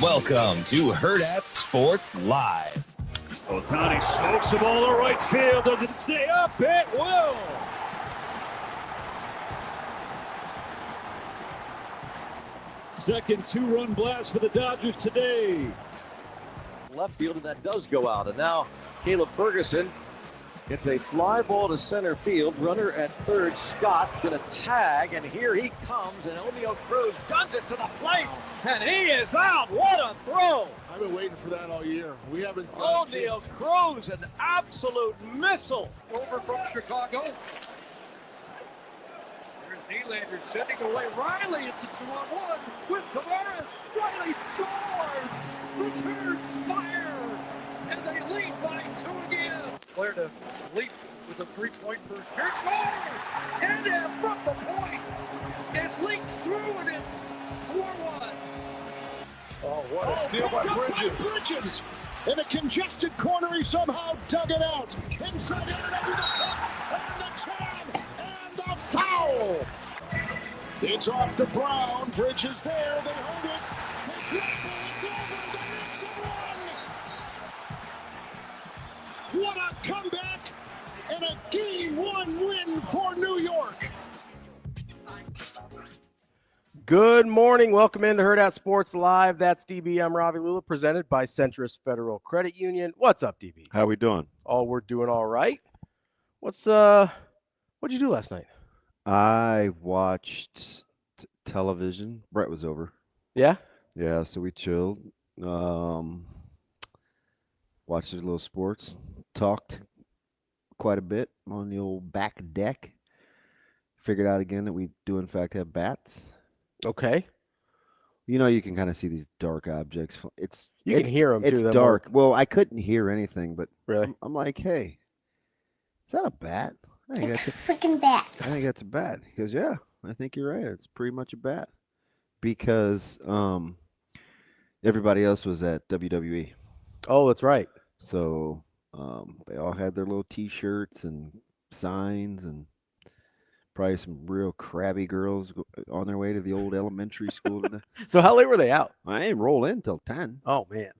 Welcome to Hurrdat Sports Live. Otani smokes the ball to right field. Does it stay up? It will. Second two-run blast for the Dodgers today. Left field, and that does go out. And now Caleb Ferguson gets a fly ball to center field. Runner at third, Scott, gonna tag, and here he comes, and Omeo Cruz guns it to the plate, and he is out. What a throw! I've been waiting for that all year. We haven't. Omeo Cruz, an absolute missile. Over from Chicago. There's Nylander sending away Riley. It's a 2-on-1 with Tavares. Riley scores. Returns fire, and they lead by 2 again. Player to leap with a 3-point first. Here scores! Tanev from the point. It leaks through, and it's 4-1. Oh, what a steal by Bridges. In a congested corner, he somehow dug it out. Inside it, into the cut, and the jam, and the foul. It's off to Brown. Bridges there. They hold it. They drop it. It's over. The Knicks have won. What a comeback and a Game 1 win for New York. Good morning. Welcome into Hurrdat Sports Live. That's DB. I'm Ravi, Lulla, presented by Centris Federal Credit Union. What's up, DB? How we doing? Oh, we're doing all right. What'd you do last night? I watched television. Brett was over. Yeah? Yeah, so we chilled. Watched a little sports. Talked quite a bit on the old back deck. Figured out again that we do, in fact, have bats. Okay. You know, you can kind of see these dark objects. You can hear them, too. It's dark. Well, I couldn't hear anything, but really? I'm like, hey, is that a bat? I think It's a freaking bat. I think that's a bat. He goes, yeah, I think you're right. It's pretty much a bat. Because everybody else was at WWE. Oh, that's right. So they all had their little T-shirts and signs, and probably some real crabby girls on their way to the old elementary school today. So how late were they out? I didn't roll in until 10. Oh, man.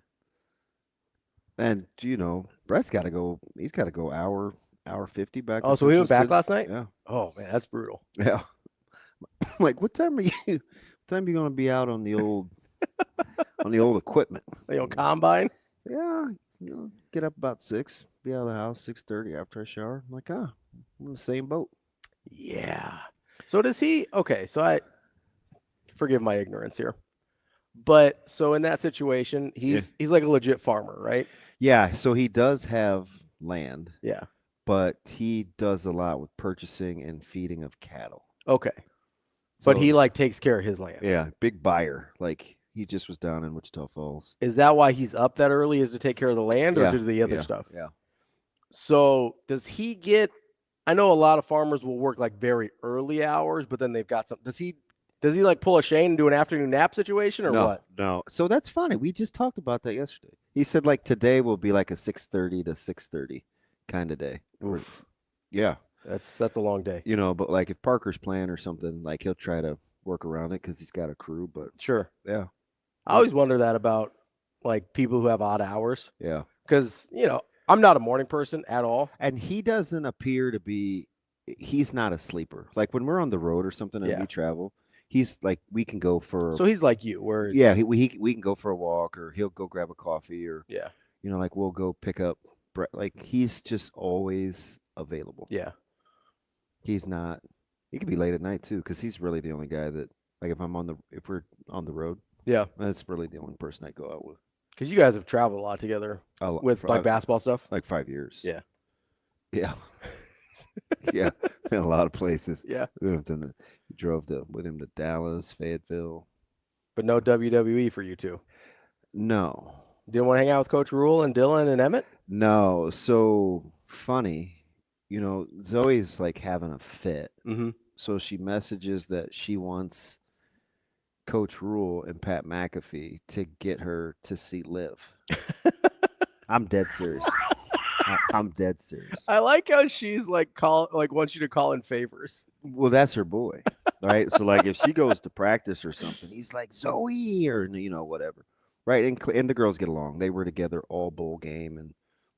And, you know, Brett's got to go. He's got to go hour 50 back. Oh, so he went back last night? Yeah. Oh, man, that's brutal. Yeah. Like, what time are you going to be out on the old equipment? The old combine? Yeah, get up about 6, be out of the house 6:30 after I shower. I'm like, I'm in the same boat. Yeah. So does he? Okay, so I forgive my ignorance here, but so in that situation, he's like a legit farmer, right? Yeah. So he does have land. Yeah. But he does a lot with purchasing and feeding of cattle. Okay. So, but he like takes care of his land. Yeah, big buyer. Like he just was down in Wichita Falls. Is that why he's up that early? Is to take care of the land, or Yeah, do the other stuff? Yeah. So does he get? I know a lot of farmers will work like very early hours, but then they've got some. Does he like pull a Shane and do an afternoon nap situation, or what? No. So that's funny. We just talked about that yesterday. He said like today will be like a 6:30 to 6:30 kind of day. Oof. Yeah. That's a long day. You know, but like if Parker's playing or something, like he'll try to work around it because he's got a crew. But Sure. yeah, I always wonder that about like people who have odd hours, yeah. because I'm not a morning person at all. And he doesn't appear to be. He's not a sleeper. Like when we're on the road or something and we travel, he's like we can go for. So he's like you, where we can go for a walk, or he'll go grab a coffee, or like we'll go pick up. Like he's just always available. Yeah. He's not. He could be late at night too, because he's really the only guy that, like, if we're on the road, that's really the only person I go out with. Because you guys have traveled a lot together with like basketball stuff. Like 5 years. Yeah. Yeah. Yeah. Been a lot of places. Yeah. We drove with him to Dallas, Fayetteville. But no WWE for you two. No. Didn't want to hang out with Coach Rule and Dylan and Emmett? No. So funny. Zoe's like having a fit. Mm-hmm. So she messages that she wants Coach Rule and Pat McAfee to get her to see Liv. I'm dead serious. I'm dead serious. I like how she's wants you to call in favors. Well, that's her boy, right? So like if she goes to practice or something, he's like Zoe or whatever. right? And the girls get along. They were together all bowl game, and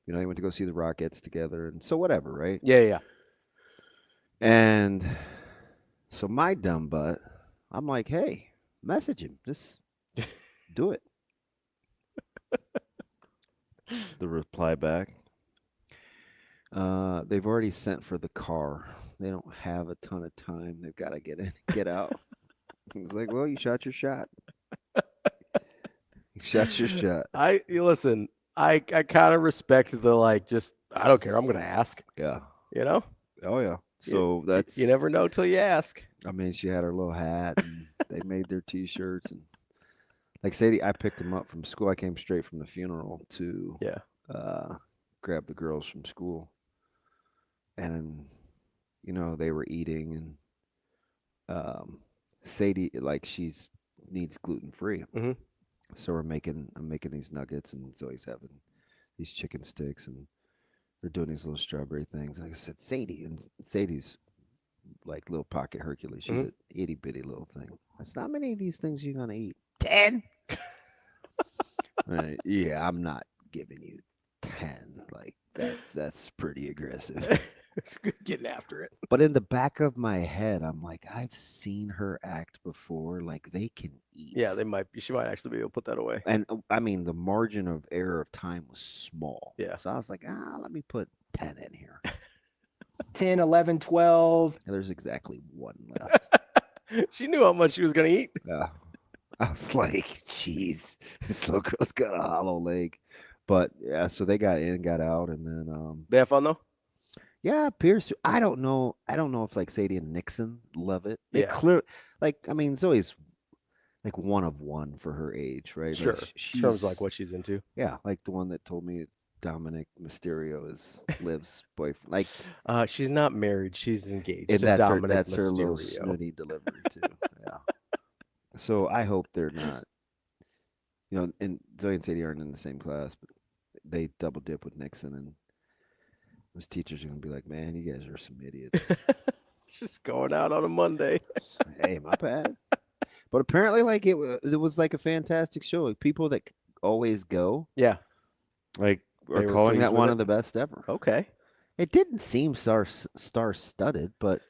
they went to go see the Rockets together, and so whatever, right? Yeah. And so my dumb butt, I'm like, hey, message him. Just do it. The reply back. They've already sent for the car. They don't have a ton of time. They've got to get out. He was like, well, you shot your shot. You shot your shot. Listen, I kind of respect the just I don't care. I'm gonna ask. Yeah. Oh yeah. So that's you never know till you ask. I mean, she had her little hat, and they made their T-shirts, and like Sadie, I picked them up from school. I came straight from the funeral to grab the girls from school, and they were eating, and Sadie she's needs gluten free, so I'm making these nuggets, and Zoe's having these chicken sticks, and they're doing these little strawberry things. Like I said, Sadie's like little pocket Hercules. She's an itty bitty little thing. That's not many of these things you're gonna eat. 10. Yeah, I'm not giving you 10. Like that's pretty aggressive. It's good getting after it. But in the back of my head, I'm like, I've seen her act before. Like they can eat. Yeah, she might actually be able to put that away. And I mean, the margin of error of time was small. Yeah. So I was like, let me put 10 in here. 10, 11, 12. And there's exactly 1 left. She knew how much she was going to eat. Yeah. I was like, geez, this little girl's got a hollow leg. But yeah, so they got in, got out, and then they have fun though? Yeah, Pierce. I don't know if Sadie and Nixon love it. They clear Zoe's like one of one for her age, right? Sure. Like in terms of like what she's into. Yeah, like the one that told me Dominic Mysterio is Liv's boyfriend. Like she's not married, she's engaged. And to that's Dominic her Mysterio. little snooty delivery too. Yeah. So I hope they're not, and Zoe and Sadie aren't in the same class, but they double dip with Nixon, and those teachers are gonna be like, "Man, you guys are some idiots." Just going out on a Monday. Hey, my bad. But apparently, it was like a fantastic show. Like people that always go, yeah, like They are were calling pleased that with one it? of the best ever. Okay. It didn't seem star-studded, but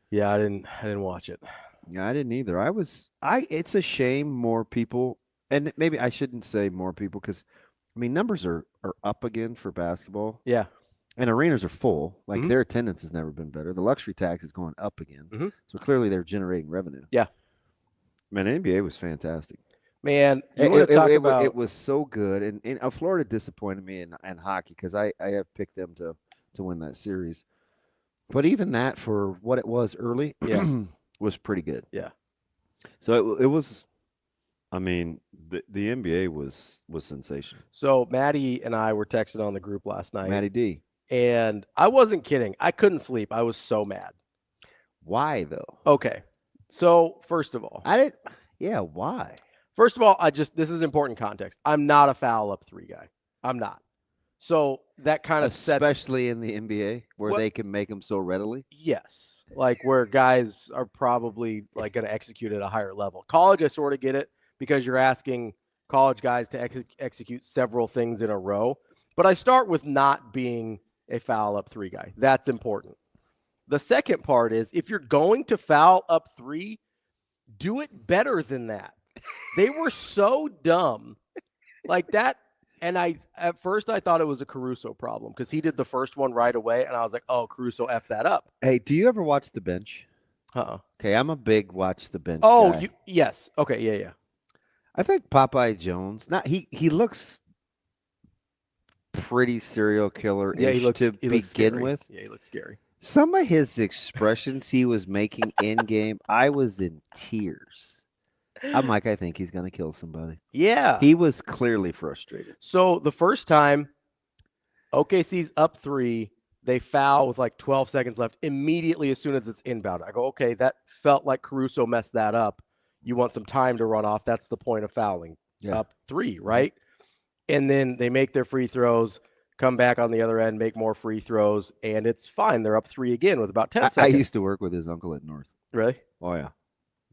Yeah, I didn't watch it. yeah, I didn't either. It's a shame more people, and maybe I shouldn't say more people because, numbers are up again for basketball. Yeah. And arenas are full. Like their attendance has never been better. The luxury tax is going up again. So clearly they're generating revenue. Yeah. Man, the NBA was fantastic. Man, you want to talk about it was so good. And Florida disappointed me in hockey because I have picked them to win that series. But even that, for what it was early, was pretty good. Yeah. So it was, the NBA was sensational. So Maddie and I were texting on the group last night. Maddie D. And I wasn't kidding. I couldn't sleep. I was so mad. Why, though? Okay. So first of all, why? First of all, this is important context. I'm not a foul up 3 guy. I'm not. So that kind of especially in the NBA where they can make them so readily. Yes, like where guys are probably like going to execute at a higher level. College, I sort of get it because you're asking college guys to execute several things in a row. But I start with not being a foul up 3 guy. That's important. The second part is if you're going to foul up 3, do it better than that. They were so dumb like that. And at first I thought it was a Caruso problem because he did the first one right away. And I was like, oh, Caruso F that up. Hey, do you ever watch The Bench? Okay, I'm a big watch The Bench guy. Yes. Okay, yeah. I think Popeye Jones, he looks pretty serial killer-ish to begin with. Yeah, he looks scary. Some of his expressions he was making in-game, I was in tears. I'm like, I think he's going to kill somebody. Yeah. He was clearly frustrated. So the first time OKC's up 3, they foul with like 12 seconds left immediately as soon as it's inbound. I go, okay, that felt like Caruso messed that up. You want some time to run off. That's the point of fouling. Yeah. Up 3, right? And then they make their free throws, come back on the other end, make more free throws, and it's fine. They're up 3 again with about 10 seconds. I used to work with his uncle at North. Really? Oh, yeah.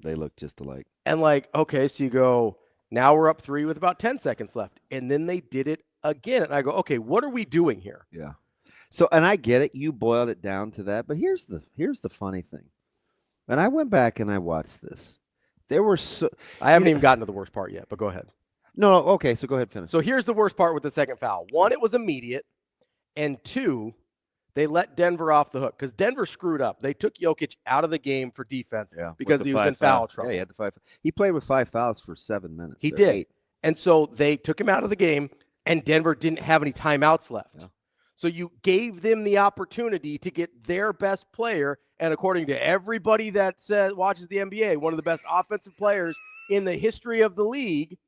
They look just alike. And like, okay, so you go, Now we're up 3 with about 10 seconds left. And then they did it again. And I go, okay, what are we doing here? Yeah. So, and I get it. You boiled it down to that. But here's the funny thing. And I went back and I watched this. There were I haven't even gotten to the worst part yet, but go ahead. No, okay, so go ahead, finish. So here's the worst part with the second foul. 1, it was immediate. And 2, they let Denver off the hook because Denver screwed up. They took Jokic out of the game for defense because he was in foul trouble. Yeah, he had the 5. He played with 5 fouls for 7 minutes. He did. 8. And so they took him out of the game, and Denver didn't have any timeouts left. Yeah. So you gave them the opportunity to get their best player, and according to everybody that watches the NBA, one of the best offensive players in the history of the league,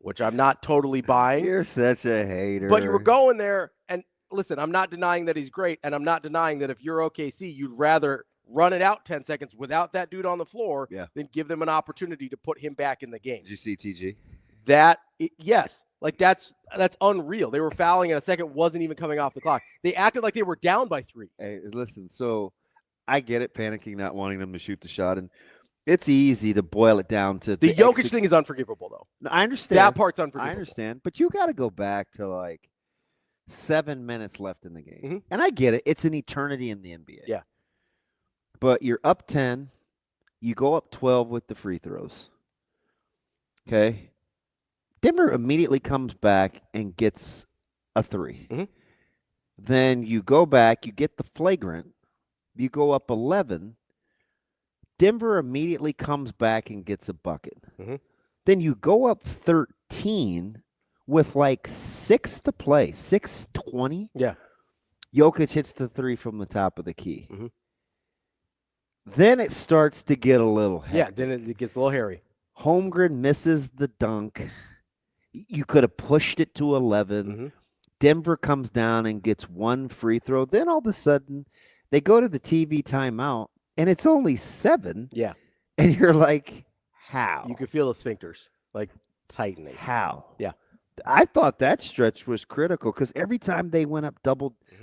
which I'm not totally buying. You're such a hater. But you were going there, and listen, I'm not denying that he's great, and I'm not denying that if you're OKC, you'd rather run it out 10 seconds without that dude on the floor than give them an opportunity to put him back in the game. Did you see TG? Yes. Like, that's unreal. They were fouling, and a second wasn't even coming off the clock. They acted like they were down by 3. Hey, listen, so I get it, panicking, not wanting them to shoot the shot, and it's easy to boil it down to the Jokic thing is unforgivable, though. No, I understand. That part's unforgivable. I understand, but you got to go back to like 7 minutes left in the game. Mm-hmm. And I get it. It's an eternity in the NBA. Yeah. But you're up 10. You go up 12 with the free throws. Okay. Denver immediately comes back and gets a 3. Mm-hmm. Then you go back, you get the flagrant. You go up 11. Denver immediately comes back and gets a bucket. Mm-hmm. Then you go up 13 with like 6 to play, 6:20. Yeah. Jokic hits the 3 from the top of the key. Mm-hmm. Then it starts to get a little hectic. Yeah, then it gets a little hairy. Holmgren misses the dunk. You could have pushed it to 11. Mm-hmm. Denver comes down and gets 1 free throw. Then all of a sudden, they go to the TV timeout, and it's only 7. Yeah. And you're like, how? You could feel the sphincters, like, tightening. How? Yeah. I thought that stretch was critical because every time they went up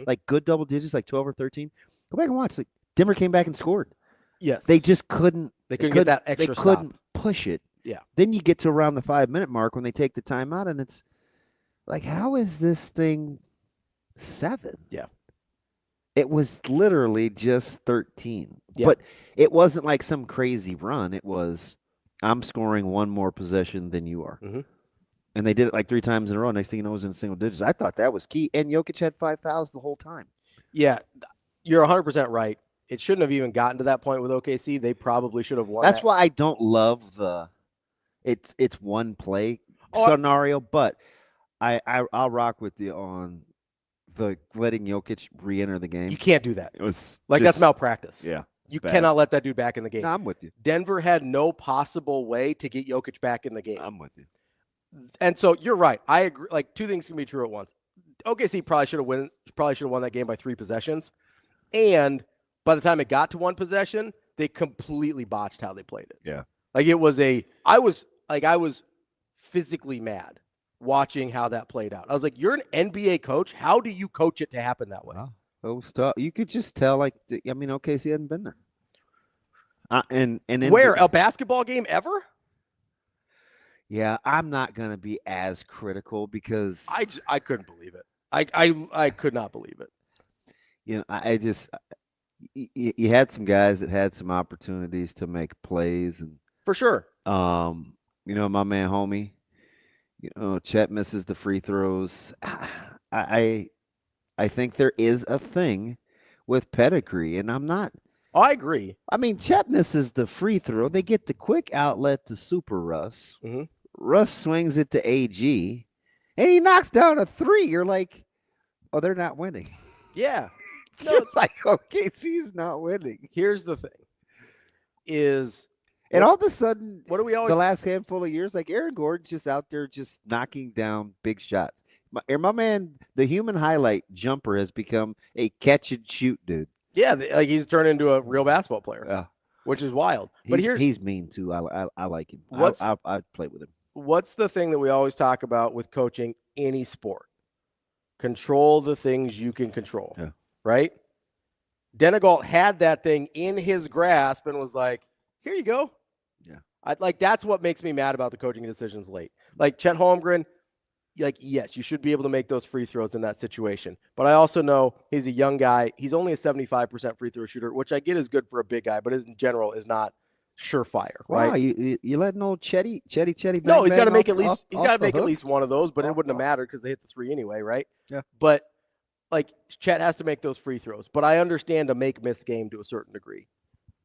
like good double digits, like 12 or 13, go back and watch. Like, Denver came back and scored. Yes. They just couldn't. They couldn't get that extra They couldn't push it. Yeah. Then you get to around the 5-minute mark when they take the timeout, and it's like, how is this thing 7? Yeah. It was literally just 13. Yeah. But it wasn't like some crazy run. It was, I'm scoring 1 more possession than you are. Mm-hmm. And they did it like 3 times in a row. Next thing you know, it was in single digits. I thought that was key. And Jokic had 5 fouls the whole time. Yeah, you're 100% right. It shouldn't have even gotten to that point with OKC. They probably should have won. That's why I don't love the it's one play scenario, but I'll rock with you on the letting Jokic re-enter the game. You can't do that. It was like that's malpractice. Yeah. You cannot let that dude back in the game. No, I'm with you. Denver had no possible way to get Jokic back in the game. I'm with you. And so you're right. I agree. Like, 2 things can be true at once. OKC probably should have won that game by 3 possessions. And by the time it got to 1 possession, they completely botched how they played it. Yeah. Like, it was I was physically mad watching how that played out. I was like, you're an NBA coach. How do you coach it to happen that way? Wow. You could just tell, like, OKC hadn't been there. And where, a basketball game ever? Yeah, I'm not going to be as critical because I couldn't believe it. I could not believe it. You know, I just you had some guys that had some opportunities to make plays, and for sure. You know, my man homie, Chet misses the free throws. I think there is a thing with pedigree, and I'm not. Oh, I agree. I mean, Chet misses the free throw. They get the quick outlet to Super Russ. Mm-hmm. Russ swings it to AG, and he knocks down a 3. You're like, oh, they're not winning. Yeah. No, like, OKC's not winning. Here's the thing. And all of a sudden, what do we always the last handful of years, like Aaron Gordon's just out there just knocking down big shots. My man, the human highlight jumper has become a catch and shoot dude. Yeah, like he's turned into a real basketball player. Yeah. Which is wild. But he's mean too. I like him. I'd play with him. What's the thing that we always talk about with coaching any sport? Control the things you can control. Yeah. Right? Denegault had that thing in his grasp and was like, here you go. Yeah. That's what makes me mad about the coaching decisions late. Like Chet Holmgren, yes, you should be able to make those free throws in that situation. But I also know he's a young guy. He's only a 75% free throw shooter, which I get is good for a big guy, but in general is not surefire, right? Wow, you letting old Chetty No, he's got to make at least one of those, but it wouldn't have mattered because they hit the three anyway, right? Yeah. But Chet has to make those free throws. But I understand a make-miss game to a certain degree.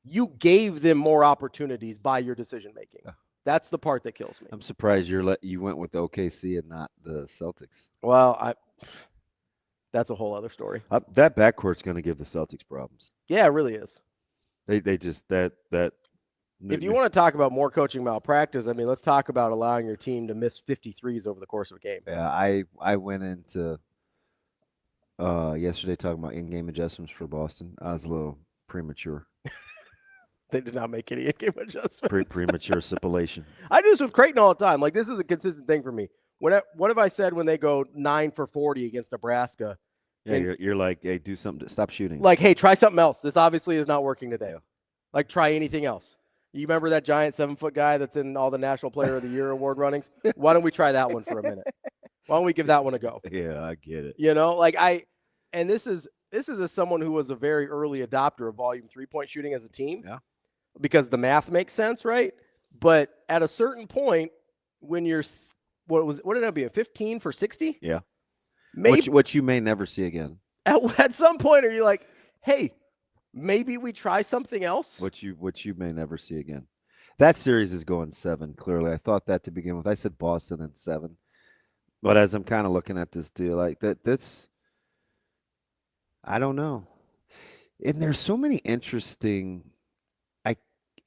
You gave them more opportunities by your decision making. That's the part that kills me. I'm surprised you went with OKC and not the Celtics. Well, that's a whole other story. That backcourt's going to give the Celtics problems. Yeah, it really is. They just that. If you want to talk about more coaching malpractice, I mean, let's talk about allowing your team to miss 53s over the course of a game. Yeah, I went into yesterday talking about in-game adjustments for Boston. I was a little premature. They did not make any in-game adjustments. Premature stipulation. I do this with Creighton all the time. Like, this is a consistent thing for me. What have I said when they go 9 for 40 against Nebraska? Yeah, you're like, hey, do something to stop shooting. Like, hey, try something else. This obviously is not working today. Like, try anything else. You remember that giant 7-foot guy that's in all the National Player of the Year award runnings? Why don't we try that one for a minute? Why don't we give that one a go? Yeah, I get it. And this is as someone who was a very early adopter of volume 3-point shooting as a team. Yeah. Because the math makes sense, right? But at a certain point, when you're what did that be, a 15 for 60? Yeah. Maybe which you may never see again. At some point, are you like, hey, maybe we try something else? Which you may never see again. That series is going 7, clearly. I thought that to begin with. I said Boston and 7. But as I'm kind of looking at this deal, like that's I don't know. And there's so many interesting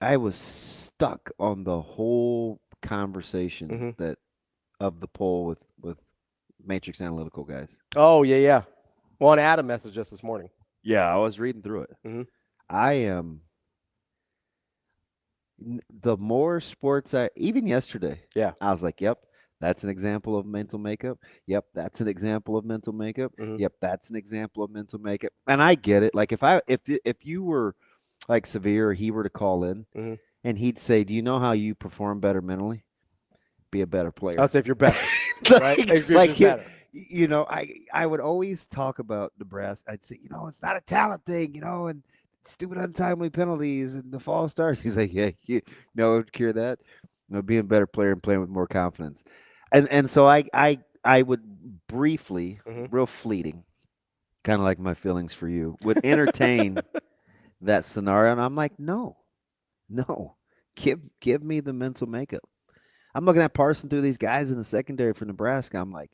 I was stuck on the whole conversation that of the poll with Matrix Analytical guys. Oh, yeah. Well, and Adam messaged us this morning. Yeah, I was reading through it. Mm-hmm. I am the more sports even yesterday. Yeah. I was like, yep, that's an example of mental makeup. Yep, that's an example of mental makeup. Mm-hmm. Yep, that's an example of mental makeup. And I get it. Like if you were like Severe, or he were to call in and he'd say, do you know how you perform better mentally? Be a better player. I'll say if you're better. Right? If you're just better. You know, I would always talk about Nebraska. I'd say, it's not a talent thing, and stupid untimely penalties and the false starts. He's like, yeah, you know what would cure that? Being a better player and playing with more confidence. And so I would briefly, real fleeting, kind of like my feelings for you, would entertain that scenario. And I'm like, no, give me the mental makeup. I'm looking at parsing through these guys in the secondary for Nebraska. I'm like,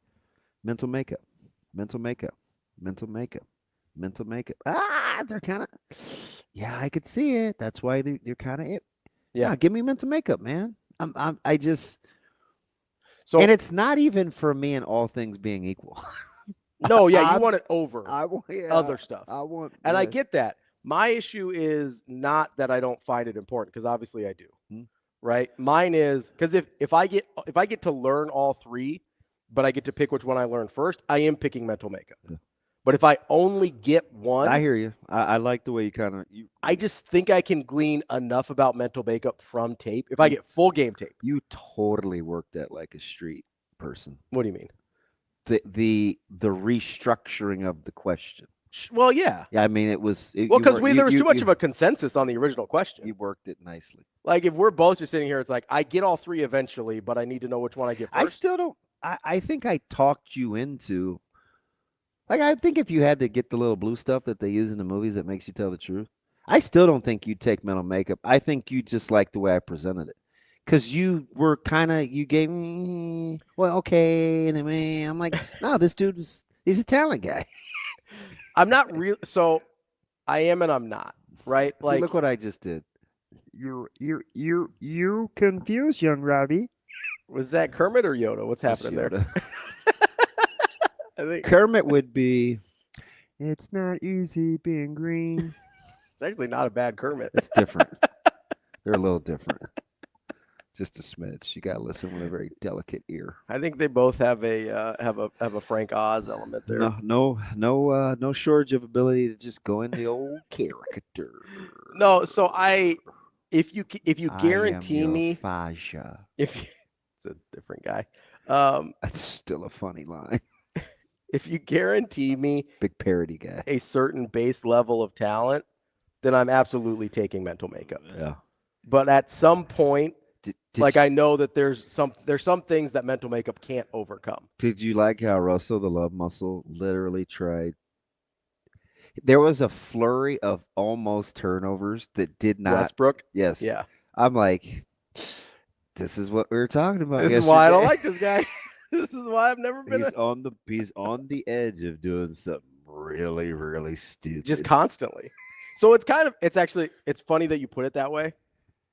mental makeup. They're kind of, I could see it. That's why they're kind of it. Yeah, give me mental makeup, man. I just, so, and it's not even for me in all things being equal. No, you want it over other stuff. I get that. My issue is not that I don't find it important, because obviously I do. Right? Mine is because if I get to learn all three, but I get to pick which one I learn first, I am picking mental makeup. Yeah. But if I only get one, I hear you. I like the way you I just think I can glean enough about mental makeup from tape. If I get full game tape, you totally work that like a street person. What do you mean? The restructuring of the question. Well, yeah. Yeah, I mean, it was... because there was too much of a consensus on the original question. You worked it nicely. Like, if we're both just sitting here, it's like, I get all three eventually, but I need to know which one I get first. I still don't... I think I talked you into... Like, I think if you had to get the little blue stuff that they use in the movies that makes you tell the truth, I still don't think you'd take mental makeup. I think you just like the way I presented it. Because you were kind of... You gave me... Well, okay. And I'm like, no, this dude he's a talent guy. I'm not real. So I am and I'm not, right? See, like, look what I just did. You confused, young Ravi. Was that Kermit or Yoda? What's happening there? I think Kermit would be, it's not easy being green. It's actually not a bad Kermit. It's different. They're a little different. Just a smidge. You gotta listen with a very delicate ear. I think they both have a Frank Oz element there. No shortage of ability to just go in the old caricature. No, so if you guarantee me, Faja. it's a different guy. That's still a funny line. If you guarantee me Big parody guy. a certain base level of talent, then I'm absolutely taking mental makeup. Yeah. But at some point, Did I know that there's some things that mental makeup can't overcome. Did you like how Russell, the love muscle, literally tried? There was a flurry of almost turnovers that did not. Westbrook? Yes. Yeah. I'm like, this is what we were talking about. This is why I don't like this guy. This is why I've never been. He's on the edge of doing something really, really stupid. Just constantly. So it's funny that you put it that way,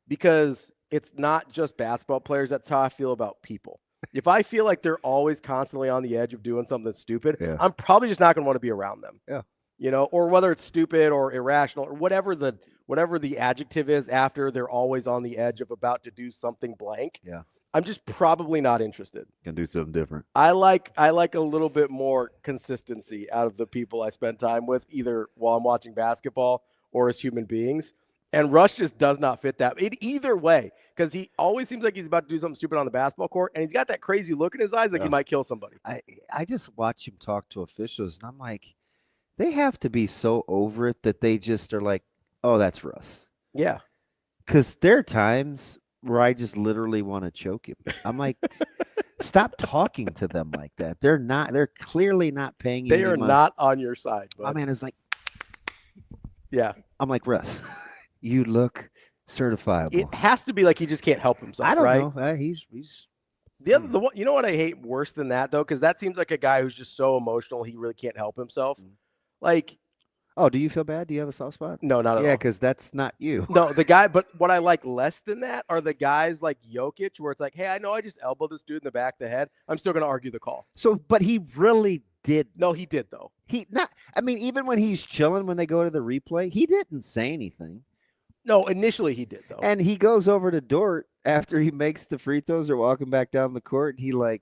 because it's not just basketball players. That's how I feel about people. If I feel like they're always constantly on the edge of doing something stupid, I'm probably just not going to want to be around them. Yeah. Or whether it's stupid or irrational or whatever the adjective is after they're always on the edge of about to do something blank. Yeah. I'm just probably not interested. Can do something different. I like a little bit more consistency out of the people I spend time with, either while I'm watching basketball or as human beings. And Rush just does not fit that either way, because he always seems like he's about to do something stupid on the basketball court, and he's got that crazy look in his eyes like he might kill somebody. I just watch him talk to officials, and I'm like, they have to be so over it that they just are like, oh, that's Russ. Yeah. Because there are times where I just literally want to choke him. I'm like, stop talking to them like that. They're clearly not paying you. They are not on your side. Bud. My man is like, yeah. I'm like, Russ, you look certifiable. It has to be like he just can't help himself. I don't right? know. He's the one. You know what I hate worse than that though, because that seems like a guy who's just so emotional he really can't help himself. Like, oh, do you feel bad? Do you have a soft spot? No, not at all. Yeah, because that's not you. No, the guy. But what I like less than that are the guys like Jokic, where it's like, hey, I know I just elbowed this dude in the back of the head. I'm still going to argue the call. So, but he really did. No, he did though. I mean, even when he's chilling, when they go to the replay, he didn't say anything. No, initially he did though. And he goes over to Dort after he makes the free throws or walking back down the court. And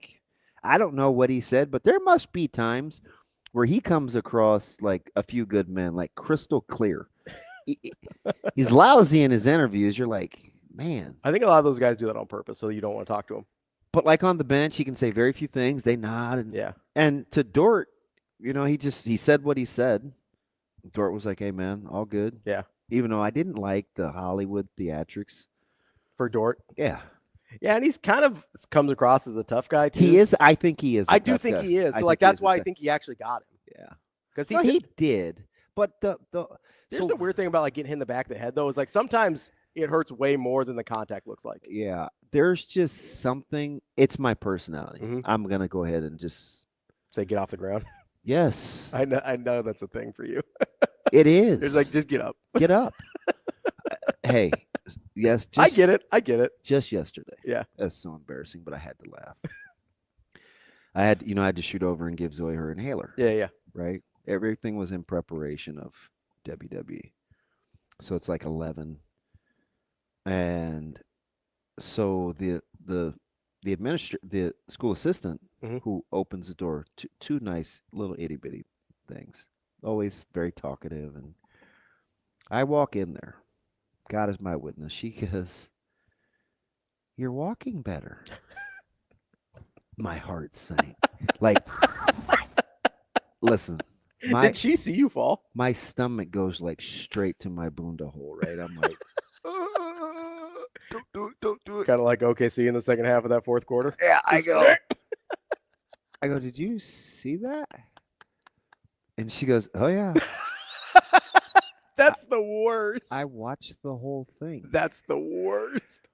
I don't know what he said, but there must be times where he comes across like a few good men, like crystal clear. He's lousy in his interviews. You're like, man. I think a lot of those guys do that on purpose, so you don't want to talk to him. But like on the bench, he can say very few things. They nod. And, yeah. And to Dort, he said what he said. Dort was like, hey, man, all good. Yeah. Even though I didn't like the Hollywood theatrics. For Dort? Yeah. Yeah, and he's kind of comes across as a tough guy, too. He is. I think he is. I do think he is. So, that's why I think he actually got him. Yeah. Because he did. But here's the weird thing about like getting hit in the back of the head, though, is like sometimes it hurts way more than the contact looks like. Yeah. There's just something. It's my personality. Mm-hmm. I'm going to go ahead and just say get off the ground. Yes. I know that's a thing for you. It is. It's like, just get up. Get up. Hey, yes. I get it. Just yesterday. Yeah. That's so embarrassing, but I had to laugh. I had to shoot over and give Zoe her inhaler. Yeah. Right? Everything was in preparation of WWE. So it's like 11. And so the school assistant who opens the door, two nice little itty bitty things, always very talkative, and I walk in there. God is my witness. She goes, "You're walking better." My heart sank. Like, listen. Did she see you fall? My stomach goes like straight to my bunda hole, right? I'm like, don't do it. Kind of like OKC in the second half of that fourth quarter. Yeah, I go, did you see that? And she goes, oh, yeah. That's the worst. I watched the whole thing. That's the worst.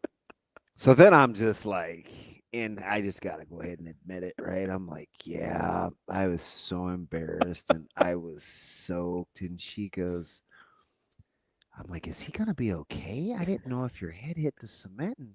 So then I'm just like, and I just got to go ahead and admit it, right? I'm like, yeah, I was so embarrassed and I was soaked. And she goes, I'm like, is he going to be okay? I didn't know if your head hit the cement and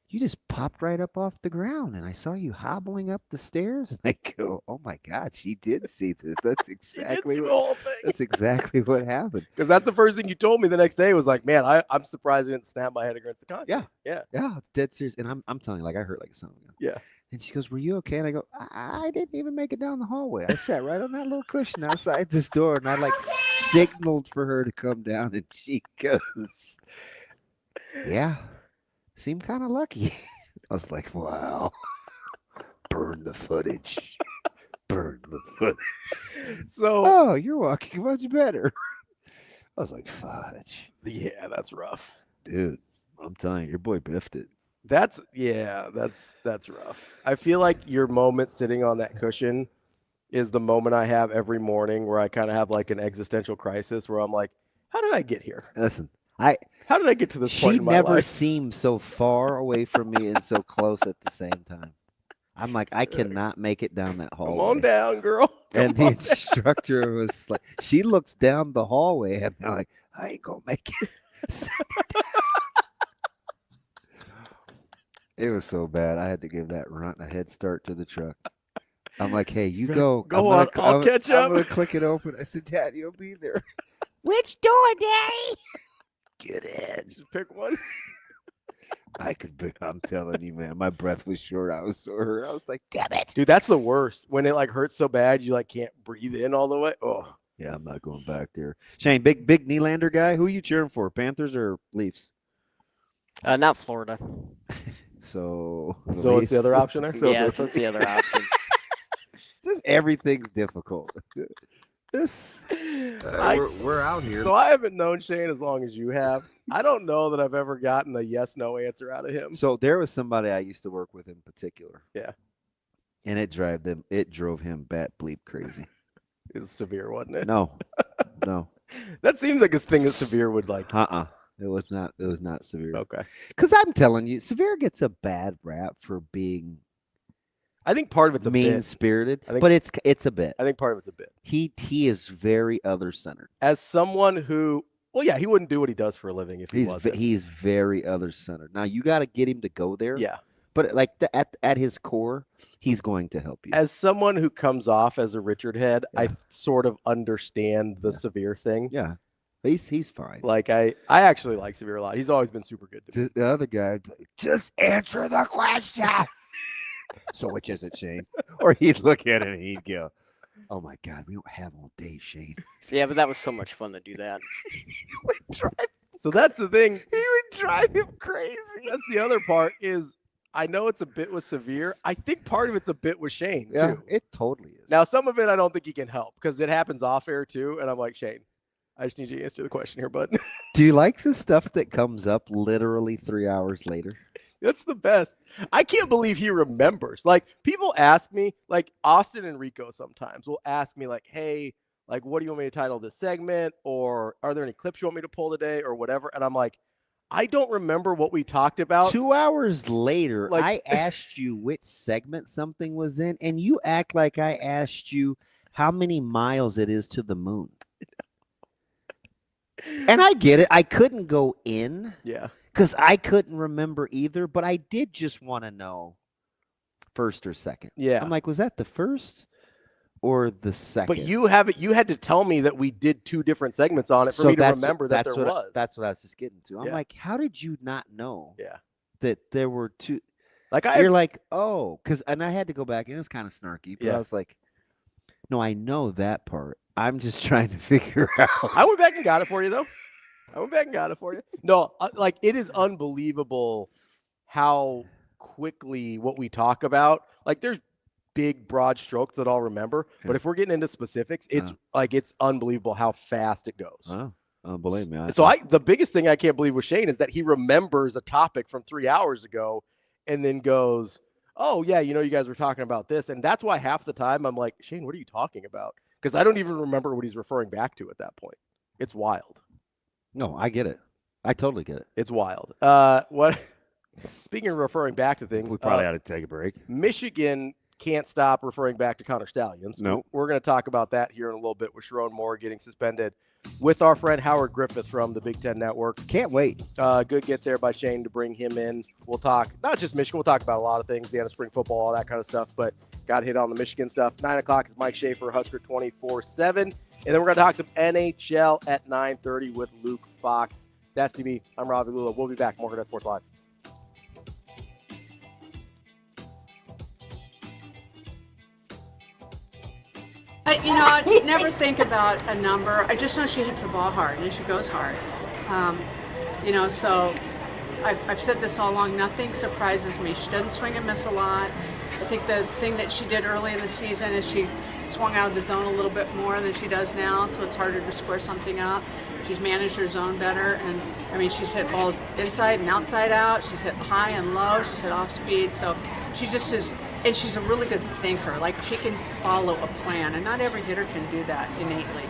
you just popped right up off the ground. And I saw you hobbling up the stairs. And I go, oh my God, she did see this. That's exactly the whole thing. That's exactly what happened. Because that's the first thing you told me the next day was like, man, I'm surprised I didn't snap my head against the concrete. Yeah. It's dead serious. And I'm telling you, like, I hurt like a son of a gun. Yeah. And she goes, were you okay? And I go, I didn't even make it down the hallway. I sat right on that little cushion outside this door. And I like signaled for her to come down. And she goes, Yeah, seemed kind of lucky. I was like, wow. Burn the footage. Burn the footage. So, Oh, you're walking much better. I was like, fudge. yeah, that's rough. Dude, I'm telling you, your boy biffed it. That's rough. I feel like your moment sitting on that cushion is the moment I have every morning where I kind of have like an existential crisis where I'm like, how did I get here? Listen, How did I get to this point she in my never life? seemed so far away from me and so close at the same time. I'm like, I cannot make it down that hallway. Come on down, girl. And the instructor was like, she looks down the hallway and I'm like, I ain't gonna make it. It was so bad. I had to give that runt a head start to the truck. I'm like, hey, you go. Go on. I'll catch up. I'm going to click it open. I said, Dad, you'll be there. Which door, Daddy? Get in. Just pick one. I'm telling you, man, my breath was short. I was so hurt. I was like, damn it. Dude, that's the worst. When it like hurts so bad, you like can't breathe in all the way. Oh. Yeah, I'm not going back there. Shane, big Nylander guy. Who are you cheering for, Panthers or Leafs? Not Florida. So it's the other option there? So it's the other option. Just everything's difficult. We're out here. So I haven't known Shane as long as you have. I don't know that I've ever gotten a yes/no answer out of him. So there was somebody I used to work with in particular. Yeah. And it drove him bat bleep crazy. It was severe, wasn't it? No. That seems like a thing that Severe would like. It was not Severe. Okay. Because I'm telling you, Severe gets a bad rap for being I think part of it's a bit. mean-spirited, but it's a bit. I think part of it's a bit. He is very other-centered. As someone who, well, yeah, he wouldn't do what he does for a living if he wasn't. He's very other-centered. Now, you got to get him to go there. Yeah. But like at his core, he's going to help you. As someone who comes off as a Richard head, I sort of understand the Severe thing. Yeah. He's fine. Like I actually like Severe a lot. He's always been super good to me. The other guy, just answer the question. So which is it, Shane? Or he'd look at it and he'd go, oh my God, we don't have all day, Shane. Yeah, but that was so much fun to do that. So that's the thing. He would drive him crazy. That's the other part is I know it's a bit with Severe. I think part of it's a bit with Shane too. It totally is. Now some of it I don't think he can help because it happens off air too. And I'm like, Shane, I just need you to answer the question here, bud. Do you like the stuff that comes up literally 3 hours later? That's the best. I can't believe he remembers. Like people ask me, like Austin and Rico sometimes will ask me like, hey, like, what do you want me to title this segment? Or are there any clips you want me to pull today or whatever? And I'm like, I don't remember what we talked about. 2 hours later, I asked you which segment something was in, and you act like I asked you how many miles it is to the moon. And I get it. I couldn't go in. Yeah. Because I couldn't remember either, but I did just want to know first or second. Yeah. I'm like, was that the first or the second? But you had to tell me that we did two different segments on it for me to remember that there was. That's what I was just getting to. I'm like, how did you not know that there were two? You're like, oh, and I had to go back, and it was kind of snarky, but I was like, no, I know that part. I'm just trying to figure out. I went back and got it for you, though. No, like it is unbelievable how quickly what we talk about, like there's big broad strokes that I'll remember, but if we're getting into specifics, it's it's unbelievable how fast it goes. Believe me. The biggest thing I can't believe with Shane is that he remembers a topic from 3 hours ago and then goes, oh yeah, you guys were talking about this. And that's why half the time I'm like, Shane, what are you talking about? Because I don't even remember what he's referring back to at that point. It's wild. No, I get it. I totally get it. It's wild. Speaking of referring back to things, we probably ought to take a break. Michigan can't stop referring back to Connor Stallions. No. We're going to talk about that here in a little bit with Sharon Moore getting suspended with our friend Howard Griffith from the Big Ten Network. Can't wait. Good get there by Shane to bring him in. We'll talk, not just Michigan, we'll talk about a lot of things, the end of spring football, all that kind of stuff, but got hit on the Michigan stuff. 9 o'clock is Mike Schaefer, Husker 24/7. And then we're going to talk some NHL at 9:30 with Luke Fox. That's TV. I'm Ravi Lulla. We'll be back. More Hurrdat Sports Live. I never think about a number. I just know she hits the ball hard and she goes hard. So I've said this all along, nothing surprises me. She doesn't swing and miss a lot. I think the thing that she did early in the season is she swung out of the zone a little bit more than she does now, so it's harder to square something up. She's managed her zone better, and I mean, she's hit balls inside and outside out. She's hit high and low. She's hit off speed. So she just is, and she's a really good thinker. Like, she can follow a plan, and not every hitter can do that innately.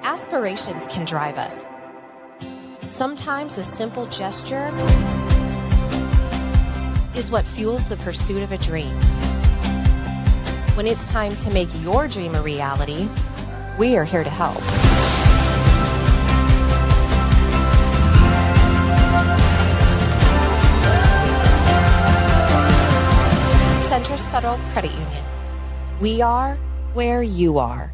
Aspirations can drive us. Sometimes a simple gesture is what fuels the pursuit of a dream. When it's time to make your dream a reality, we are here to help. Centris Federal Credit Union. We are where you are.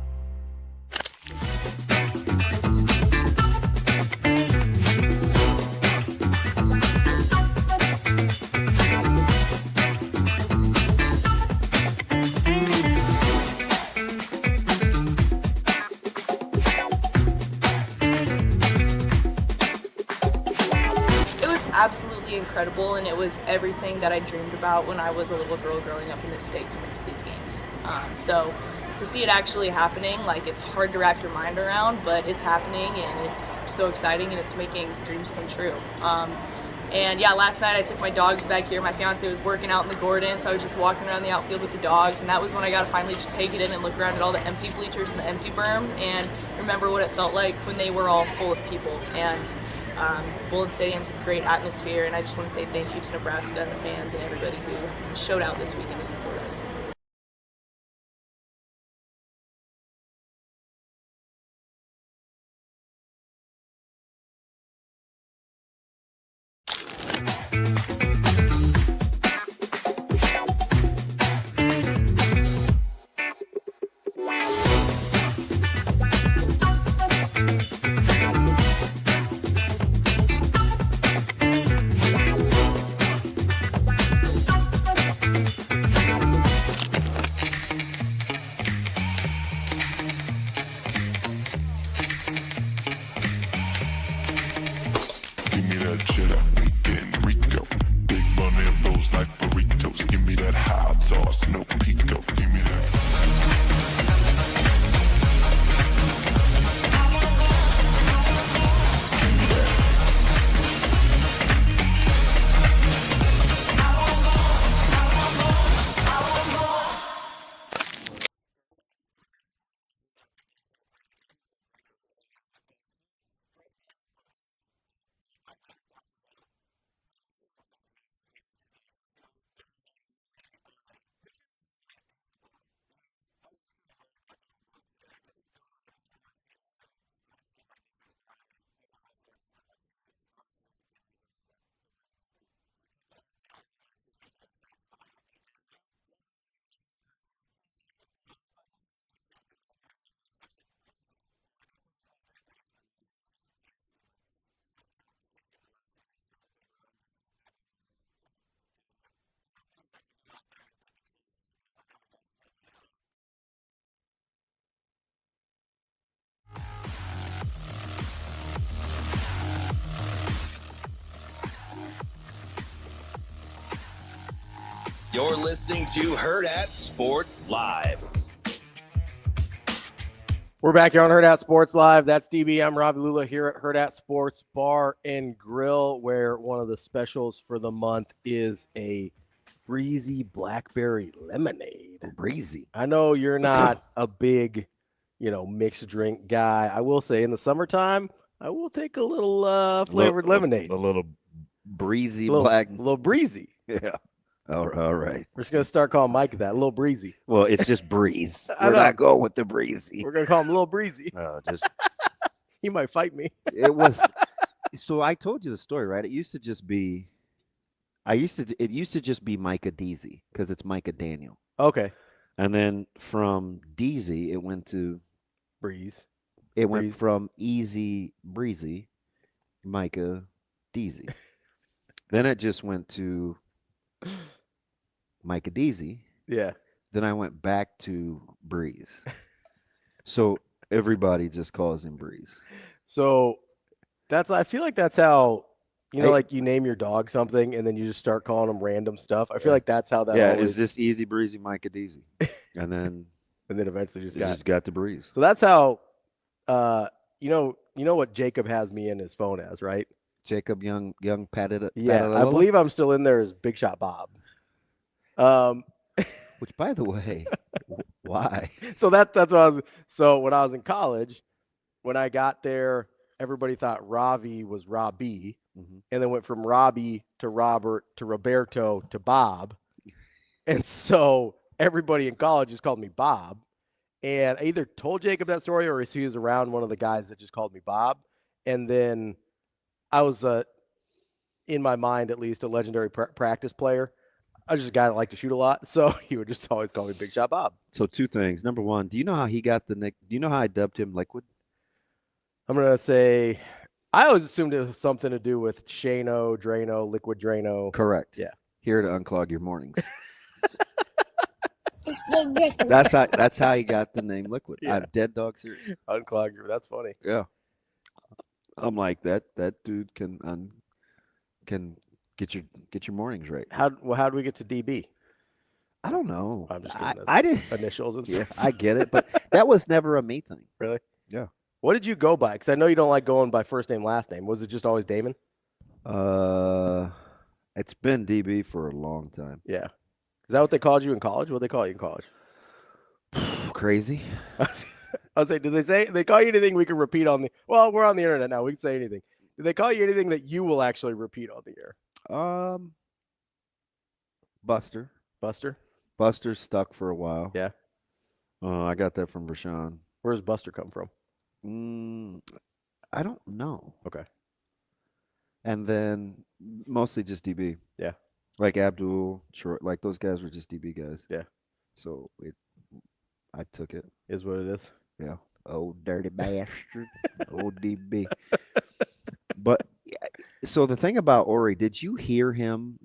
Absolutely incredible, and it was everything that I dreamed about when I was a little girl growing up in this state coming to these games. So to see it actually happening, like, it's hard to wrap your mind around, but it's happening, and it's so exciting, and it's making dreams come true. And yeah, last night I took my dogs back here. My fiance was working out in the Gordon, so I was just walking around the outfield with the dogs, and that was when I got to finally just take it in and look around at all the empty bleachers and the empty berm and remember what it felt like when they were all full of people. And Bullen Stadium's a great atmosphere, and I just want to say thank you to Nebraska and the fans and everybody who showed out this weekend to support us. You're listening to Hurrdat Sports Live. We're back here on Hurrdat Sports Live. That's DB. I'm Ravi Lulla here at Hurrdat Sports Bar and Grill, where one of the specials for the month is a breezy blackberry lemonade. Breezy. I know you're not a big, mixed drink guy. I will say in the summertime, I will take a little flavored lemonade. A little breezy a little little breezy. Yeah. All right. We're just going to start calling Mike that, a little breezy. Well, it's just breeze. We're not going with the breezy. We're going to call him a little breezy. Just He might fight me. It was So I told you the story, right? It used to just be Micah Deasy because it's Micah Daniel. Okay. And then from Deasy it went to Breeze. It went from Easy Breezy, Micah Deasy. Then it just went to Micah Deasy. Yeah. Then I went back to Breeze. So everybody just calls him Breeze. So I feel like that's how, like you name your dog something and then you just start calling them random stuff. I feel like that's how that always... is this Easy Breezy Micah Deasy? And then eventually just got to Breeze. So that's how you know what Jacob has me in his phone as, right? Jacob Young patted. Yeah, I believe I'm still in there as Big Shot Bob. Which, by the way, why? So that's what I was. So when I was in college, when I got there, everybody thought Ravi was Robbie, and then went from Robbie to Robert to Roberto to Bob, and so everybody in college just called me Bob. And I either told Jacob that story or he was around one of the guys that just called me Bob. And then I was, in my mind at least, a legendary practice player. I was just a guy that liked to shoot a lot, so he would just always call me Big Shot Bob. So two things. Number one, do you know how he got the nick? Do you know how I dubbed him Liquid? I'm going to say I always assumed it was something to do with Shano, Drano, Liquid Drano. Correct. Yeah. Here to unclog your mornings. That's how he got the name Liquid. Yeah. I'm dead dog serious. Unclog your. That's funny. Yeah. I'm like that dude can get your mornings right. How do we get to DB? I don't know. I'm just kidding. I did initials. And yeah, stuff. I get it, but that was never a me thing. Really? Yeah. What did you go by? Because I know you don't like going by first name, last name. Was it just always Damon? It's been DB for a long time. Yeah. Is that what they called you in college? What did they call you in college? Crazy. I was saying, did they call you anything we can repeat on the? Well, we're on the internet now. We can say anything. Did they call you anything that you will actually repeat on the air? Buster. Buster stuck for a while. Yeah. I got that from Rashawn. Where does Buster come from? I don't know. Okay. And then mostly just DB. Yeah. Like Abdul, Troy, like those guys were just DB guys. Yeah. So I took it. Is what it is. Yeah. Oh, dirty bastard. Old DB. But so the thing about Ori, did you hear him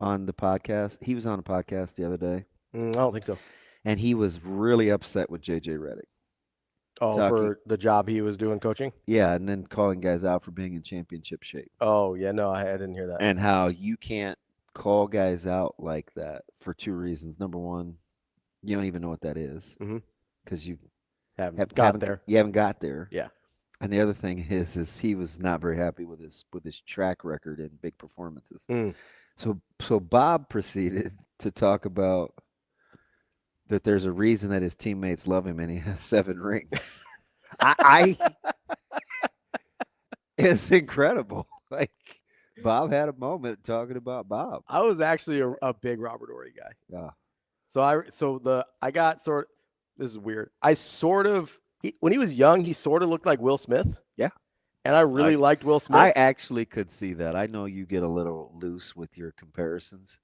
on the podcast? He was on a podcast the other day. I don't think so. And he was really upset with JJ Redick. Oh, for the job he was doing coaching? Yeah, and then calling guys out for being in championship shape. Oh, yeah, no, I didn't hear that. And how you can't call guys out like that for two reasons. Number one, you don't even know what that is because you haven't got there. You haven't got there. Yeah. And the other thing is he was not very happy with his track record in big performances. So Bob proceeded to talk about that there's a reason that his teammates love him and he has 7 rings. It's incredible. Like Bob had a moment talking about Bob. I was actually a big Robert Horry guy. Yeah. I got sort of, this is weird. When he was young, he sort of looked like Will Smith. Yeah. And I really liked Will Smith. I actually could see that. I know you get a little loose with your comparisons.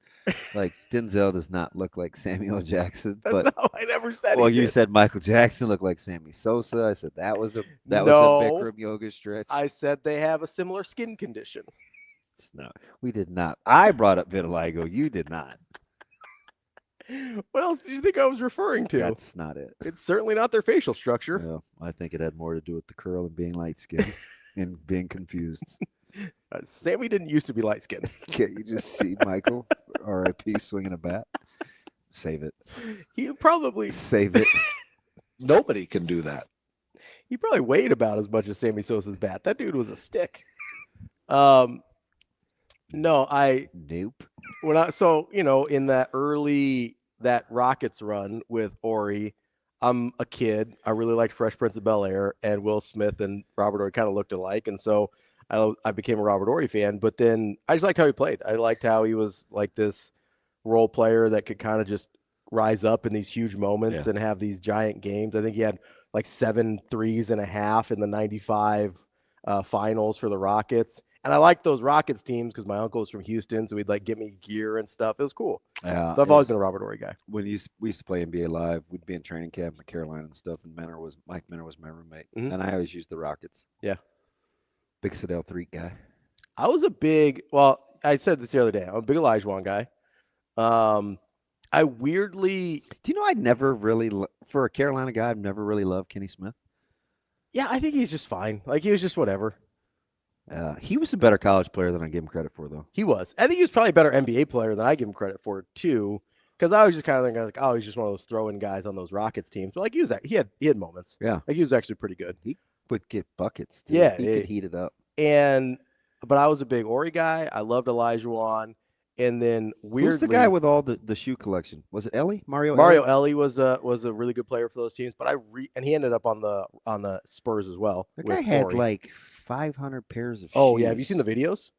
Like Denzel does not look like Samuel Jackson. But I never said. Well, you said Michael Jackson looked like Sammy Sosa. I said that was a Bikram yoga stretch. I said they have a similar skin condition. No, we did not. I brought up vitiligo. You did not. What else did you think I was referring to? That's not it. It's certainly not their facial structure. No, I think it had more to do with the curl and being light-skinned and being confused. Sammy didn't used to be light-skinned. Can't you just see Michael, R.I.P., swinging a bat? Save it. He probably... Save it. Nobody can do that. He probably weighed about as much as Sammy Sosa's bat. That dude was a stick. Nope. In that Rockets run with Ori, I'm a kid. I really liked Fresh Prince of Bel-Air, and Will Smith and Robert Horry kind of looked alike, and so I became a Robert Horry fan. But then I just liked how he played. I liked how he was like this role player that could kind of just rise up in these huge moments and have these giant games. I think he had like 7 threes and a half in the 95. finals for the Rockets. And I liked those Rockets teams because my uncle was from Houston, so he'd like get me gear and stuff. It was cool. Yeah, So I've always been a Robert Ory guy. When we used to play NBA Live, we'd be in training camp in Carolina and stuff, and Mike Menor was my roommate, and I always used the Rockets. Yeah. Big Sedell 3 guy. I was a big, well, I said this the other day. I'm a big Olajuwon guy. I weirdly, do you know I never really, for a Carolina guy, I've never really loved Kenny Smith. Yeah, I think he's just fine. Like he was just whatever. He was a better college player than I give him credit for, though. He was. I think he was probably a better NBA player than I give him credit for, too. Because I was just kind of thinking, like, oh, he's just one of those throw-in guys on those Rockets teams. But like he had moments. Yeah, like he was actually pretty good. He would get buckets too. Yeah, he could heat it up. But I was a big Ory guy. I loved Olajuwon. And then weirdly, who's the guy with all the shoe collection? Was it Ellie? Mario Ellie was a really good player for those teams. But and he ended up on the Spurs as well. The guy had like 500 pairs of shoes. Oh yeah, have you seen the videos?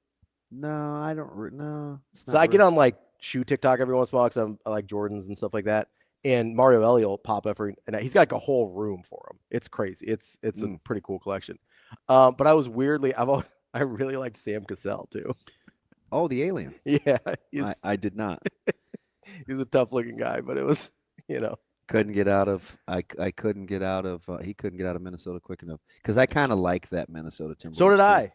No, I don't. No. So I get on like shoe TikTok every once in a while because I like Jordans and stuff like that. And Mario Ellie will pop up and he's got like a whole room for him. It's crazy. It's a pretty cool collection. But I was weirdly, I really liked Sam Cassell too. Oh, the alien. Yeah. I did not. He's a tough looking guy, but it was, couldn't get out of he couldn't get out of Minnesota quick enough because I kind of like that Minnesota Timberwolves. So did I.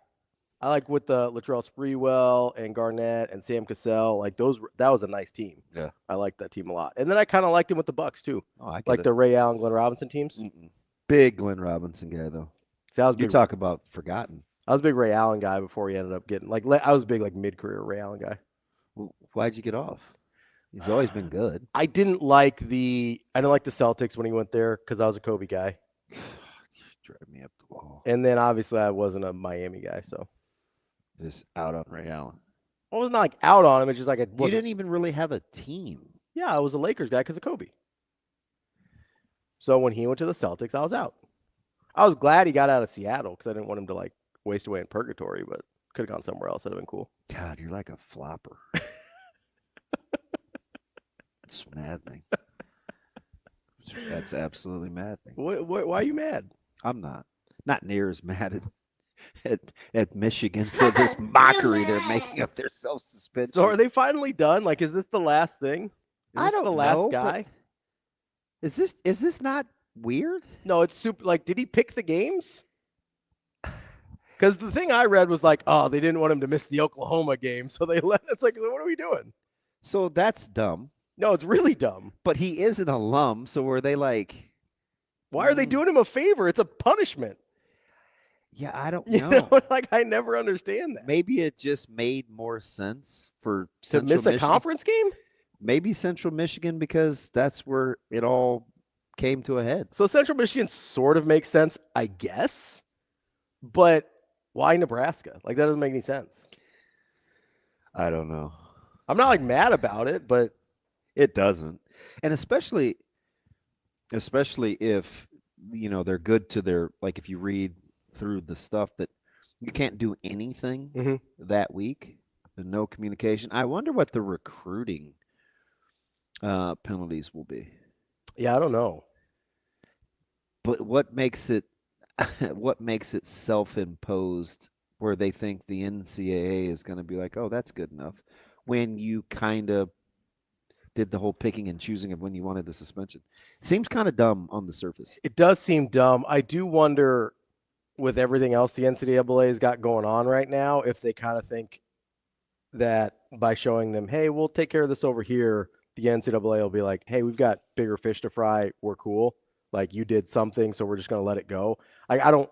I like with the Latrell Sprewell and Garnett and Sam Cassell. Like that was a nice team. Yeah, I liked that team a lot. And then I kind of liked him with the Bucks too. Oh, I like the Ray Allen, Glenn Robinson teams. Big Glenn Robinson guy though. See, you talk about forgotten. I was a big Ray Allen guy before he ended up getting I was a big mid-career Ray Allen guy. Why'd you get off? He's always been good. I didn't like the Celtics when he went there because I was a Kobe guy. Drive me up the wall. And then obviously I wasn't a Miami guy, so just out on Ray Allen. I was not like out on him. It's just like you didn't even really have a team. Yeah, I was a Lakers guy because of Kobe. So when he went to the Celtics, I was out. I was glad he got out of Seattle because I didn't want him to waste away in purgatory, but could have gone somewhere else. That'd have been cool. God, you're like a flopper. It's maddening. That's absolutely maddening. Why are you mad? I'm not near as mad at Michigan for this mockery they're making of their self-suspension. So are they finally done? Like, is this the last thing? I don't the know, last guy. Is this not weird? No, it's super. Did he pick the games? Because the thing I read was they didn't want him to miss the Oklahoma game, so they let. It's like, what are we doing? So that's dumb. No, it's really dumb. But he is an alum, so were they like? Why are they doing him a favor? It's a punishment. Yeah, I don't know. You know, I never understand that. Maybe it just made more sense for to miss a conference game. Maybe Central Michigan because that's where it all came to a head. So Central Michigan sort of makes sense, I guess, but. Why Nebraska? That doesn't make any sense. I don't know. I'm not mad about it, but it doesn't. And especially if they're good to their if you read through the stuff that you can't do anything that week, there's no communication. I wonder what the recruiting penalties will be. Yeah, I don't know. But what makes it self-imposed where they think the NCAA is going to be like, oh, that's good enough when you kind of did the whole picking and choosing of when you wanted the suspension. Seems kind of dumb on the surface. It does seem dumb. I do wonder with everything else the NCAA has got going on right now, if they kind of think that by showing them, hey, we'll take care of this over here, the NCAA will be like, hey, we've got bigger fish to fry. We're cool. You did something, so we're just going to let it go. I don't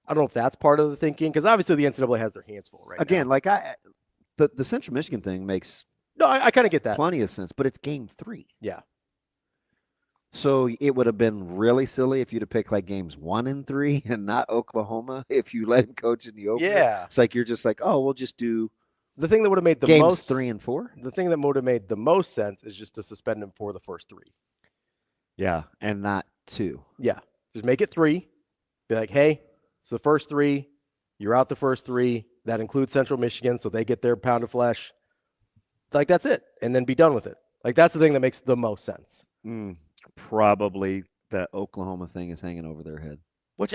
know if that's part of the thinking because obviously the NCAA has their hands full right now. The Central Michigan thing makes I kind of get that plenty of sense, but it's game 3. Yeah. So it would have been really silly if you'd have picked games 1 and 3 and not Oklahoma if you let him coach in the opener. Yeah. It's you're just we'll just do the thing that would have made the games most 3 and 4. The thing that would have made the most sense is just to suspend him for the first 3. Yeah, and not 2. Yeah, just make it 3. Be like, hey, it's the first 3. You're out the first 3. That includes Central Michigan, so they get their pound of flesh. It's that's it, and then be done with it. That's the thing that makes the most sense. Probably that Oklahoma thing is hanging over their head. Which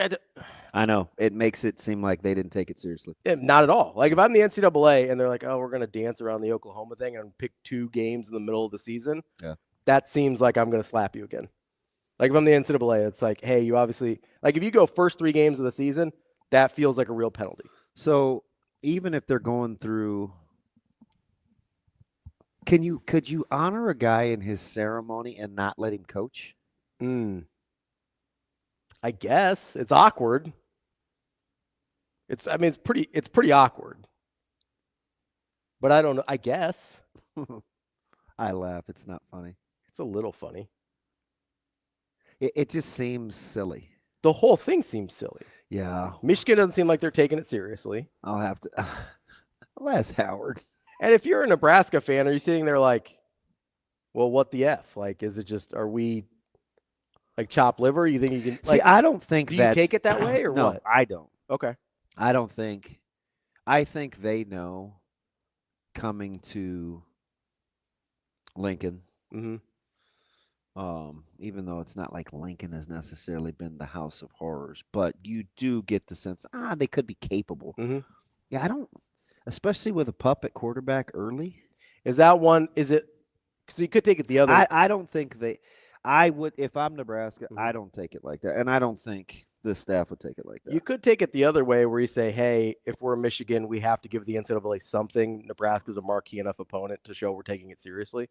I know. It makes it seem like they didn't take it seriously. not at all. Like if I'm the NCAA and they're like, oh, we're going to dance around the Oklahoma thing and pick 2 games in the middle of the season, that seems like I'm going to slap you again. Like if I'm the NCAA, it's like, hey, you obviously – like if you go first 3 games of the season, that feels like a real penalty. So even if they're going through – could you honor a guy in his ceremony and not let him coach? I guess. It's awkward. It's pretty awkward. But I don't know. I guess. I laugh. It's not funny. It's a little funny. It just seems silly. The whole thing seems silly. Yeah. Michigan doesn't seem like they're taking it seriously. I'll have to ask Howard. And if you're a Nebraska fan, are you sitting there like, well, what the F? Like, is it just, are we like chopped liver? You think you can, like, see, I don't think do you take it that way or no, what? I don't. Okay. I don't think, I think they know coming to Lincoln, even though it's not like Lincoln has necessarily been the house of horrors, but you do get the sense, they could be capable. Yeah, I don't, especially with a pup at quarterback early. Is that one, is it, so you could take it the other way. I don't think I would, if I'm Nebraska, I don't take it like that. And I don't think the staff would take it like that. You could take it the other way where you say, hey, if we're Michigan, we have to give the NCAA something. Nebraska's a marquee enough opponent to show we're taking it seriously.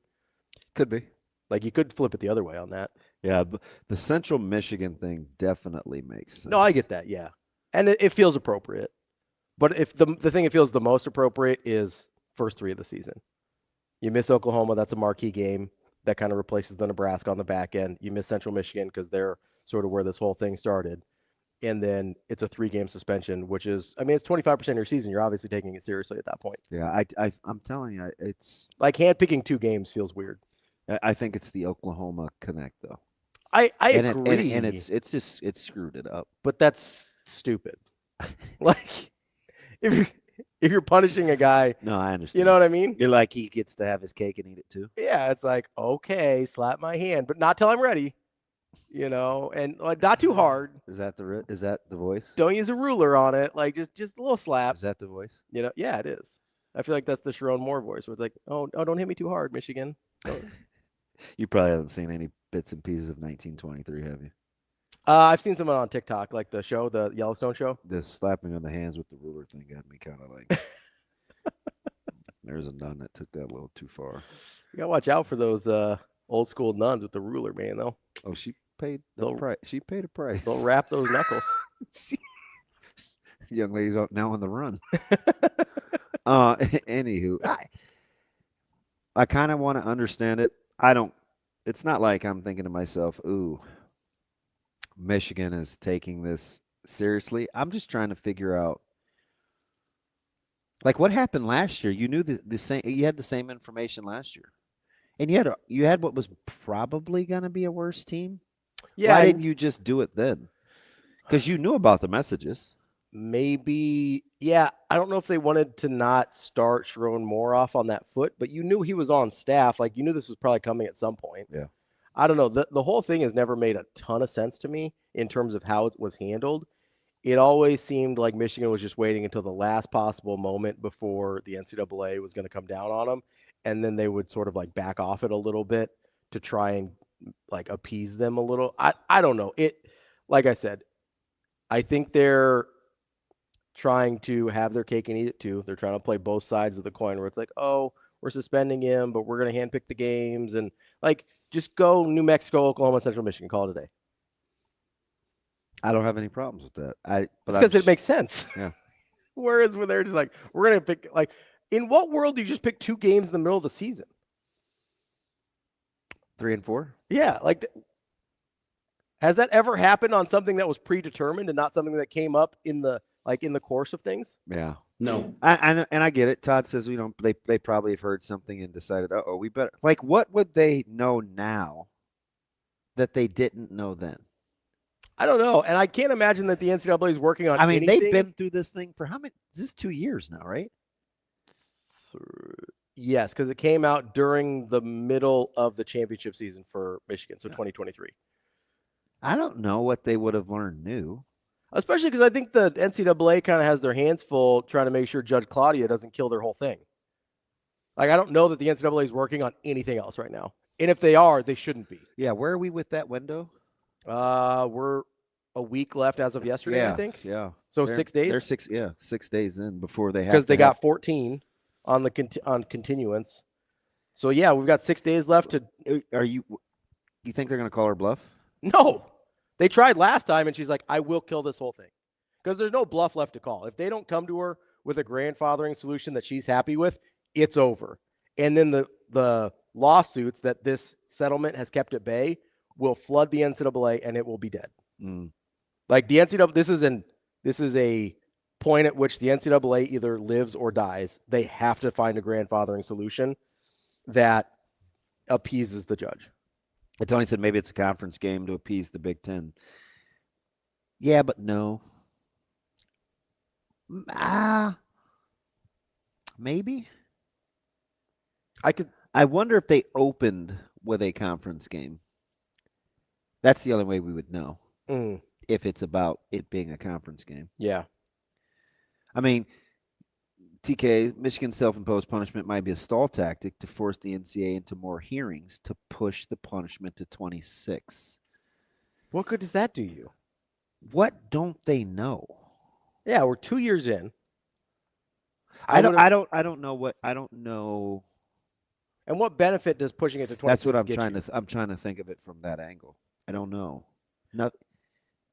Could be. Like, you could flip it the other way on that. Yeah, but the Central Michigan thing definitely makes sense. No, I get that, yeah. And it feels appropriate. But if the thing it feels the most appropriate is first 3 of the season. You miss Oklahoma, that's a marquee game. That kind of replaces the Nebraska on the back end. You miss Central Michigan because they're sort of where this whole thing started. And then it's a 3-game suspension, which is, I mean, it's 25% of your season. You're obviously taking it seriously at that point. Yeah, I'm telling you, it's like handpicking 2 games feels weird. I think it's the Oklahoma connect, though. I agree. And it's screwed it up. But that's stupid. Like, if you're punishing a guy. No, I understand. You know what I mean? You're like, he gets to have his cake and eat it too. Yeah, it's like, okay, slap my hand, but not till I'm ready. You know, and like not too hard. Is that the voice? Don't use a ruler on it. Like just a little slap. Is that the voice? You know, yeah, it is. I feel like that's the Sharon Moore voice where it's like, oh, don't hit me too hard, Michigan. You probably haven't seen any bits and pieces of 1923, have you? I've seen someone on TikTok, like the show, the Yellowstone show. The slapping on the hands with the ruler thing got me kind of like. There's a nun that took that a little too far. You gotta watch out for those old school nuns with the ruler, man. Though. Oh, she paid the price. She paid a price. They'll wrap those knuckles. Young lady's out now on the run. Anywho, I kind of want to understand it. I don't. It's not like I'm thinking to myself, "Ooh, Michigan is taking this seriously." I'm just trying to figure out, like, what happened last year. You knew the same. You had the same information last year, and you had what was probably going to be a worse team. Yeah. Why didn't you just do it then? Because you knew about the messages. Maybe, yeah. I don't know if they wanted to not start Sharon Moore off on that foot, but you knew he was on staff. Like, you knew this was probably coming at some point. Yeah. I don't know. The whole thing has never made a ton of sense to me in terms of how it was handled. It always seemed like Michigan was just waiting until the last possible moment before the NCAA was going to come down on them, and then they would sort of like back off it a little bit to try and like appease them a little. I don't know. Like I said, I think they're trying to have their cake and eat it too. They're trying to play both sides of the coin where it's like, oh, we're suspending him, but we're going to handpick the games. And like, just go New Mexico, Oklahoma, Central Michigan, call it a day. I don't have any problems with that. It's because it makes sense. Yeah. Whereas when they're just like, we're going to pick, like, in what world do you just pick 2 games in the middle of the season? 3 and 4? Yeah. Like, has that ever happened on something that was predetermined and not something that came up in the course of things? Yeah. No. I get it. Todd says they probably have heard something and decided, we better. Like, what would they know now that they didn't know then? I don't know. And I can't imagine that the NCAA is working on anything. They've been through this thing for how many? This is 2 years now, right? Yes, because it came out during the middle of the championship season for Michigan, so 2023. I don't know what they would have learned new. Especially because I think the NCAA kind of has their hands full trying to make sure Judge Claudia doesn't kill their whole thing. Like, I don't know that the NCAA is working on anything else right now. And if they are, they shouldn't be. Yeah, where are we with that window? We're a week left as of yesterday, I think. Yeah. So 6 days? They're 6 days in before they have because they got 14 on the on continuance. So yeah, we've got 6 days left to. You think they're going to call her bluff? No, they tried last time, and she's like, "I will kill this whole thing," because there's no bluff left to call. If they don't come to her with a grandfathering solution that she's happy with, it's over. And then the lawsuits that this settlement has kept at bay will flood the NCAA, and it will be dead. Like the NCAA, this is a point at which the NCAA either lives or dies. They have to find a grandfathering solution that appeases the judge. And Tony said maybe it's a conference game to appease the Big Ten. Yeah, but no. Maybe. I wonder if they opened with a conference game. That's the only way we would know. If it's about it being a conference game. Yeah. I mean, TK, Michigan's self-imposed punishment might be a stall tactic to force the NCAA into more hearings to push the punishment to 26. What good does that do you? What don't they know? Yeah, we're 2 years in. I don't know. And what benefit does pushing it to 26? That's what I'm trying to think of it from that angle. I don't know.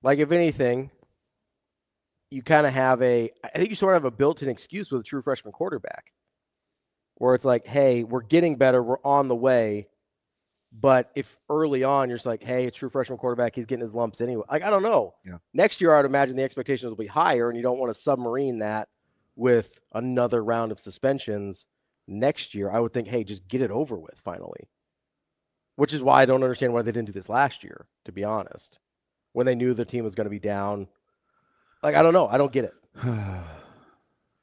Like, if anything, you kind of have I think you sort of have a built-in excuse with a true freshman quarterback where it's like, hey, we're getting better. We're on the way. But if early on you're just like, hey, a true freshman quarterback, he's getting his lumps anyway. Like, I don't know. Yeah. Next year, I'd imagine the expectations will be higher, and you don't want to submarine that with another round of suspensions next year. I would think, hey, just get it over with finally. Which is why I don't understand why they didn't do this last year, to be honest, when they knew the team was going to be down. Like, I don't know. I don't get it.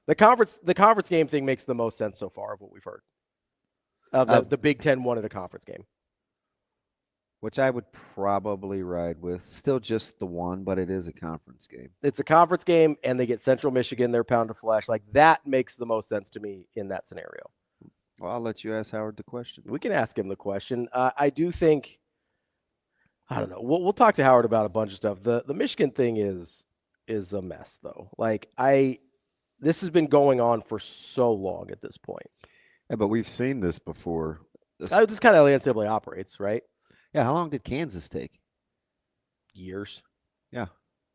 The conference game thing makes the most sense so far of what we've heard. The Big Ten wanted a conference game. Which I would probably ride with. Still just the one, but it is a conference game. It's a conference game, and they get Central Michigan, their pound of flesh. Like, that makes the most sense to me in that scenario. Well, I'll let you ask Howard the question. We can ask him the question. I do think, I don't know. We'll talk to Howard about a bunch of stuff. The Michigan thing is a mess, though. Like, this has been going on for so long at this point. Yeah, but we've seen this before. This kind of how the NCAA operates, right? Yeah, how long did Kansas take? Years. Yeah.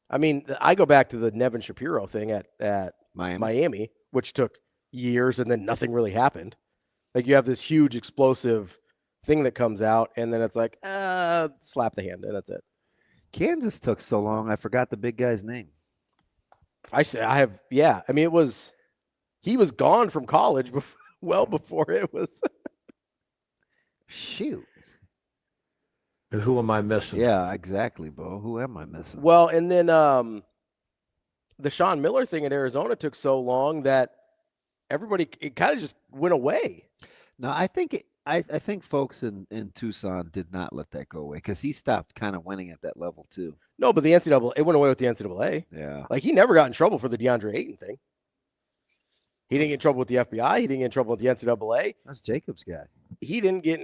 I mean, I go back to the Nevin Shapiro thing at Miami, which took years and then nothing really happened. Like, you have this huge explosive thing that comes out, and then it's like, slap the hand, and that's it. Kansas took so long, I forgot the big guy's name. I mean, he was gone from college well before it was. Shoot. And who am I missing? Yeah, exactly, Bo. Who am I missing? Well, and then the Sean Miller thing in Arizona took so long that it kind of just went away. No, I think I think folks in Tucson did not let that go away because he stopped kind of winning at that level too. No, but it went away with the NCAA. Yeah. Like, he never got in trouble for the DeAndre Ayton thing. He didn't get in trouble with the FBI. He didn't get in trouble with the NCAA. That's Jacob's guy. He didn't get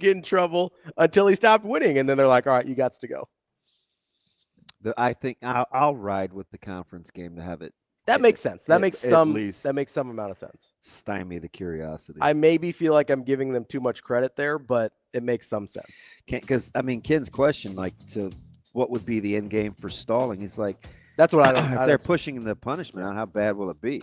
in trouble until he stopped winning, and then they're like, all right, you got to go. I think I'll ride with the conference game to have it. That makes sense. That makes some amount of sense. Stymie the curiosity. I maybe feel like I'm giving them too much credit there, but it makes some sense. Because, I mean, Ken's question, like, to what would be the end game for stalling, he's like, that's what I don't. If they're pushing the punishment out, how bad will it be?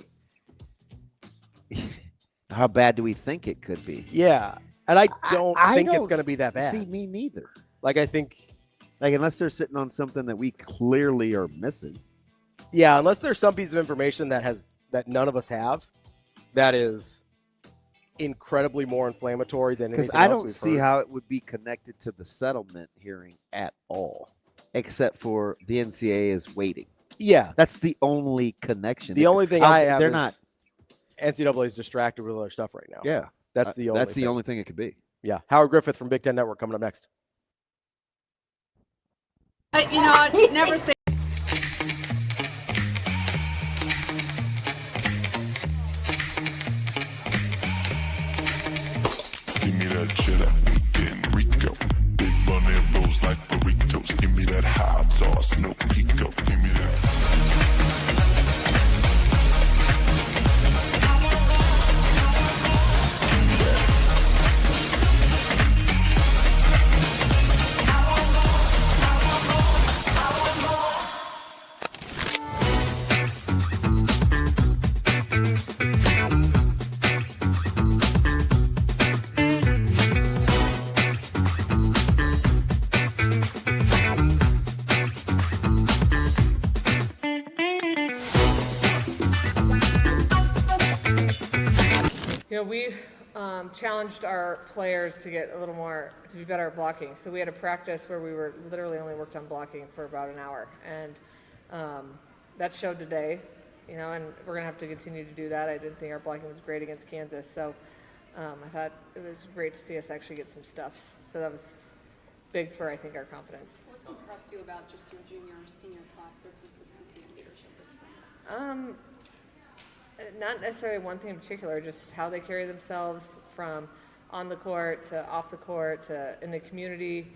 How bad do we think it could be? Yeah. And I don't think it's going to be that bad. See, me neither. Like, I think. Like, unless they're sitting on something that we clearly are missing. Yeah, unless there's some piece of information that none of us have, that is incredibly more inflammatory than anything else. Because I don't see how it would be connected to the settlement hearing at all, except for the NCAA is waiting. Yeah, that's the only connection. The only thing I have, they're not. NCAA is distracted with other stuff right now. Yeah, that's the only thing it could be. Yeah, Howard Griffith from Big Ten Network coming up next. I never think. Give me that cheddar, we getting Rico. Big bunny rolls like burritos. Give me that hot sauce, no pico. Give me that. We challenged our players to get a little more, to be better at blocking. So we had a practice where we were literally only worked on blocking for about an hour. And that showed today, and we're going to have to continue to do that. I didn't think our blocking was great against Kansas. So I thought it was great to see us actually get some stuffs. So that was big for, I think, our confidence. What's impressed you about just your junior or senior class, their consistency and leadership this spring? Not necessarily one thing in particular, just how they carry themselves from on the court to off the court to in the community.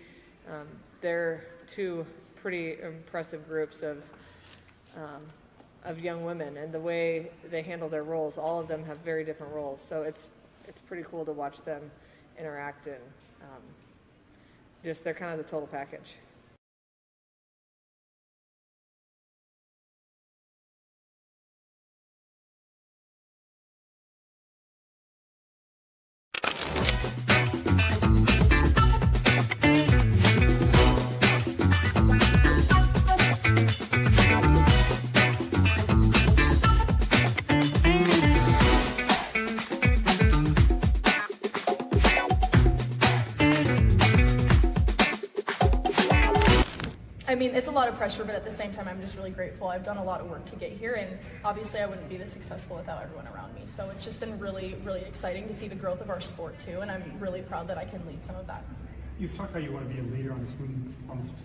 They're two pretty impressive groups of young women, and the way they handle their roles, all of them have very different roles. So it's pretty cool to watch them interact, and just they're kind of the total package. It's a lot of pressure, but at the same time, I'm just really grateful. I've done a lot of work to get here, and obviously I wouldn't be this successful without everyone around me. So it's just been really, really exciting to see the growth of our sport too, and I'm really proud that I can lead some of that. You've talked how you want to be a leader on this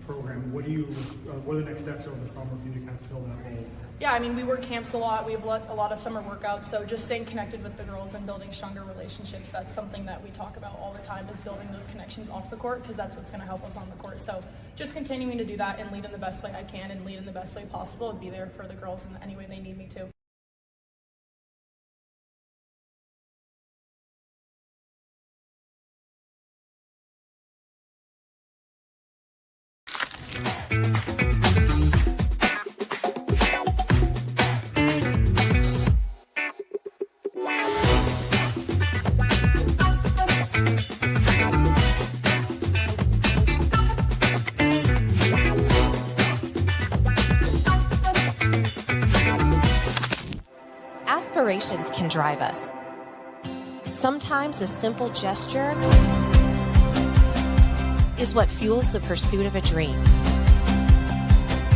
program. What are the next steps over the summer for you to kind of fill that role? Yeah, we work camps a lot. We have a lot of summer workouts. So just staying connected with the girls and building stronger relationships. That's something that we talk about all the time, is building those connections off the court, because that's what's going to help us on the court. So just continuing to do that and lead in the best way I can and lead in the best way possible and be there for the girls in any way they need me to. Aspirations can drive us. Sometimes a simple gesture is what fuels the pursuit of a dream.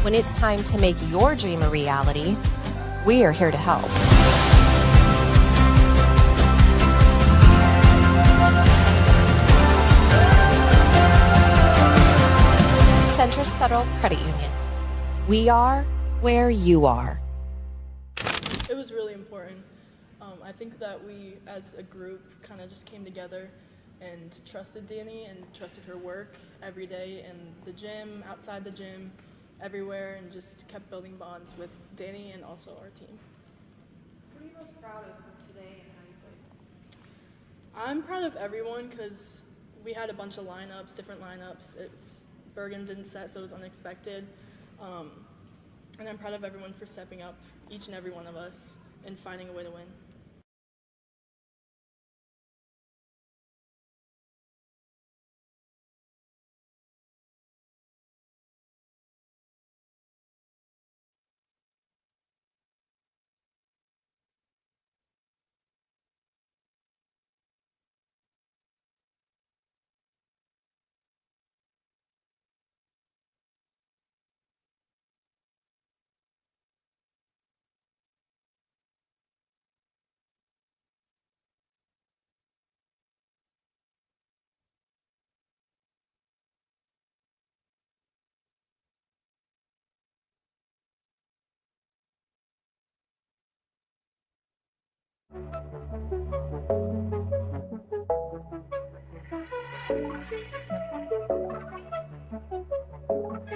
When it's time to make your dream a reality, we are here to help. Centris Federal Credit Union. We are where you are. It was really important. I think that we, as a group, kind of just came together and trusted Danny and trusted her work every day in the gym, outside the gym, everywhere, and just kept building bonds with Danny and also our team. What are you most proud of today and how you played? I'm proud of everyone because we had a bunch of lineups, different lineups. Bergen didn't set, so it was unexpected. And I'm proud of everyone for stepping up, each and every one of us, and finding a way to win.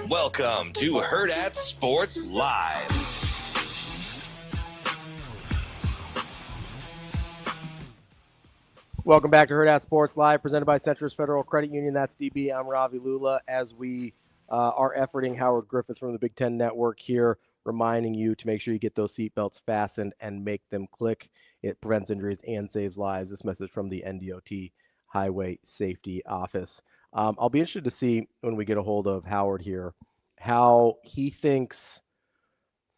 Welcome to Hurrdat Sports Live. Welcome back to Hurrdat Sports Live, presented by Centrist Federal Credit Union. That's DB. I'm Ravi Lulla. As we are efforting Howard Griffith from the Big Ten Network here, reminding you to make sure you get those seatbelts fastened and make them click. It prevents injuries and saves lives. This message from the NDOT Highway Safety Office. I'll be interested to see when we get a hold of Howard here how he thinks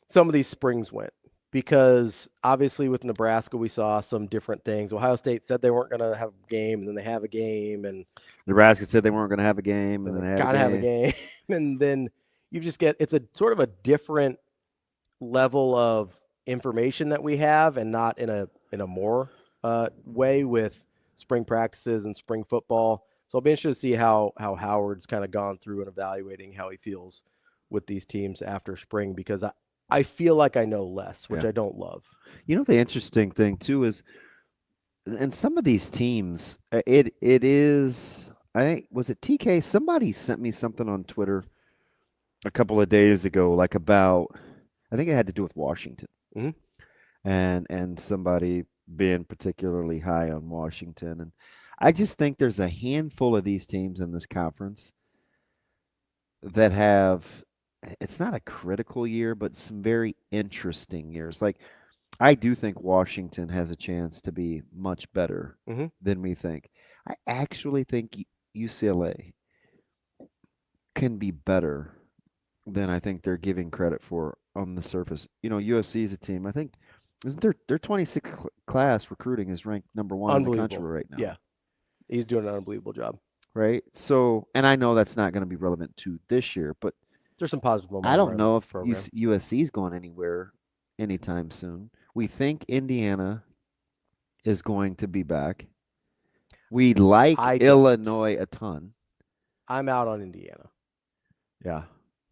some of these springs went. Because obviously with Nebraska, we saw some different things. Ohio State said they weren't going to have a game, and then they have a game. And Nebraska said they weren't going to have a game, and then they have a game. And then you just get, it's a sort of a different level of information that we have, and not in a more way with spring practices and spring football. So I'll be interested to see how Howard's kind of gone through and evaluating how he feels with these teams after spring, because I feel like I know less, which I don't love. You know, the interesting thing too is, and some of these teams, it is, I think, was it TK? Somebody sent me something on Twitter a couple of days ago, like about, I think it had to do with Washington. Mm-hmm. And somebody being particularly high on Washington. And I just think there's a handful of these teams in this conference that have, it's not a critical year, but some very interesting years. Like, I do think Washington has a chance to be much better than we think. I actually think UCLA can be better than I think they're giving credit for on the surface. You know, USC is a team, I think, isn't their 26 class recruiting is ranked number 1 in the country right now. Yeah. He's doing an unbelievable job. Right? So, and I know that's not going to be relevant to this year, but there's some positive momentum. I don't know if USC is going anywhere anytime soon. We think Indiana is going to be back. We like Illinois a ton. I'm out on Indiana. Yeah.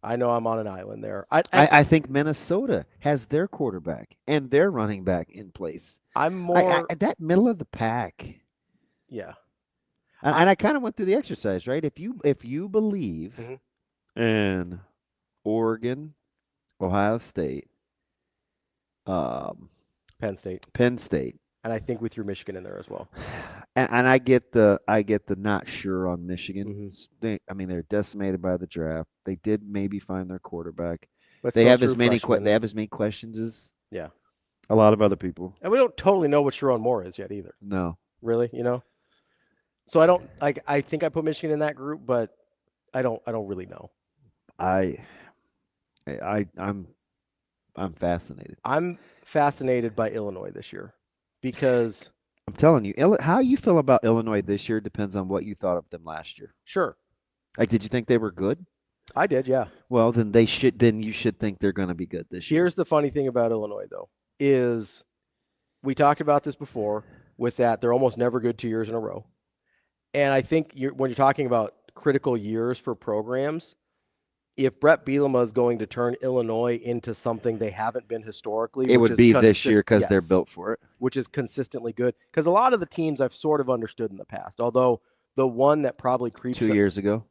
I know I'm on an island there. I think Minnesota has their quarterback and their running back in place. I'm more that middle of the pack. Yeah. And I kind of went through the exercise, right? If you believe in Oregon, Ohio State, Penn State, and I think we threw Michigan in there as well. And I get the not sure on Michigan. They're decimated by the draft. They did maybe find their quarterback. But they have as many questions as a lot of other people. And we don't totally know what Sharon Moore is yet either. No, really, So I don't like. I think I put Michigan in that group, but I don't really know. I'm fascinated. I'm fascinated by Illinois this year because I'm telling you, how you feel about Illinois this year depends on what you thought of them last year. Sure. Like, did you think they were good? I did, yeah. Well, then you should think they're going to be good this year. Here's the funny thing about Illinois, though, is we talked about this before with that they're almost never good 2 years in a row. And I think when you're talking about critical years for programs, if Brett Bielema is going to turn Illinois into something they haven't been historically, it would be this year because they're built for it, which is consistently good. Because a lot of the teams I've sort of understood in the past, although the one that probably creeps 2 years ago.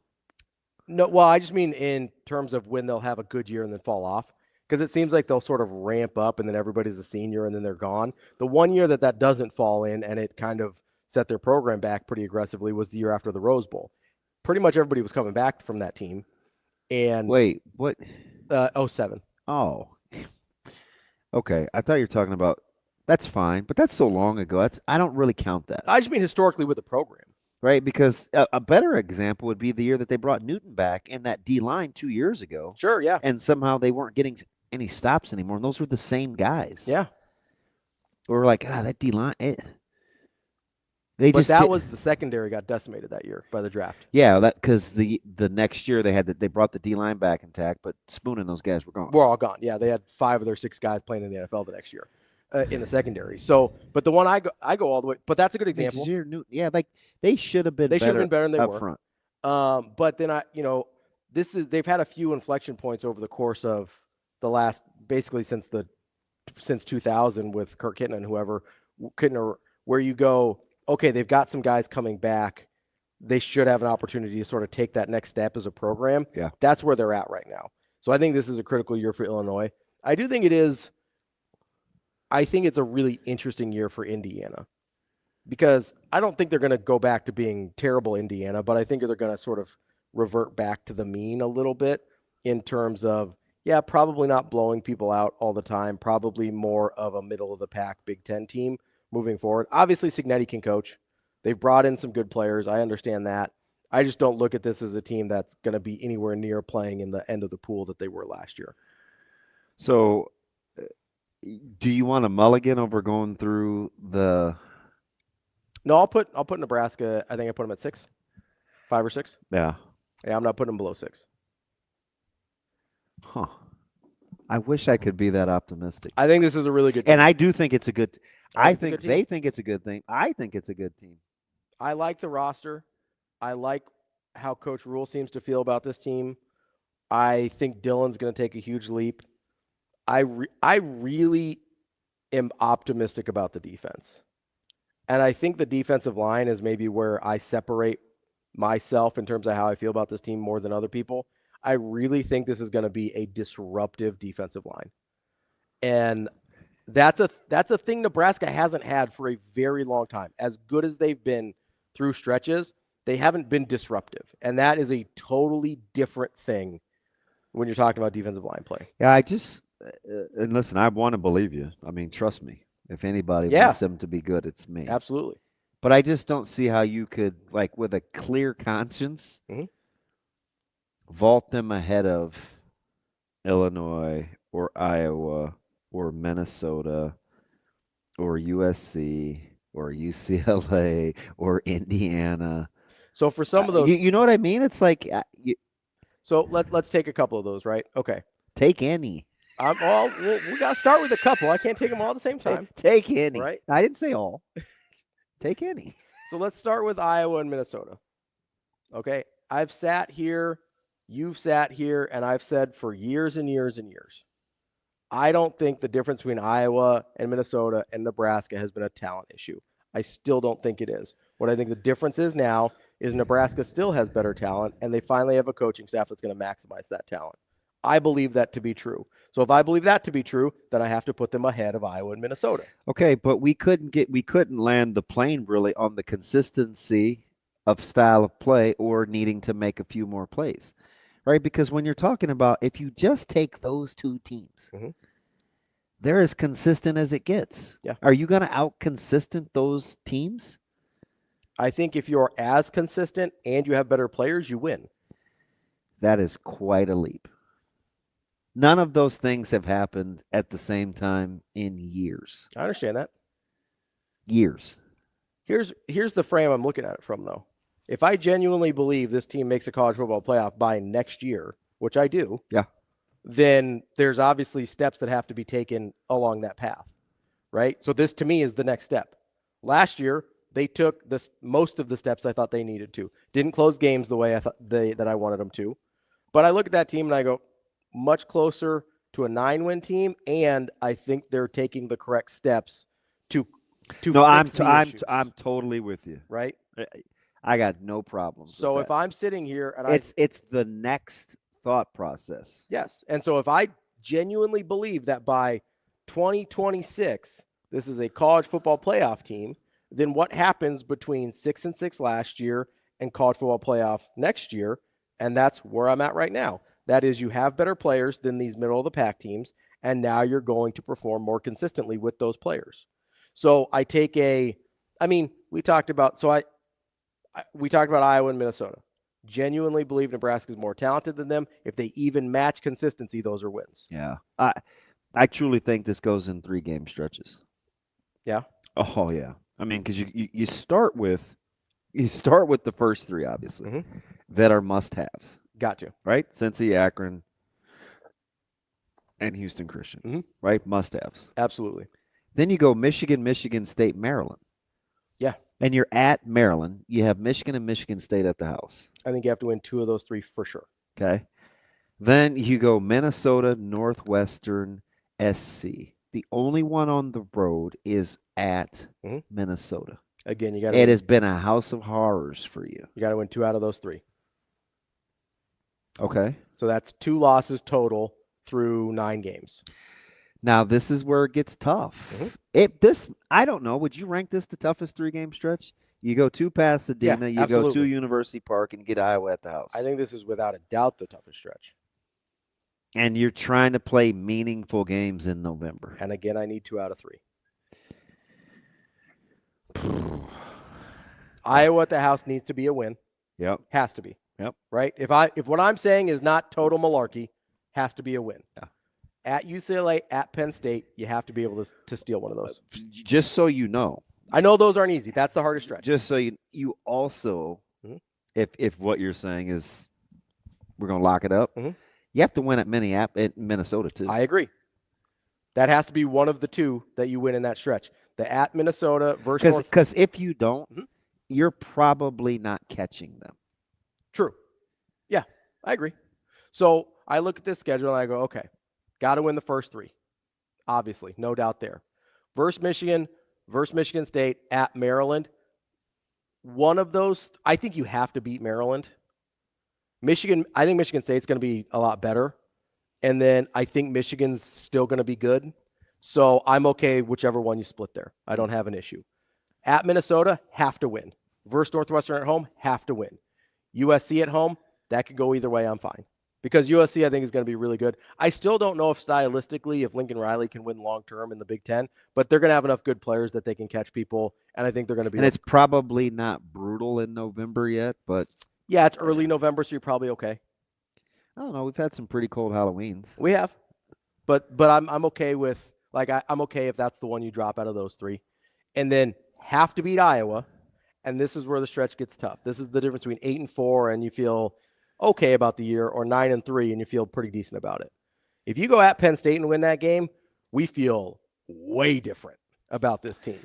No, well, I just mean in terms of when they'll have a good year and then fall off. Because it seems like they'll sort of ramp up and then everybody's a senior and then they're gone. The one year that doesn't fall in and it kind of set their program back pretty aggressively was the year after the Rose Bowl. Pretty much everybody was coming back from that team. And wait, what? 07. Oh, okay. I thought you were talking about. That's fine, but that's so long ago. I don't really count that. I just mean historically with the program, right? Because a better example would be the year that they brought Newton back in that D line 2 years ago. Sure, yeah. And somehow they weren't getting any stops anymore, and those were the same guys. Yeah. Or like, that D line. Was the secondary got decimated that year by the draft. Yeah, that because the next year they brought the D line back intact, but Spoon and those guys were gone. We're all gone. Yeah, they had 5 of their 6 guys playing in the NFL the next year in the secondary. So, but the one I go all the way. But that's a good example. Yeah, like they should have been. They should have been better than they up were front. But then they've had a few inflection points over the course of the last basically since 2000 with Kirk Hinton and whoever, where you go, okay, they've got some guys coming back. They should have an opportunity to sort of take that next step as a program. Yeah. That's where they're at right now. So I think this is a critical year for Illinois. I do think it is. I think it's a really interesting year for Indiana because I don't think they're going to go back to being terrible Indiana, but I think they're going to sort of revert back to the mean a little bit in terms of, yeah, probably not blowing people out all the time, probably more of a middle-of-the-pack Big Ten team moving forward. Obviously, Cignetti can coach. They've brought in some good players. I understand that. I just don't look at this as a team that's going to be anywhere near playing in the end of the pool that they were last year. So do you want a mulligan over going through the? No, I'll put Nebraska. I think I put them at 6, 5 or 6. Yeah. Yeah, I'm not putting them below 6. Huh. I wish I could be that optimistic. I think this is a really good team. And I do think it's a good. I think they think it's a good thing. I think it's a good team. I like the roster. I like how Coach Rule seems to feel about this team. I think Dylan's going to take a huge leap. I really am optimistic about the defense. And I think the defensive line is maybe where I separate myself in terms of how I feel about this team more than other people. I really think this is going to be a disruptive defensive line. And that's a thing Nebraska hasn't had for a very long time. As good as they've been through stretches, they haven't been disruptive. And that is a totally different thing when you're talking about defensive line play. Yeah, and listen, I want to believe you. I mean, trust me. If anybody wants them to be good, it's me. Absolutely. But I just don't see how you could, like, with a clear conscience, vault them ahead of Illinois or Iowa or Minnesota or USC or UCLA or Indiana. So for some of those, you know what I mean? It's like so let's take a couple of those, right? Okay. Take any. We got to start with a couple. I can't take them all at the same time. Take any. Right? I didn't say all. Take any. So let's start with Iowa and Minnesota. Okay. I've sat here, you've sat here, and I've said for years and years and years, I don't think the difference between Iowa and Minnesota and Nebraska has been a talent issue. I still don't think it is. What I think the difference is now is Nebraska still has better talent, and they finally have a coaching staff that's going to maximize that talent. I believe that to be true. So if I believe that to be true, then I have to put them ahead of Iowa and Minnesota. Okay, but we couldn't land the plane really on the consistency of style of play or needing to make a few more plays, right? Because when you're talking about, if you just take those two teams, they're as consistent as it gets. Yeah. Are you going to out-consistent those teams? I think if you're as consistent and you have better players, you win. That is quite a leap. None of those things have happened at the same time in years. I understand that. Years. Here's the frame I'm looking at it from, though. If I genuinely believe this team makes a college football playoff by next year, which I do, then there's obviously steps that have to be taken along that path, right? So this, to me, is the next step. Last year, they took most of the steps I thought they needed to. Didn't close games the way I thought that I wanted them to. But I look at that team and I go, much closer to a 9-win team, and I think they're taking the correct steps to No, fix I'm totally with you. Right? I got no problems. So with if that. I'm sitting here and it's the next thought process. Yes. And so if I genuinely believe that by 2026 this is a college football playoff team, then what happens between 6-6 last year and college football playoff next year? And that's where I'm at right now. That is, you have better players than these middle-of-the-pack teams, and now you're going to perform more consistently with those players. So I take we talked about Iowa and Minnesota. Genuinely believe Nebraska is more talented than them. If they even match consistency, those are wins. Yeah. I truly think this goes in 3-game stretches. Yeah? Oh, yeah. I mean, because you start with the first 3, obviously, that are must-haves. Got to. Right? Cincy, Akron, and Houston Christian. Right? Must-haves. Absolutely. Then you go Michigan, Michigan State, Maryland. Yeah. And you're at Maryland. You have Michigan and Michigan State at the house. I think you have to win 2 of those 3 for sure. Okay. Then you go Minnesota, Northwestern, SC. The only one on the road is at Minnesota. Again, you got. It has been a house of horrors for you. You got to win 2 out of those 3. Okay. So that's 2 losses total through 9 games. Now this is where it gets tough. I don't know. Would you rank this the toughest 3-game stretch? You go to Pasadena, you go to University Park, and you get Iowa at the house. I think this is without a doubt the toughest stretch. And you're trying to play meaningful games in November. And again, I need 2 out of 3. Iowa at the house needs to be a win. Yep. Has to be. Yep. Right? If what I'm saying is not total malarkey, has to be a win. Yeah. At UCLA, at Penn State, you have to be able to steal one of those. Just so you know. I know those aren't easy. That's the hardest stretch. Just so you also, if what you're saying is we're going to lock it up, you have to win at Minnesota too. I agree. That has to be one of the 2 that you win in that stretch. The at Minnesota versus because if you don't, you're probably not catching them. True. Yeah, I agree. So I look at this schedule and I go, okay, got to win the first 3. Obviously, no doubt there. Versus Michigan State, at Maryland. One of those, I think you have to beat Maryland. I think Michigan State's going to be a lot better. And then I think Michigan's still going to be good. So I'm okay whichever one you split there. I don't have an issue. At Minnesota, have to win. Versus Northwestern at home, have to win. USC at home, that could go either way. I'm fine. Because USC, I think, is going to be really good. I still don't know if stylistically, if Lincoln Riley can win long-term in the Big Ten, but they're going to have enough good players that they can catch people, and I think they're going to be. And it's probably not brutal in November yet, but. Yeah, it's early November, so you're probably okay. I don't know. We've had some pretty cold Halloweens. We have. But I'm okay with, I'm okay if that's the one you drop out of those 3. And then have to beat Iowa, and this is where the stretch gets tough. This is the difference between 8-4 and you feel okay about the year, or 9-3 and you feel pretty decent about it. If you go at Penn State and win that game, we feel way different about this team.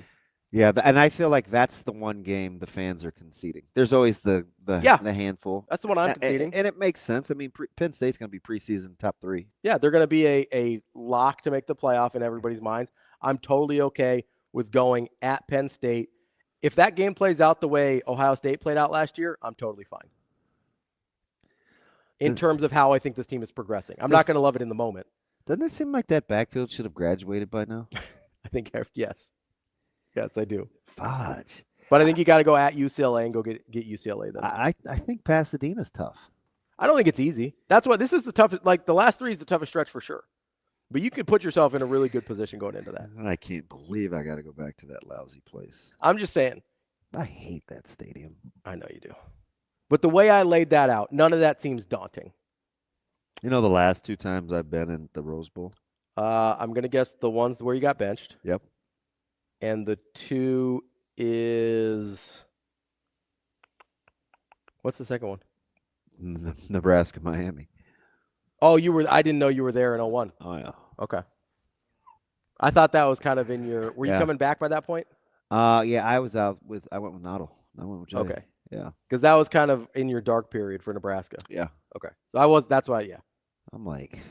Yeah, and I feel like that's the one game the fans are conceding. There's always the handful. That's the one I'm conceding. And it makes sense. I mean, Penn State's going to be preseason top 3. Yeah, they're going to be a lock to make the playoff in everybody's minds. I'm totally okay with going at Penn State. If that game plays out the way Ohio State played out last year, I'm totally fine. In terms of how I think this team is progressing. I'm not going to love it in the moment. Doesn't it seem like that backfield should have graduated by now? I think, yes. Yes, I do. Fudge. But I think you got to go at UCLA and go get UCLA then. I think Pasadena's tough. I don't think it's easy. That's what this is the toughest. Like the last 3 is the toughest stretch for sure. But you can put yourself in a really good position going into that. I can't believe I got to go back to that lousy place. I'm just saying. I hate that stadium. I know you do. But the way I laid that out, none of that seems daunting. You know, the last 2 times I've been in the Rose Bowl? I'm going to guess the ones where you got benched. Yep. And the 2 is what's the second one? Nebraska, Miami. Oh, I didn't know you were there in 01. Oh, yeah. Okay. I thought that was kind of in your – were you coming back by that point? Yeah, I was out with – I went with Noddle. I went with Jay. Okay. Yeah. Because that was kind of in your dark period for Nebraska. Yeah. Okay. So that's why, yeah. I'm like –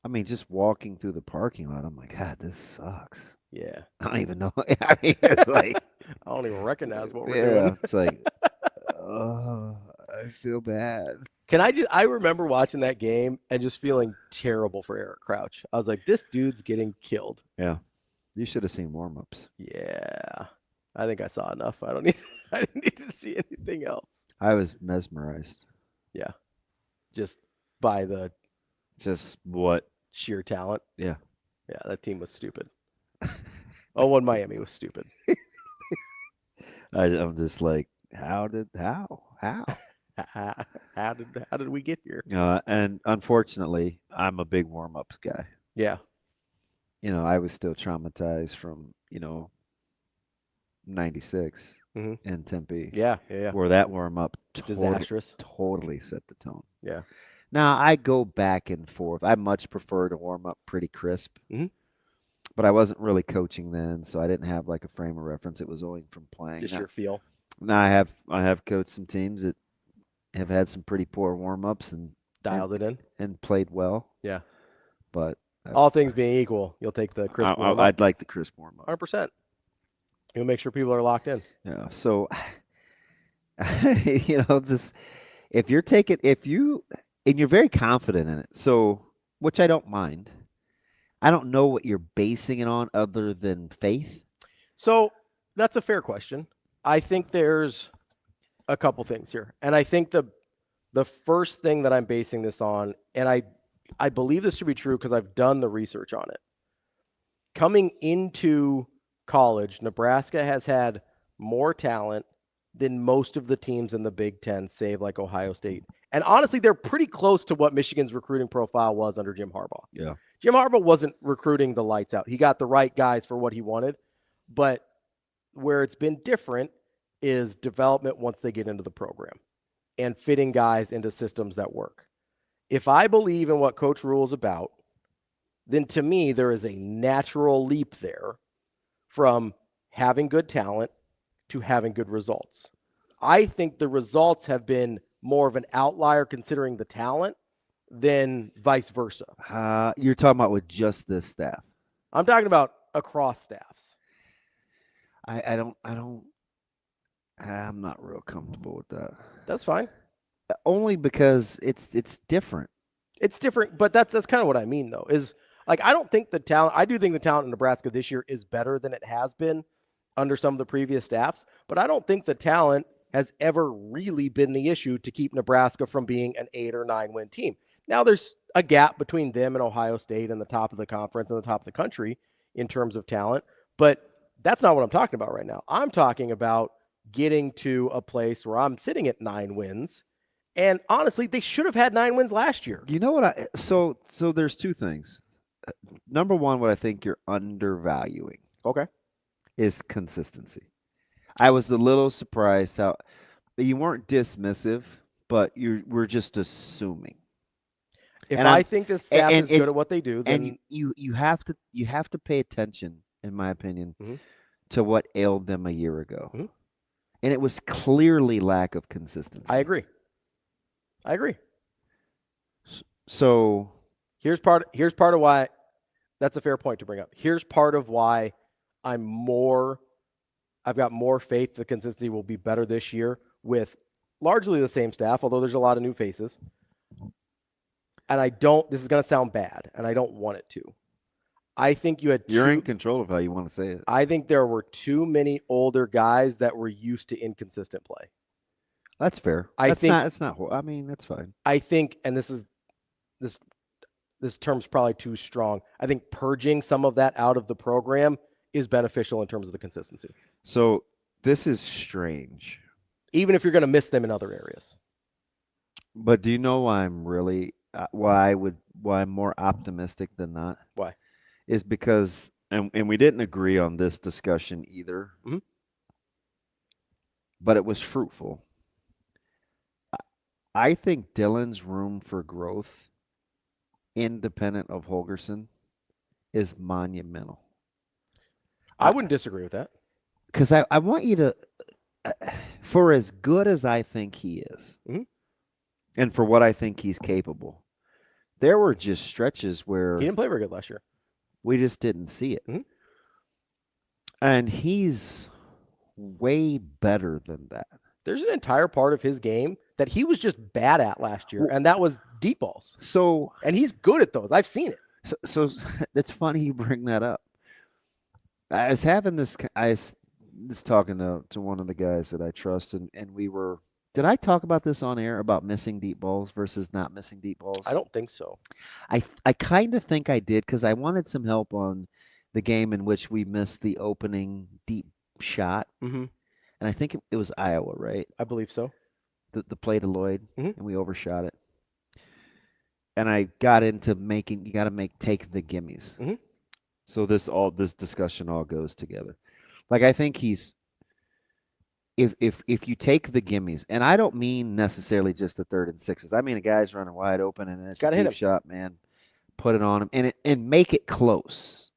I mean, just walking through the parking lot, I'm like, God, this sucks. Yeah. I don't even know. I mean, it's like I don't even recognize what we're doing. It's like, oh, I feel bad. I remember watching that game and just feeling terrible for Eric Crouch. I was like, this dude's getting killed. Yeah. You should have seen warm-ups. Yeah. I think I saw enough. I didn't need to see anything else. I was mesmerized. Yeah. Just by what? Sheer talent. Yeah. Yeah, that team was stupid. Miami was stupid. I'm just like, how? How did we get here? And unfortunately, I'm a big warm-ups guy. Yeah. You know, I was still traumatized from, 96 in Tempe. Yeah. Where that warm-up disastrous. Totally set the tone. Yeah. Now, I go back and forth. I much prefer to warm up pretty crisp. Mm-hmm. But I wasn't really coaching then, so I didn't have like a frame of reference. It was only from playing. Just your feel. Now I have coached some teams that have had some pretty poor warm-ups and dialed it in and played well. Yeah. But All things being equal, you'll take the Chris Moore. I'd like the Chris Moore mug. 100%. You'll make sure people are locked in. Yeah. So, this, and you're very confident in it. So, which I don't mind. I don't know what you're basing it on other than faith. So that's a fair question. I think there's a couple things here. And I think the first thing that I'm basing this on, and I believe this to be true because I've done the research on it. Coming into college, Nebraska has had more talent than most of the teams in the Big Ten, save like Ohio State. And honestly, they're pretty close to what Michigan's recruiting profile was under Jim Harbaugh. Yeah. Jim Harbaugh wasn't recruiting the lights out. He got the right guys for what he wanted. But where it's been different is development once they get into the program and fitting guys into systems that work. If I believe in what Coach Rule is about, then to me, there is a natural leap there from having good talent to having good results. I think the results have been more of an outlier considering the talent than vice versa. You're talking about with just this staff. I'm talking about across staffs. I'm not real comfortable with that. That's fine. Only because it's different. It's different, but that's kind of what I mean though. Is like I do think the talent in Nebraska this year is better than it has been under some of the previous staffs, but I don't think the talent has ever really been the issue to keep Nebraska from being an 8 or 9 win team. Now there's a gap between them and Ohio State and the top of the conference and the top of the country in terms of talent, but that's not what I'm talking about right now. I'm talking about getting to a place where I'm sitting at 9 wins. And honestly, they should have had 9 wins last year. You know what? So there's two things. Number one, what I think you're undervaluing. Okay. Is consistency. I was a little surprised how you weren't dismissive, but we're just assuming. If I think this staff is good at what they do, then and you have to pay attention, in my opinion, to what ailed them a year ago, and it was clearly lack of consistency. I agree. So here's part of why that's a fair point to bring up. Here's part of why I've got more faith the consistency will be better this year with largely the same staff, although there's a lot of new faces. And this is going to sound bad, and I don't want it to. I think you're in control of how you want to say it. I think there were too many older guys that were used to inconsistent play. That's fair. That's not. I mean, that's fine. I think, and this term's probably too strong. I think purging some of that out of the program is beneficial in terms of the consistency. So this is strange. Even if you're going to miss them in other areas. But do you know why I'm really why I'm more optimistic than not? Why? Is because and we didn't agree on this discussion either. But it was fruitful. I think Dylan's room for growth, independent of Holgorsen, is monumental. I wouldn't disagree with that. Because I want you to, for as good as I think he is, and for what I think he's capable, there were just stretches where he didn't play very good last year. We just didn't see it. And he's way better than that. There's an entire part of his game that he was just bad at last year, and that was deep balls. And he's good at those. I've seen it. So it's funny you bring that up. I was talking to one of the guys that I trust, and we were. Did I talk about this on air about missing deep balls versus not missing deep balls? I don't think so. I kind of think I did because I wanted some help on the game in which we missed the opening deep shot. And I think it was Iowa, right? I believe so. The play to Lloyd, and we overshot it. And I got into you got to take the gimmies. So this discussion all goes together. Like I think he's if you take the gimmies, and I don't mean necessarily just the 3rd and 6s. I mean a guy's running wide open and it's a deep shot, man. Put it on him and make it close.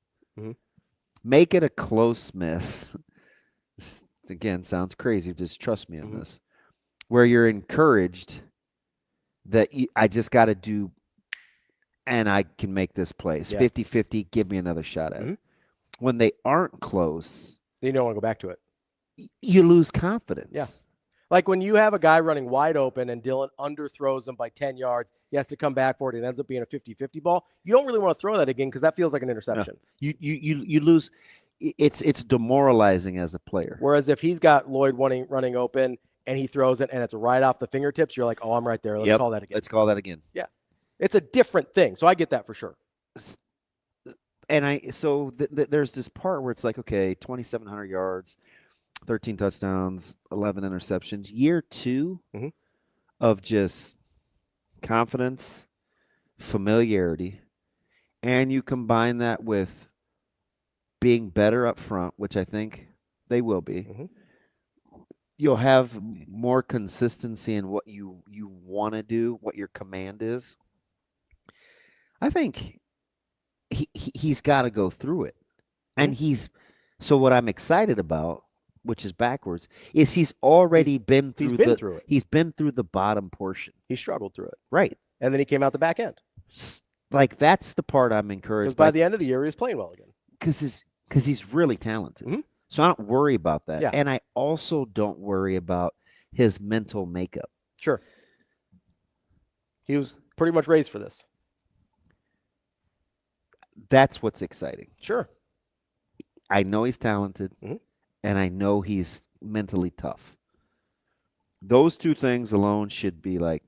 Make it a close miss. This, again, sounds crazy. Just trust me on this. Where you're encouraged that I just got to do and I can make this place. Yeah. 50-50, give me another shot at it. When they aren't close, you don't want to go back to it. You lose confidence. Yeah. Like when you have a guy running wide open and Dylan underthrows him by 10 yards, he has to come back for it. It ends up being a 50-50 ball. You don't really want to throw that again because that feels like an interception. No. You lose. It's demoralizing as a player. Whereas if he's got Lloyd running open and he throws it and it's right off the fingertips, you're like, oh, I'm right there. Let's call that again. Let's call that again. Yeah. It's a different thing. So I get that for sure. And there's this part where it's like, okay, 2,700 yards, 13 touchdowns, 11 interceptions. Year 2 of just confidence, familiarity, and you combine that with being better up front, which I think they will be. You'll have more consistency in what you want to do, what your command is. I think he's got to go through it. And so what I'm excited about, which is backwards, is he's already been through it. He's been through the bottom portion. He struggled through it. Right. And then he came out the back end. Like, that's the part I'm encouraged by. By the end of the year, he was playing well again. Because he's really talented. So I don't worry about that. Yeah. And I also don't worry about his mental makeup. Sure. He was pretty much raised for this. That's what's exciting. Sure. I know he's talented, and I know he's mentally tough. Those two things alone should be like,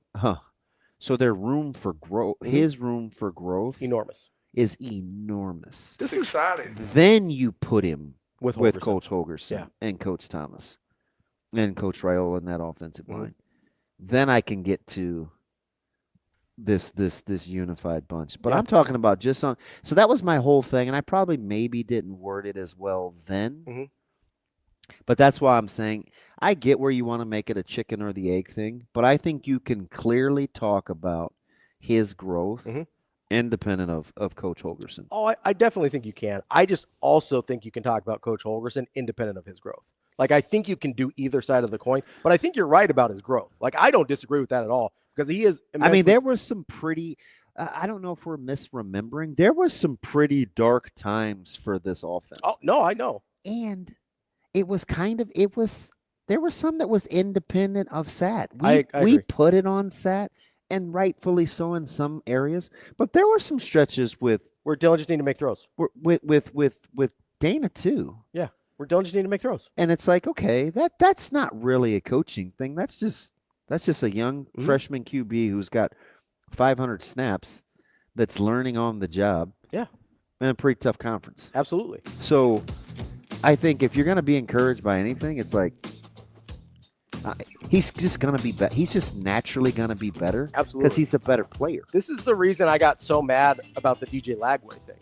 So their room for growth, his room for growth, is enormous. This is exciting. Then you put him with Coach Holgerson Yeah. and Coach Thomas and Coach Raiola in that offensive line. Then I can get to this unified bunch. But I'm talking about just on. So that was my whole thing, and I probably maybe didn't word it as well then. But that's why I'm saying I get where you want to make it a chicken or the egg thing, but I think you can clearly talk about his growth independent of Coach Holgerson. Oh, I definitely think you can. I just also think you can talk about Coach Holgerson independent of his growth. Like, I think you can do either side of the coin, but I think you're right about his growth. Like, I don't disagree with that at all because he is immensely. I mean, there was some pretty I don't know if we're misremembering. There was some pretty dark times for this offense. Oh, no, I know. And it was there was some that was independent of SAT. I we agree. put it on SAT, and rightfully so in some areas, but there were some stretches where Dylan just needed to make throws. With Dana too. Yeah, where Dylan just needed to make throws. And it's like, okay, that's not really a coaching thing. That's just a young freshman QB who's got 500 snaps that's learning on the job. Yeah. And a pretty tough conference. Absolutely. So I think if you're going to be encouraged by anything, it's like he's just going to be better. He's just naturally going to be better. Absolutely. Because he's a better player. This is the reason I got so mad about the DJ Lagway thing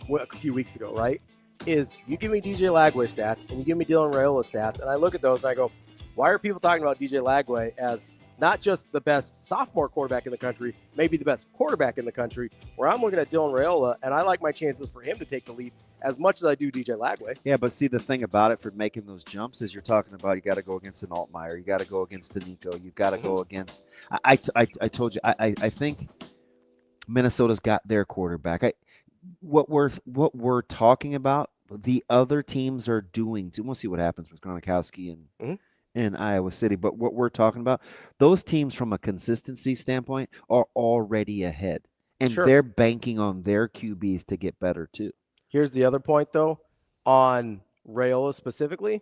a few weeks ago, right? Is you give me DJ Lagway stats and you give me Dylan Raiola stats, and I look at those and I go, why are people talking about DJ Lagway as not just the best sophomore quarterback in the country, maybe the best quarterback in the country, where I'm looking at Dylan Raiola, and I like my chances for him to take the lead as much as I do DJ Lagway. Yeah, but see, the thing about it for making those jumps is you're talking about you got to go against an Altmaier, you got to go against a Nico, you got to go against – I told you, I think Minnesota's got their quarterback. What we're talking about, the other teams are doing – we'll see what happens with Gronkowski and Iowa City. But what we're talking about, those teams from a consistency standpoint are already ahead. And they're banking on their QBs to get better too. Here's the other point, though, on Raiola specifically.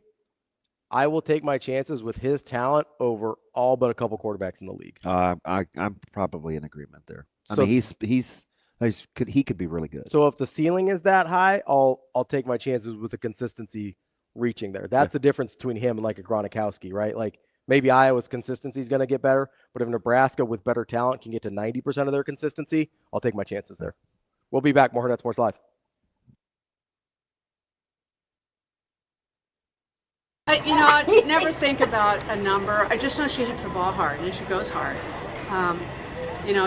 I will take my chances with his talent over all but a couple quarterbacks in the league. I'm probably in agreement there. I mean, he could be really good. So if the ceiling is that high, I'll take my chances with the consistency reaching there. That's the difference between him and like a Gronkowski, right? Like maybe Iowa's consistency is going to get better, but if Nebraska with better talent can get to 90% of their consistency, I'll take my chances there. We'll be back. More Hurrdat Sports Live. I never think about a number. I just know she hits the ball hard and she goes hard.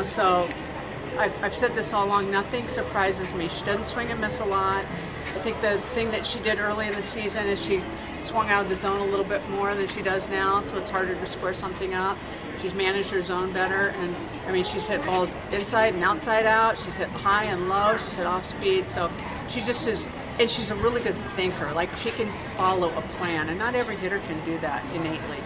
So I've said this all along. Nothing surprises me. She doesn't swing and miss a lot. I think the thing that she did early in the season is she swung out of the zone a little bit more than she does now, so it's harder to square something up. She's managed her zone better, and I mean, she's hit balls inside and outside out. She's hit high and low. She's hit off speed. So she just is, and she's a really good thinker. Like, she can follow a plan, and not every hitter can do that innately.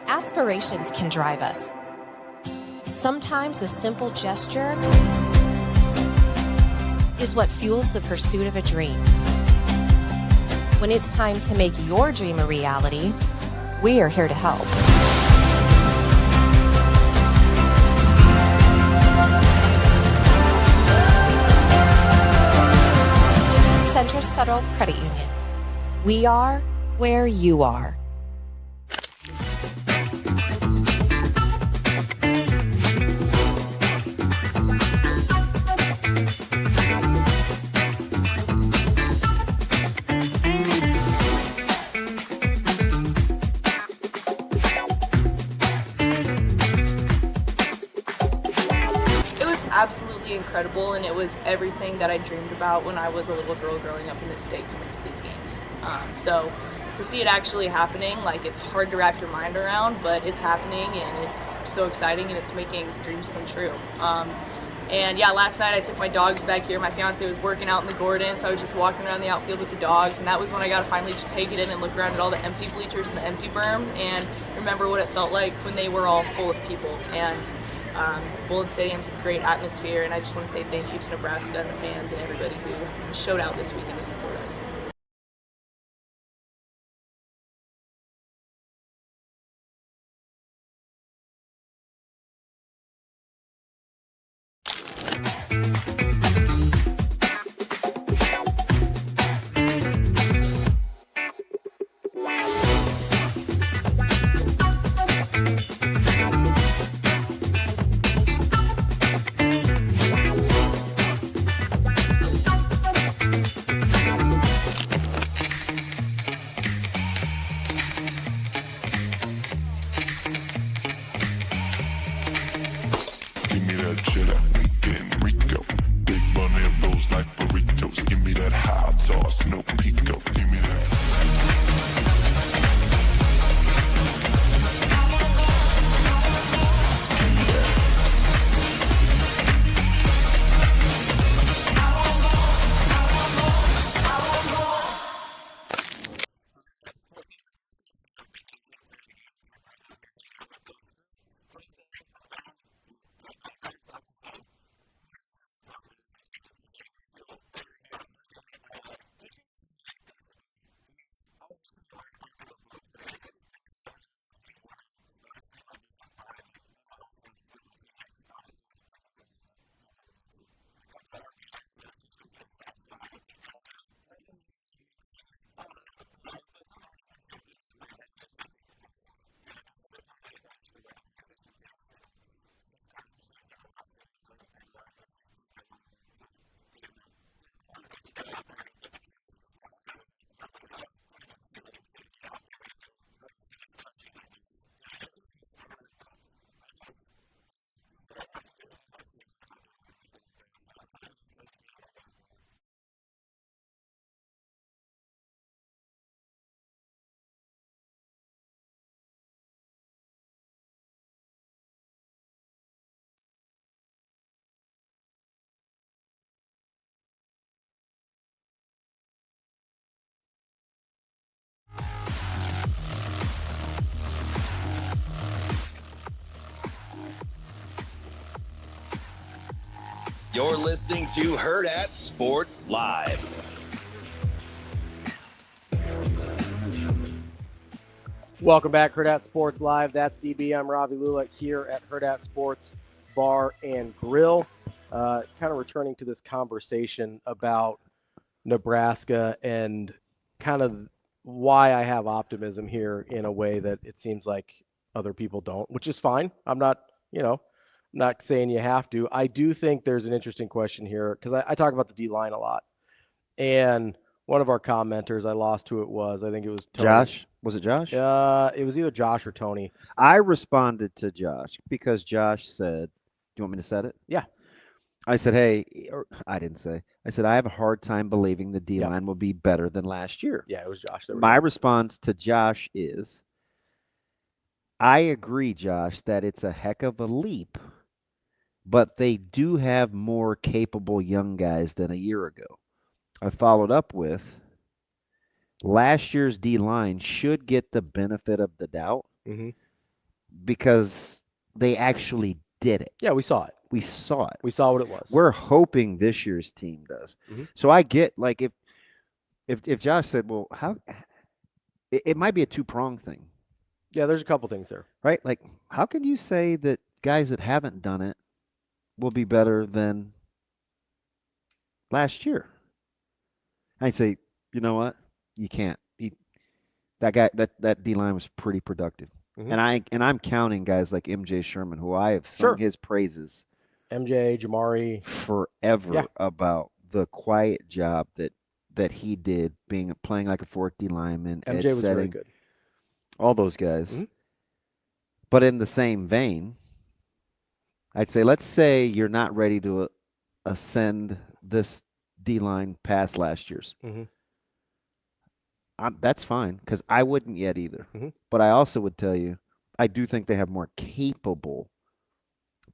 Aspirations can drive us. Sometimes a simple gesture is what fuels the pursuit of a dream. When it's time to make your dream a reality, we are here to help. Centris Federal Credit Union. We are where you are. Absolutely incredible, and it was everything that I dreamed about when I was a little girl growing up in this state coming to these games. So to see it actually happening, like, it's hard to wrap your mind around, but it's happening, and it's so exciting, and it's making dreams come true. And yeah, last night I took my dogs back here. My fiance was working out in the Gordon, so I was just walking around the outfield with the dogs, and that was when I got to finally just take it in and look around at all the empty bleachers and the empty berm and remember what it felt like when they were all full of people. And Bullen Stadium's a great atmosphere, and I just want to say thank you to Nebraska and the fans and everybody who showed out this weekend to support us. You're listening to Hurrdat Sports Live. Welcome back, Hurrdat Sports Live. That's DB. I'm Ravi Lulla here at Hurrdat Sports Bar and Grill. Kind of returning to this conversation about Nebraska and kind of why I have optimism here in a way that it seems like Other people don't, which is fine. I'm not saying you have to. I do think there's an interesting question here because I talk about the D-line a lot. And one of our commenters, I lost who it was. I think it was Tony. Josh. Was it Josh? It was either Josh or Tony. I responded to Josh because Josh said, do you want me to set it? Yeah. I said, hey, or I didn't say. I said, I have a hard time believing the D-line will be better than last year. Yeah, it was Josh. My response to Josh is, I agree, Josh, that it's a heck of a leap, but they do have more capable young guys than a year ago. I followed up with, last year's D-line should get the benefit of the doubt because they actually did it. Yeah, we saw it. We saw it. We saw what it was. We're hoping this year's team does. So I get, like, if Josh said, well, how it might be a two-pronged thing. Yeah, there's a couple things there. Right? Like, how can you say that guys that haven't done it will be better than last year? I'd say, you know what? You can't. That D-line was pretty productive. And I'm counting guys like MJ Sherman, who I have sung his praises. MJ, Jamari. Forever about the quiet job that he did playing like a fourth D lineman. MJ was very good. All those guys. But in the same vein, I'd say, let's say you're not ready to ascend this D-line past last year's. That's fine, because I wouldn't yet either. But I also would tell you, I do think they have more capable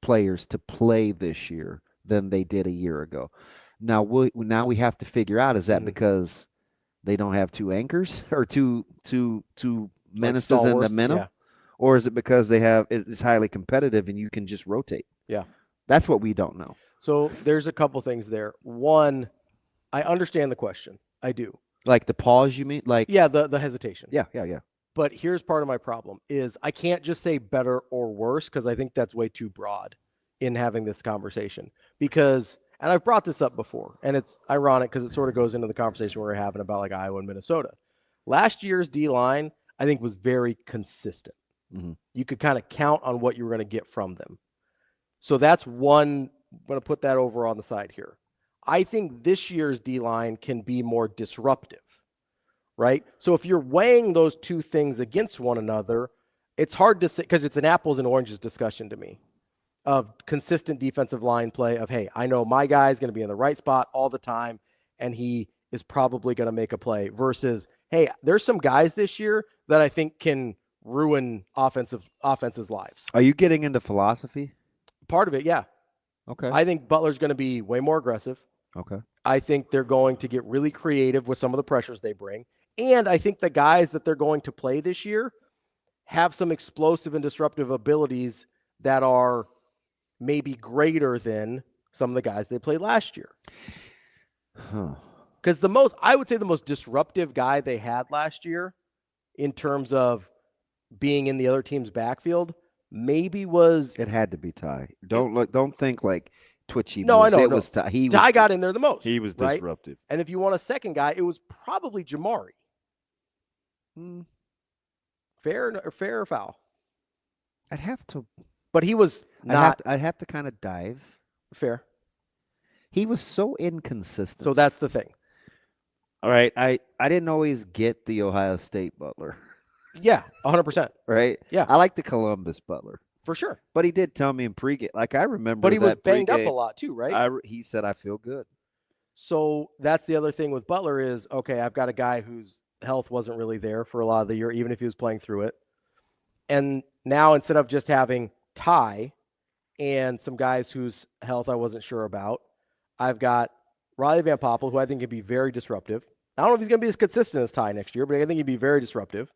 players to play this year than they did a year ago. Now we have to figure out, is that because they don't have two anchors or two menaces in the middle? Or is it because it's highly competitive and you can just rotate? Yeah. That's what we don't know. So there's a couple things there. One, I understand the question. I do. Like the pause, you mean? Like, yeah, the hesitation. Yeah. But here's part of my problem is I can't just say better or worse because I think that's way too broad in having this conversation. Because, and I've brought this up before, and it's ironic because it sort of goes into the conversation we're having about like Iowa and Minnesota. Last year's D-line, I think, was very consistent. You could kind of count on what you were going to get from them. So that's one. I'm going to put that over on the side here. I think this year's D-line can be more disruptive, right? So if you're weighing those two things against one another, it's hard to say, because it's an apples and oranges discussion to me of consistent defensive line play of, hey, I know my guy is going to be in the right spot all the time, and he is probably going to make a play versus, hey, there's some guys this year that I think can ruin offenses' lives. Are you getting into philosophy? Part of it, yeah. Okay. I think Butler's going to be way more aggressive. Okay. I think they're going to get really creative with some of the pressures they bring. And I think the guys that they're going to play this year have some explosive and disruptive abilities that are maybe greater than some of the guys they played last year. Because I would say the most disruptive guy they had last year in terms of being in the other team's backfield maybe was. It had to be Ty. Don't think like twitchy. No, I know. It was Ty. Ty got in there the most. He was disruptive. Right? And if you want a second guy, it was probably Jamari. Fair or foul? I'd have to. But he was not. I'd have to kind of dive. Fair. He was so inconsistent. So that's the thing. All right. I didn't always get the Ohio State Butler. Yeah, 100%. Right? Yeah. I like the Columbus Butler. For sure. But he did tell me in pregame. Like, I remember. But he was banged pregame, up a lot too, right? He said, I feel good. So that's the other thing with Butler is, okay, I've got a guy whose health wasn't really there for a lot of the year, even if he was playing through it. And now instead of just having Ty and some guys whose health I wasn't sure about, I've got Riley Van Poppel, who I think can be very disruptive. I don't know if he's going to be as consistent as Ty next year, but I think he'd be very disruptive.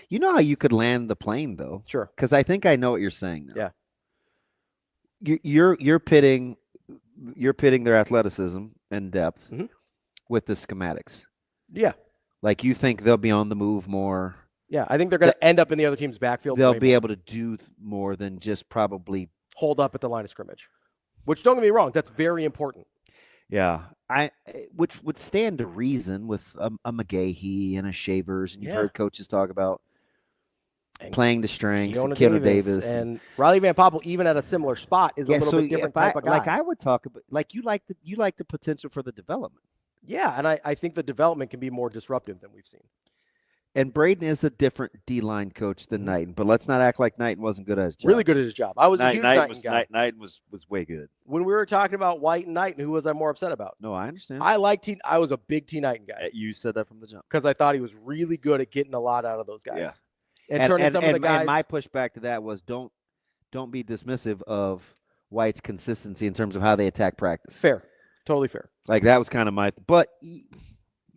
You know how you could land the plane, though? Sure. Because I think I know what you're saying now. Yeah. You're pitting their athleticism and depth with the schematics. Yeah. Like, you think they'll be on the move more. Yeah, I think they're going to end up in the other team's backfield. They'll be able to do more than just probably hold up at the line of scrimmage, which, don't get me wrong, that's very important. Yeah, which would stand to reason with a McGahee and a Shavers, and you've heard coaches talk about. playing the strengths. Keona Davis and Riley Van Poppel, even at a similar spot, is a little bit different type of guy. Like I would talk about, like you like the potential for the development. Yeah, and I think the development can be more disruptive than we've seen. And Braden is a different D-line coach than Knighton, but let's not act like Knighton wasn't good at his job. Really good at his job. I was a huge Knighton guy. Knighton was way good. When we were talking about White and Knighton, who was I more upset about? No, I understand. I was a big T. Knighton guy. You said that from the jump. Because I thought he was really good at getting a lot out of those guys. Yeah. And turning some of the guys. And my pushback to that was don't be dismissive of White's consistency in terms of how they attack practice. Fair. Totally fair. Like that was kind of but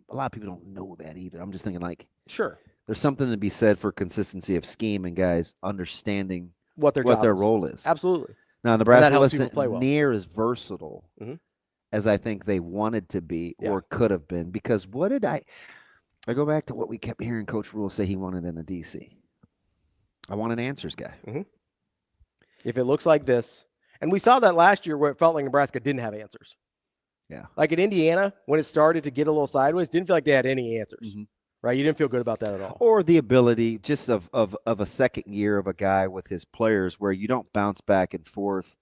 a lot of people don't know that either. I'm just thinking sure. There's something to be said for consistency of scheme and guys understanding what their role is. Absolutely. Now, Nebraska wasn't near as versatile as I think they wanted to be or could have been. Because what did I go back to what we kept hearing Coach Rule say he wanted in a DC. I want an answers guy. If it looks like this, and we saw that last year where it felt like Nebraska didn't have answers. Yeah. Like in Indiana, when it started to get a little sideways, didn't feel like they had any answers. Right? You didn't feel good about that at all. Or the ability just of a second year of a guy with his players where you don't bounce back and forth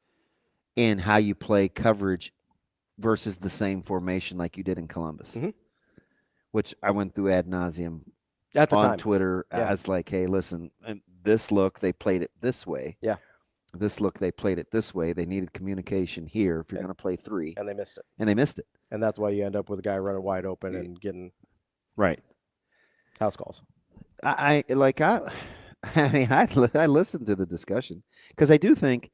in how you play coverage versus the same formation like you did in Columbus, which I went through ad nauseum at the on time. Twitter as like, hey, listen, this look, they played it this way. Yeah. This look, they played it this way. They needed communication here if you're going to play 3. And they missed it. And that's why you end up with a guy running wide open and getting house calls. I listened to the discussion because I do think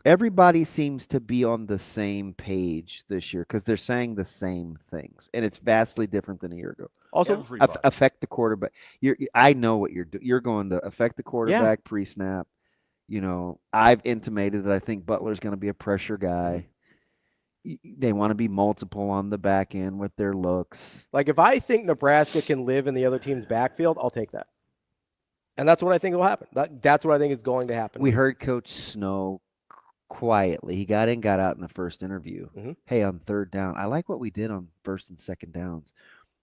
everybody seems to be on the same page this year because they're saying the same things, and it's vastly different than a year ago. Also, affect the quarterback. I know what you're doing. You're going to affect the quarterback pre-snap. You know, I've intimated that I think Butler's going to be a pressure guy. They want to be multiple on the back end with their looks. Like if I think Nebraska can live in the other team's backfield, I'll take that. And that's what I think will happen. That's what I think is going to happen. We heard Coach Snow quietly. He got out in the first interview. Hey, on third down, I like what we did on first and second downs.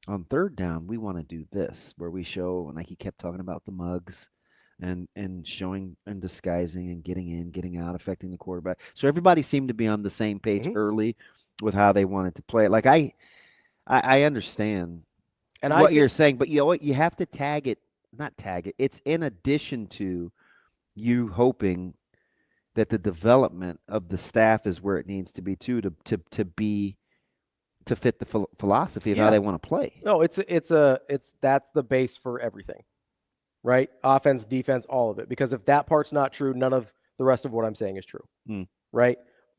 On third down, we want to do this, where we show, and like he kept talking about the mugs and showing and disguising and getting in, getting out, affecting the quarterback. So everybody seemed to be on the same page early with how they wanted to play it. Like I understand what you're saying, but you know what? You have to not tag it. It's in addition to you hoping that the development of the staff is where it needs to be too, to fit the philosophy of how they want to play. No, that's the base for everything. Right? Offense, defense, all of it. Because if that part's not true, none of the rest of what I'm saying is true. Right?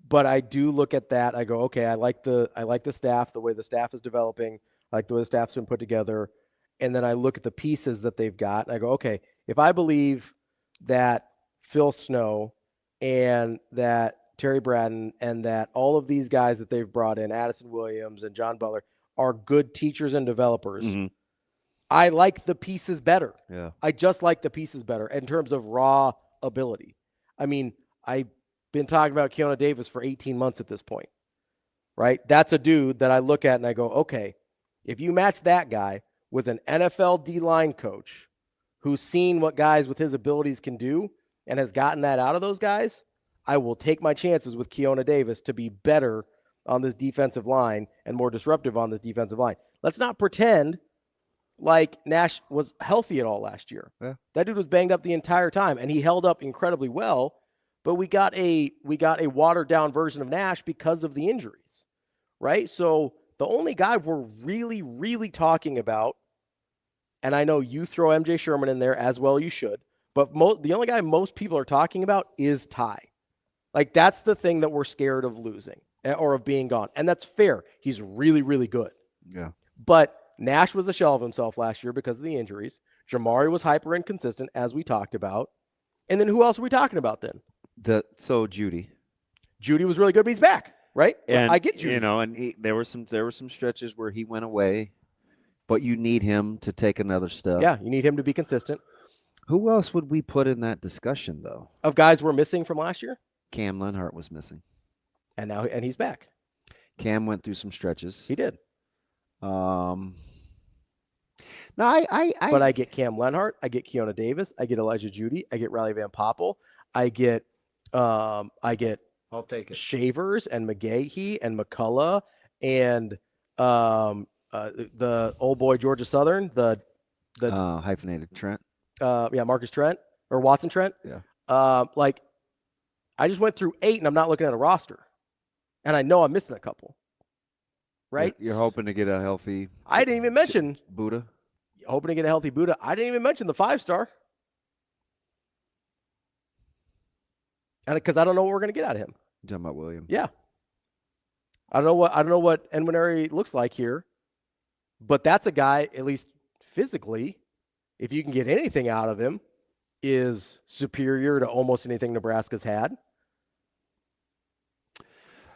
But I do look at that. I go, okay, I like the staff, the way the staff is developing, I like the way the staff's been put together. And then I look at the pieces that they've got. And I go, okay, if I believe that Phil Snow and that Terry Bradden and that all of these guys that they've brought in, Addison Williams and John Butler, are good teachers and developers, I like the pieces better. Yeah. I just like the pieces better in terms of raw ability. I mean, I've been talking about Keona Davis for 18 months at this point, right? That's a dude that I look at and I go, okay, if you match that guy with an NFL D-line coach who's seen what guys with his abilities can do and has gotten that out of those guys, I will take my chances with Keona Davis to be better on this defensive line and more disruptive on this defensive line. Let's not pretend like Nash was healthy at all last year. Yeah. That dude was banged up the entire time, and he held up incredibly well. But we got a watered down version of Nash because of the injuries, right? So the only guy we're really, really talking about, and I know you throw MJ Sherman in there as well, you should, but the only guy most people are talking about is Ty. Like that's the thing that we're scared of losing or of being gone, and that's fair. He's really, really good. Yeah, but Nash was a shell of himself last year because of the injuries. Jamari was hyper inconsistent, as we talked about. And then who else are we talking about then? Judy. Judy was really good, but he's back, right? And I get Judy. You know, and there were some stretches where he went away, but you need him to take another step. Yeah, you need him to be consistent. Who else would we put in that discussion, though? Of guys we're missing from last year? Cam Lenhart was missing. And he's back. Cam went through some stretches. He did. No, but I get Cam Lenhart, I get Keona Davis, I get Elijah Judy, I get Riley Van Poppel, I get I'll take it. Shavers and McGahee and McCullough and the old boy Georgia Southern, the hyphenated Trent. Marcus Trent or Watson Trent. Yeah. Like I just went through 8 and I'm not looking at a roster. And I know I'm missing a couple. Right? You're hoping to get a healthy I didn't even mention Buddha. Hoping to get a healthy Buddha. I didn't even mention the 5-star. And because I don't know what we're going to get out of him. You're talking about William. Yeah. I don't know what Enwinari looks like here. But that's a guy, at least physically, if you can get anything out of him, is superior to almost anything Nebraska's had.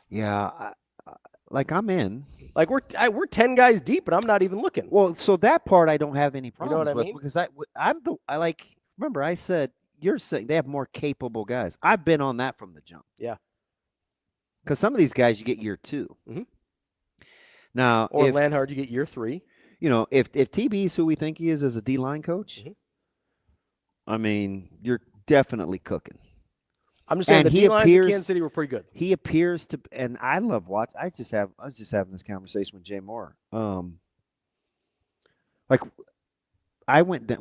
Yeah, I'm in. Like we're 10 guys deep, and I'm not even looking. Well, so that part I don't have any problems what I with mean? because remember I said you're saying they have more capable guys. I've been on that from the jump. Yeah. Because some of these guys you get year 2. Mm-hmm. Now, or if Lanhard, you get year 3. If TB is who we think he is as a D-line coach, I mean, you're definitely cooking. I'm just saying the D-lines in Kansas City were pretty good. He appears to, and I love watch. I was just having this conversation with Jay Moore.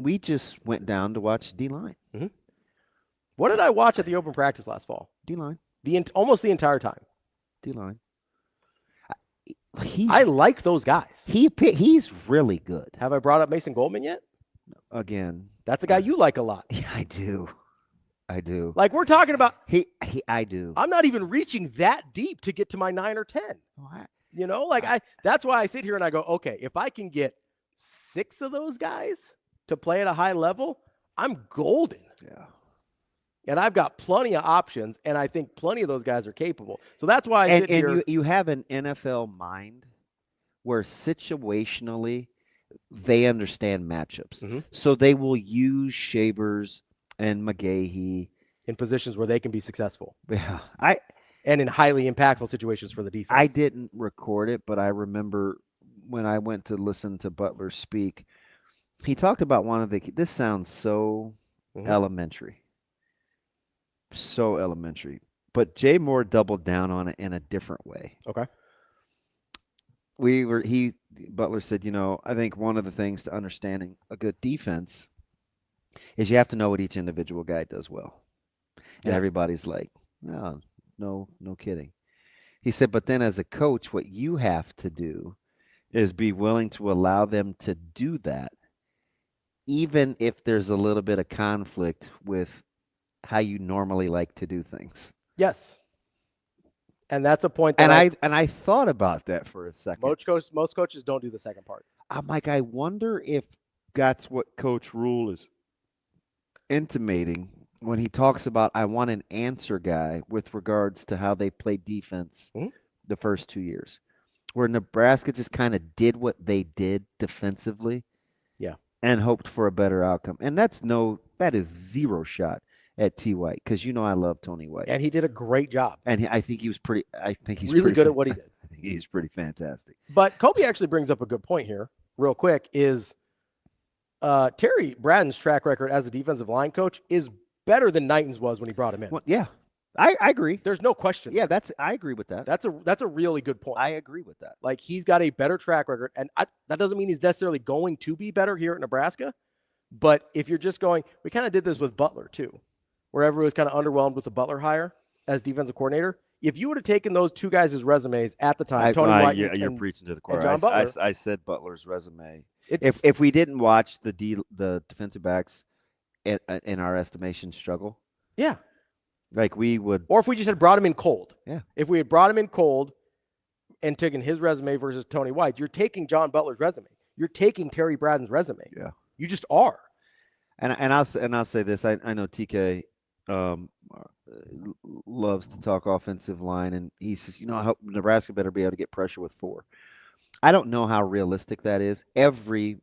We just went down to watch D-line. Mm-hmm. What did I watch at the open practice last fall? D-line. Almost the entire time. D-line. I like those guys. He's really good. Have I brought up Mason Goldman yet? Again, that's a guy you like a lot. Yeah, I do. Like we're talking about. I do. I'm not even reaching that deep to get to my 9 or 10. That's why I sit here and I go, okay, if I can get 6 of those guys to play at a high level, I'm golden. Yeah. And I've got plenty of options, and I think plenty of those guys are capable. So that's why I sit here. You have an NFL mind where situationally they understand matchups. Mm-hmm. So they will use Shavers and McGahee in positions where they can be successful. Yeah. And in highly impactful situations for the defense. I didn't record it, but I remember when I went to listen to Butler speak, he talked about this sounds so elementary. So elementary. But Jay Moore doubled down on it in a different way. Okay. Butler said, I think one of the things to understanding a good defense is you have to know what each individual guy does well. And everybody's like, no kidding. He said, but then as a coach, what you have to do is be willing to allow them to do that, even if there's a little bit of conflict with how you normally like to do things. Yes. And that's a point that I thought about that for a second. Most coaches don't do the second part. I'm like, I wonder if that's what Coach Rule is intimating when he talks about I want an answer guy with regards to how they play defense the first 2 years. Where Nebraska just kind of did what they did defensively. Yeah. And hoped for a better outcome. And that is zero shot at T. White, because I love Tony White, and he did a great job. And I think he's really good at what he did. I think he's pretty fantastic. But Kobe actually brings up a good point here, real quick. Is Terry Braden's track record as a defensive line coach is better than Knighton's was when he brought him in? Well, yeah, I agree. There's no question. Yeah, I agree with that. That's a really good point. I agree with that. Like he's got a better track record, and that doesn't mean he's necessarily going to be better here at Nebraska. But if you're just going, we kind of did this with Butler too. Where everyone was kind of underwhelmed with the Butler hire as defensive coordinator. If you would have taken those 2 guys' resumes at the time, Tony White you're preaching to the choir. John Butler, I said Butler's resume. If we didn't watch the defensive backs in our estimation struggle, yeah, like we would, or if we just had brought him in cold, yeah. If we had brought him in cold and taken his resume versus Tony White, you're taking John Butler's resume. You're taking Terry Braden's resume. Yeah, you just are. And I'll say this. I know TK. Loves to talk offensive line, and he says, I hope Nebraska better be able to get pressure with 4. I don't know how realistic that is. Everybody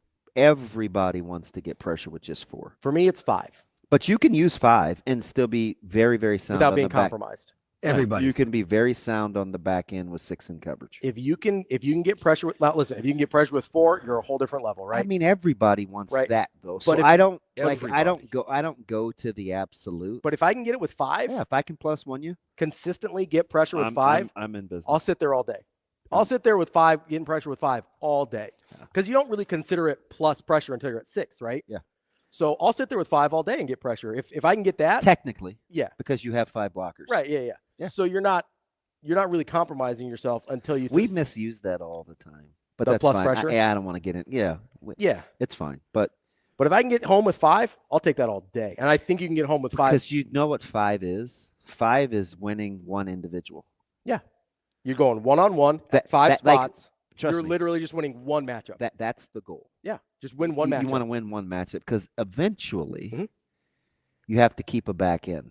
wants to get pressure with just 4. For me, it's 5. But you can use 5 and still be very, very sound without being compromised. Everybody. You can be very sound on the back end with 6 in coverage. If you can get pressure with, now listen, if you can get pressure with 4, you're a whole different level, right? I mean, everybody wants Right. that though. But So if I you- don't Everybody. I don't go to the absolute. But if I can get it with 5, Yeah, if I can +1 you, consistently get pressure with 5, I'm in business. I'll sit there all day. I'll sit there with 5, getting pressure with 5 all day. Because you don't really consider it plus pressure until you're at 6, right? Yeah. So I'll sit there with 5 all day and get pressure. If I can get that, Technically, yeah. because you have 5 blockers. Right, yeah. Yeah. So you're not really compromising yourself until you We misuse that all the time. But The that's plus fine. pressure? I don't want to get in. Yeah. Yeah. It's fine. But But if I can get home with 5, I'll take that all day. And I think you can get home with 5. because you know what 5 is? 5 is winning one individual. Yeah. You're going one-on-one at 5 that, like, spots. Trust You're me, literally just winning one matchup. that's the goal. Yeah. Just win one matchup. You want to win one matchup because eventually Mhm. you have to keep a back in.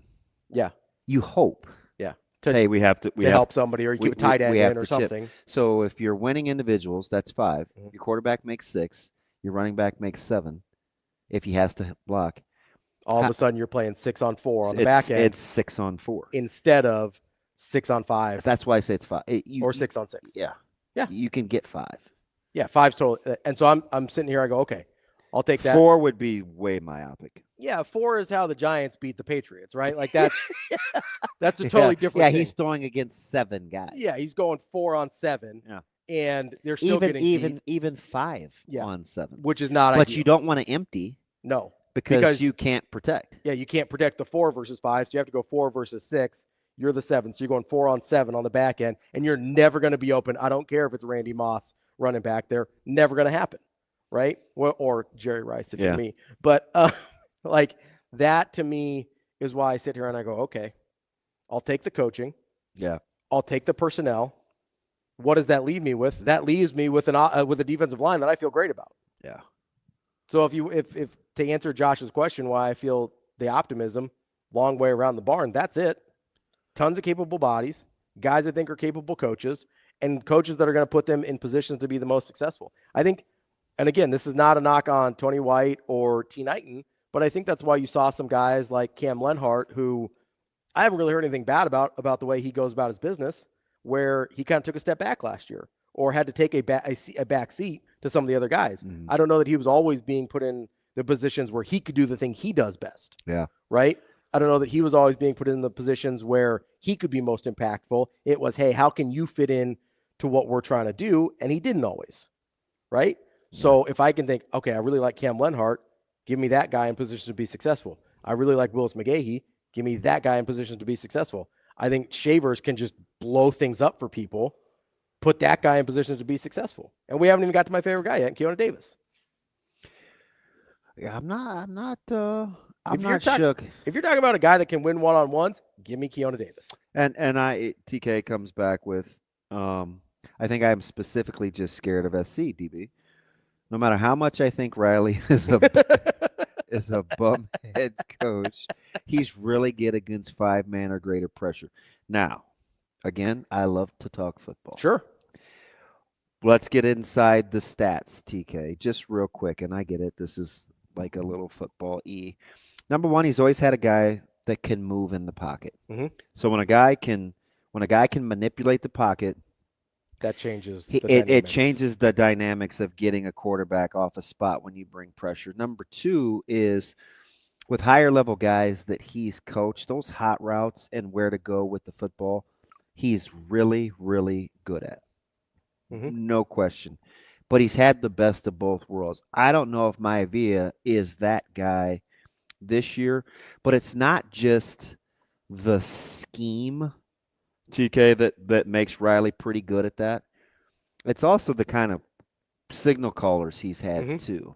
Yeah. You hope. Yeah. Hey, we have to help somebody, or you keep a tight end in or something. So if you're winning individuals, that's 5. Mhm. Your quarterback makes 6. Your running back makes 7. If he has to block, All of a sudden you're playing 6-on-4 on the it's- back end It's 6-on-4 instead of 6-on-5 That's why I say it's 5. or 6-on-6. Yeah. Yeah. You can get 5. Yeah, 5's total. And so I'm sitting here. I go, okay, I'll take that. 4 would be way myopic. Yeah, 4 is how the Giants beat the Patriots, right? Like that's that's a Yeah. totally different. Yeah, thing. he's throwing against 7 guys. Yeah, he's going 4-on-7. Yeah. And they're still even getting beat, even 5 Yeah. on 7. which is not But ideal. you don't want to empty No. because you can't protect. Yeah, you can't protect the 4 versus 5, so you have to go 4 versus 6. You're the 7, so you're going 4-on-7 on the back end, and you're never going to be open. I don't care if it's Randy Moss running back there. Never going to happen, right? Or Jerry Rice if Yeah. you're me. But like that to me is why I sit here and I go, okay, I'll take the coaching. Yeah. I'll take the personnel. What does that leave me with? That leaves me with with a defensive line that I feel great about. Yeah. So if to answer Josh's question, why I feel the optimism, long way around the barn, that's it. Tons of capable bodies, guys I think are capable coaches, and coaches that are going to put them in positions to be the most successful. I think, and again, this is not a knock on Tony White or T. Knighton, but I think that's why you saw some guys like Cam Lenhart, who I haven't really heard anything bad about the way he goes about his business, where he kind of took a step back last year or had to take a back seat to some of the other guys. Mhm. I don't know that he was always being put in the positions where he could do the thing he does best. Yeah. Right? I don't know that he was always being put in the positions where he could be most impactful. It was, hey, how can you fit in to what we're trying to do? And he didn't always. Right? So if I can think, okay, I really like Cam Lenhart, give me that guy in position to be successful. I really like Willis McGahee, give me that guy in position to be successful. I think Shavers can just blow things up for people, put that guy in position to be successful. And we haven't even got to my favorite guy yet, Keona Davis. Yeah, I'm not If you're shook. If you're talking about a guy that can win one-on-ones, give me Keona Davis. And TK comes back with I think I'm specifically just scared of SC, DB. No matter how much I think Riley is a bum head coach, he's really good against 5-man or greater pressure. Now, again, I love to talk football. Sure. Let's get inside the stats, TK, just real quick. And I get it. This is like a little football E. Number 1, he's always had a guy that can move in the pocket. Mhm. So when a guy can manipulate the pocket, that changes the it dynamics. changes the dynamics of getting a quarterback off a spot when you bring pressure. Number 2 is with higher level guys that he's coached, those hot routes and where to go with the football, he's really, really good at. No question. But he's had the best of both worlds. I don't know if Maivia is that guy this year, but it's not just the scheme, TK, that makes Riley pretty good at that. It's also the kind of signal callers he's had too.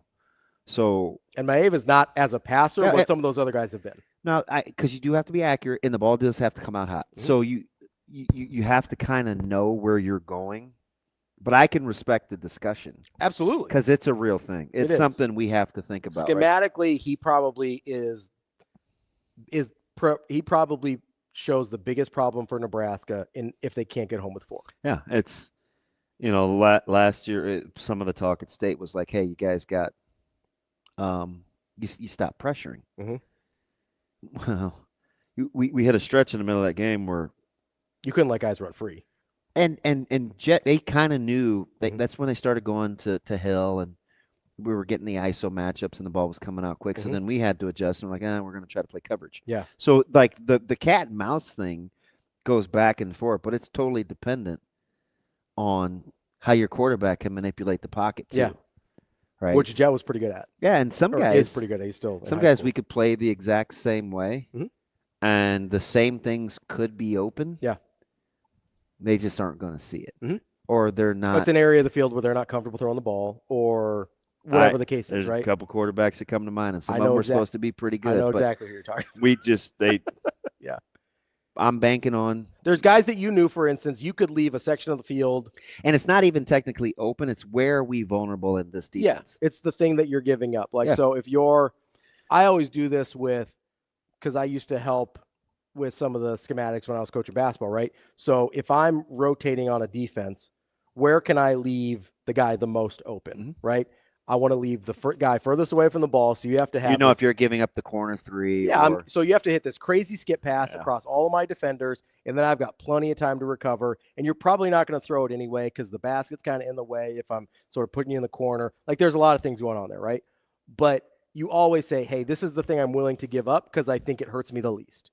So, and Maeva's not as a passer Yeah, what some of those other guys have been. now, because you do have to be accurate, and the ball does have to come out hot. So you have to kind of know where you're going. But I can respect the discussion. Absolutely. Because it's a real thing. It's something we have to think about. Schematically, he probably he probably shows the biggest problem for Nebraska if they can't get home with 4. Yeah, it's, last year, some of the talk at State was like, hey, you guys got, you stop pressuring. Mhm. Well, we had a stretch in the middle of that game where You couldn't let guys run free. And Jet, they kind of knew that's when they started going to Hill, and we were getting the ISO matchups, and the ball was coming out quick. So then we had to adjust, and we're like, we're going to try to play coverage. Yeah. So like the cat and mouse thing goes back and forth, but it's totally dependent on how your quarterback can manipulate the pocket too. Yeah. Right. Which Jet was pretty good at. Yeah, and some guys is pretty good. He's still some guys we could play the exact same way, and the same things could be open. Yeah. They just aren't going to see it, or they're not. It's an area of the field where they're not comfortable throwing the ball, or whatever the case is. There's right. a couple quarterbacks that come to mind, and some I of them know were supposed to be pretty good. I know but exactly who you're talking about. We just Yeah. I'm banking on. There's guys that you knew, for instance, you could leave a section of the field. And it's not even technically open. It's where are we vulnerable in this defense? Yeah, it's the thing that you're giving up. Like, Yeah. so if I always do this because I used to help with some of the schematics when I was coaching basketball, right? So if I'm rotating on a defense, where can I leave the guy the most open, right? I want to leave the guy furthest away from the ball, so you have to have if you're giving up the corner three. Yeah, so you have to hit this crazy skip pass across all of my defenders, and then I've got plenty of time to recover, and you're probably not going to throw it anyway because the basket's kind of in the way if I'm sort of putting you in the corner. Like, there's a lot of things going on there, right? But you always say, hey, this is the thing I'm willing to give up because I think it hurts me the least,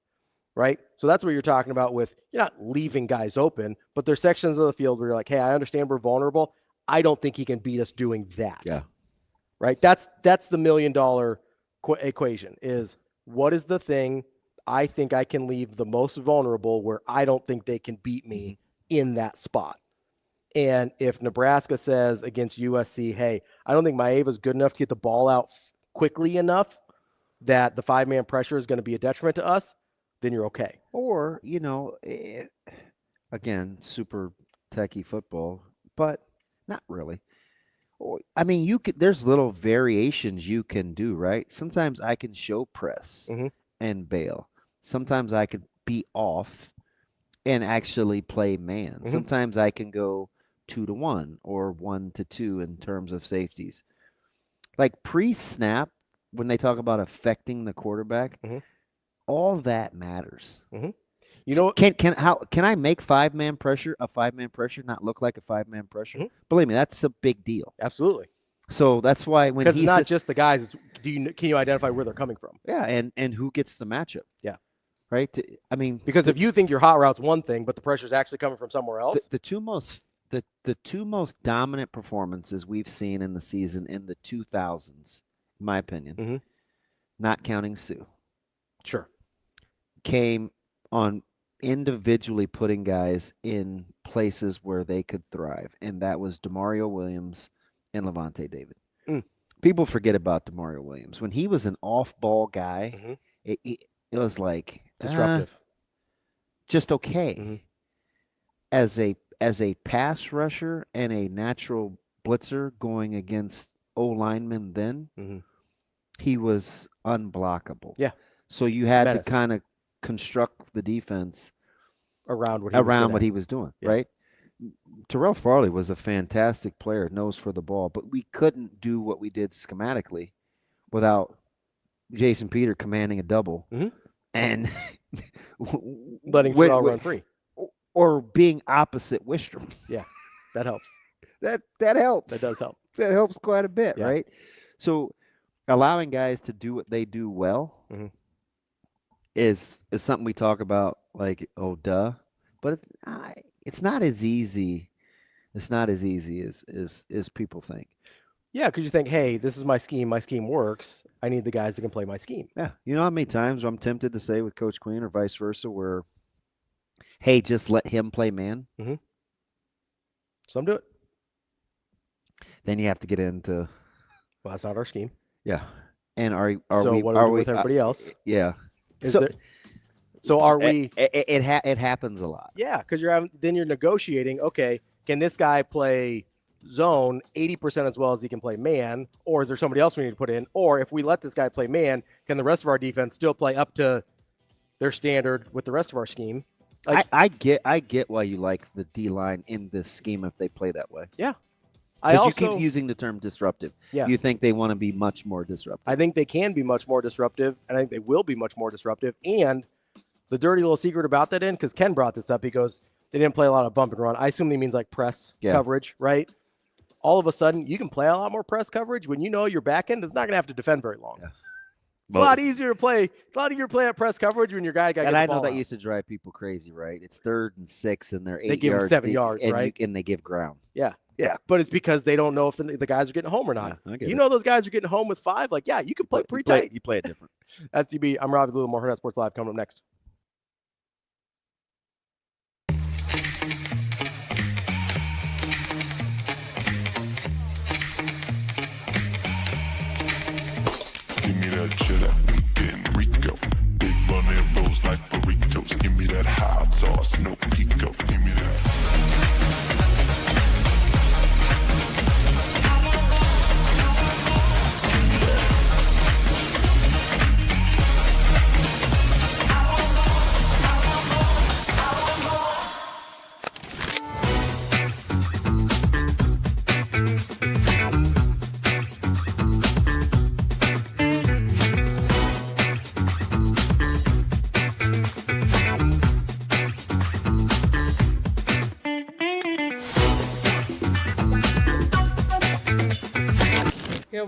right? So that's what you're talking about with you're not leaving guys open, but there's sections of the field where you're like, hey, I understand we're vulnerable. I don't think he can beat us doing that. Yeah. Right? That's the $1 million equation is what is the thing I think I can leave the most vulnerable where I don't think they can beat me in that spot. And if Nebraska says against USC, hey, I don't think Maeva's good enough to get the ball out quickly enough that the 5-man pressure is going to be a detriment to us, then you're okay. Or, again, super techie football, but not really. I mean, there's little variations you can do, right? Sometimes I can show press and bail. Sometimes I could be off and actually play man. Sometimes I can go 2-1 or 1-2 in terms of safeties. Like pre-snap, when they talk about affecting the quarterback, all that matters. Can I make 5-man pressure a 5-man pressure not look like a 5-man pressure? Believe me, that's a big deal. Absolutely. So that's why when it's not just the guys, it's can you identify where they're coming from? Yeah, and who gets the matchup? Yeah. Right? I mean, because if you think your hot route's one thing, but the pressure's actually coming from somewhere else. The two most dominant performances we've seen in the season in the 2000s, in my opinion, not counting Sue. Sure. Came on individually putting guys in places where they could thrive, and that was DeMario Williams and Levante David. People forget about DeMario Williams. When he was an off-ball guy, it was like disruptive, just okay. As a pass rusher and a natural blitzer going against O-linemen then, he was unblockable. Yeah. So you had to kind of construct the defense around what he was doing, right? Terrell Farley was a fantastic player, nose for the ball, but we couldn't do what we did schematically without Jason Peter commanding a double and letting Terrell run free. Or being opposite Wistrom. Yeah, that helps. That helps. That does help. That helps quite a bit, right? So allowing guys to do what they do well is something we talk about like, oh, duh. But it's not as easy. It's not as easy as people think. Yeah, because you think, hey, this is my scheme. My scheme works. I need the guys that can play my scheme. Yeah. You know how many times I'm tempted to say with Coach Queen or vice versa where, hey, just let him play man? Some do it. Then you have to get into, well, that's not our scheme. Yeah. And are so we? What do we do with everybody else? Yeah. So are we? It happens a lot. Yeah, because you're negotiating. Okay, can this guy play zone 80% as well as he can play man, or is there somebody else we need to put in? Or if we let this guy play man, can the rest of our defense still play up to their standard with the rest of our scheme? Like, I get why you like the D line in this scheme if they play that way. Yeah. Because you keep using the term disruptive. Yeah. You think they want to be much more disruptive. I think they can be much more disruptive, and I think they will be much more disruptive. And The dirty little secret about that because Ken brought this up. He goes, they didn't play a lot of bump and run. I assume he means like press coverage, right? All of a sudden, you can play a lot more press coverage when you know your back end is not going to have to defend very long. Yeah. It's a lot easier to play. It's a lot easier to play at press coverage when your guy got. And I know that used to drive people crazy, right? It's 3rd and 6, and they're 8 yards. They give them 7 yards, and right? And they give ground. Yeah. But it's because they don't know if the guys are getting home or not. Yeah, know those guys are getting home with 5. Like, yeah, you can play pretty tight. You play it different. That's DB. I'm Ravi. More Hurrdat Sports Live coming up next. Give me that cheddar, we getting Rico. Big bunny rolls like burritos. Give me that hot sauce, no pico. Give me that.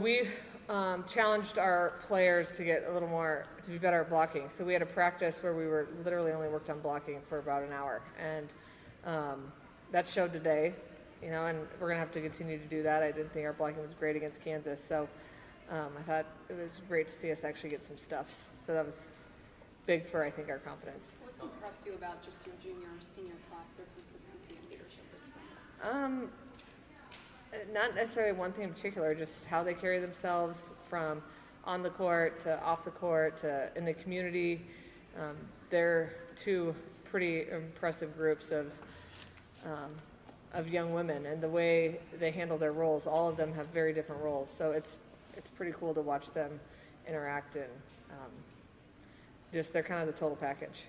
We challenged our players to get a little more, to be better at blocking. So we had a practice where we were literally only worked on blocking for about an hour. And that showed today, and we're going to have to continue to do that. I didn't think our blocking was great against Kansas. So I thought it was great to see us actually get some stuffs. So that was big for, I think, our confidence. What's impressed you about just your junior or senior class, their consistency and leadership this spring? Not necessarily one thing in particular, just how they carry themselves from on the court to off the court to in the community. They're 2 pretty impressive groups of young women, and the way they handle their roles, all of them have very different roles. So it's pretty cool to watch them interact, and just they're kind of the total package.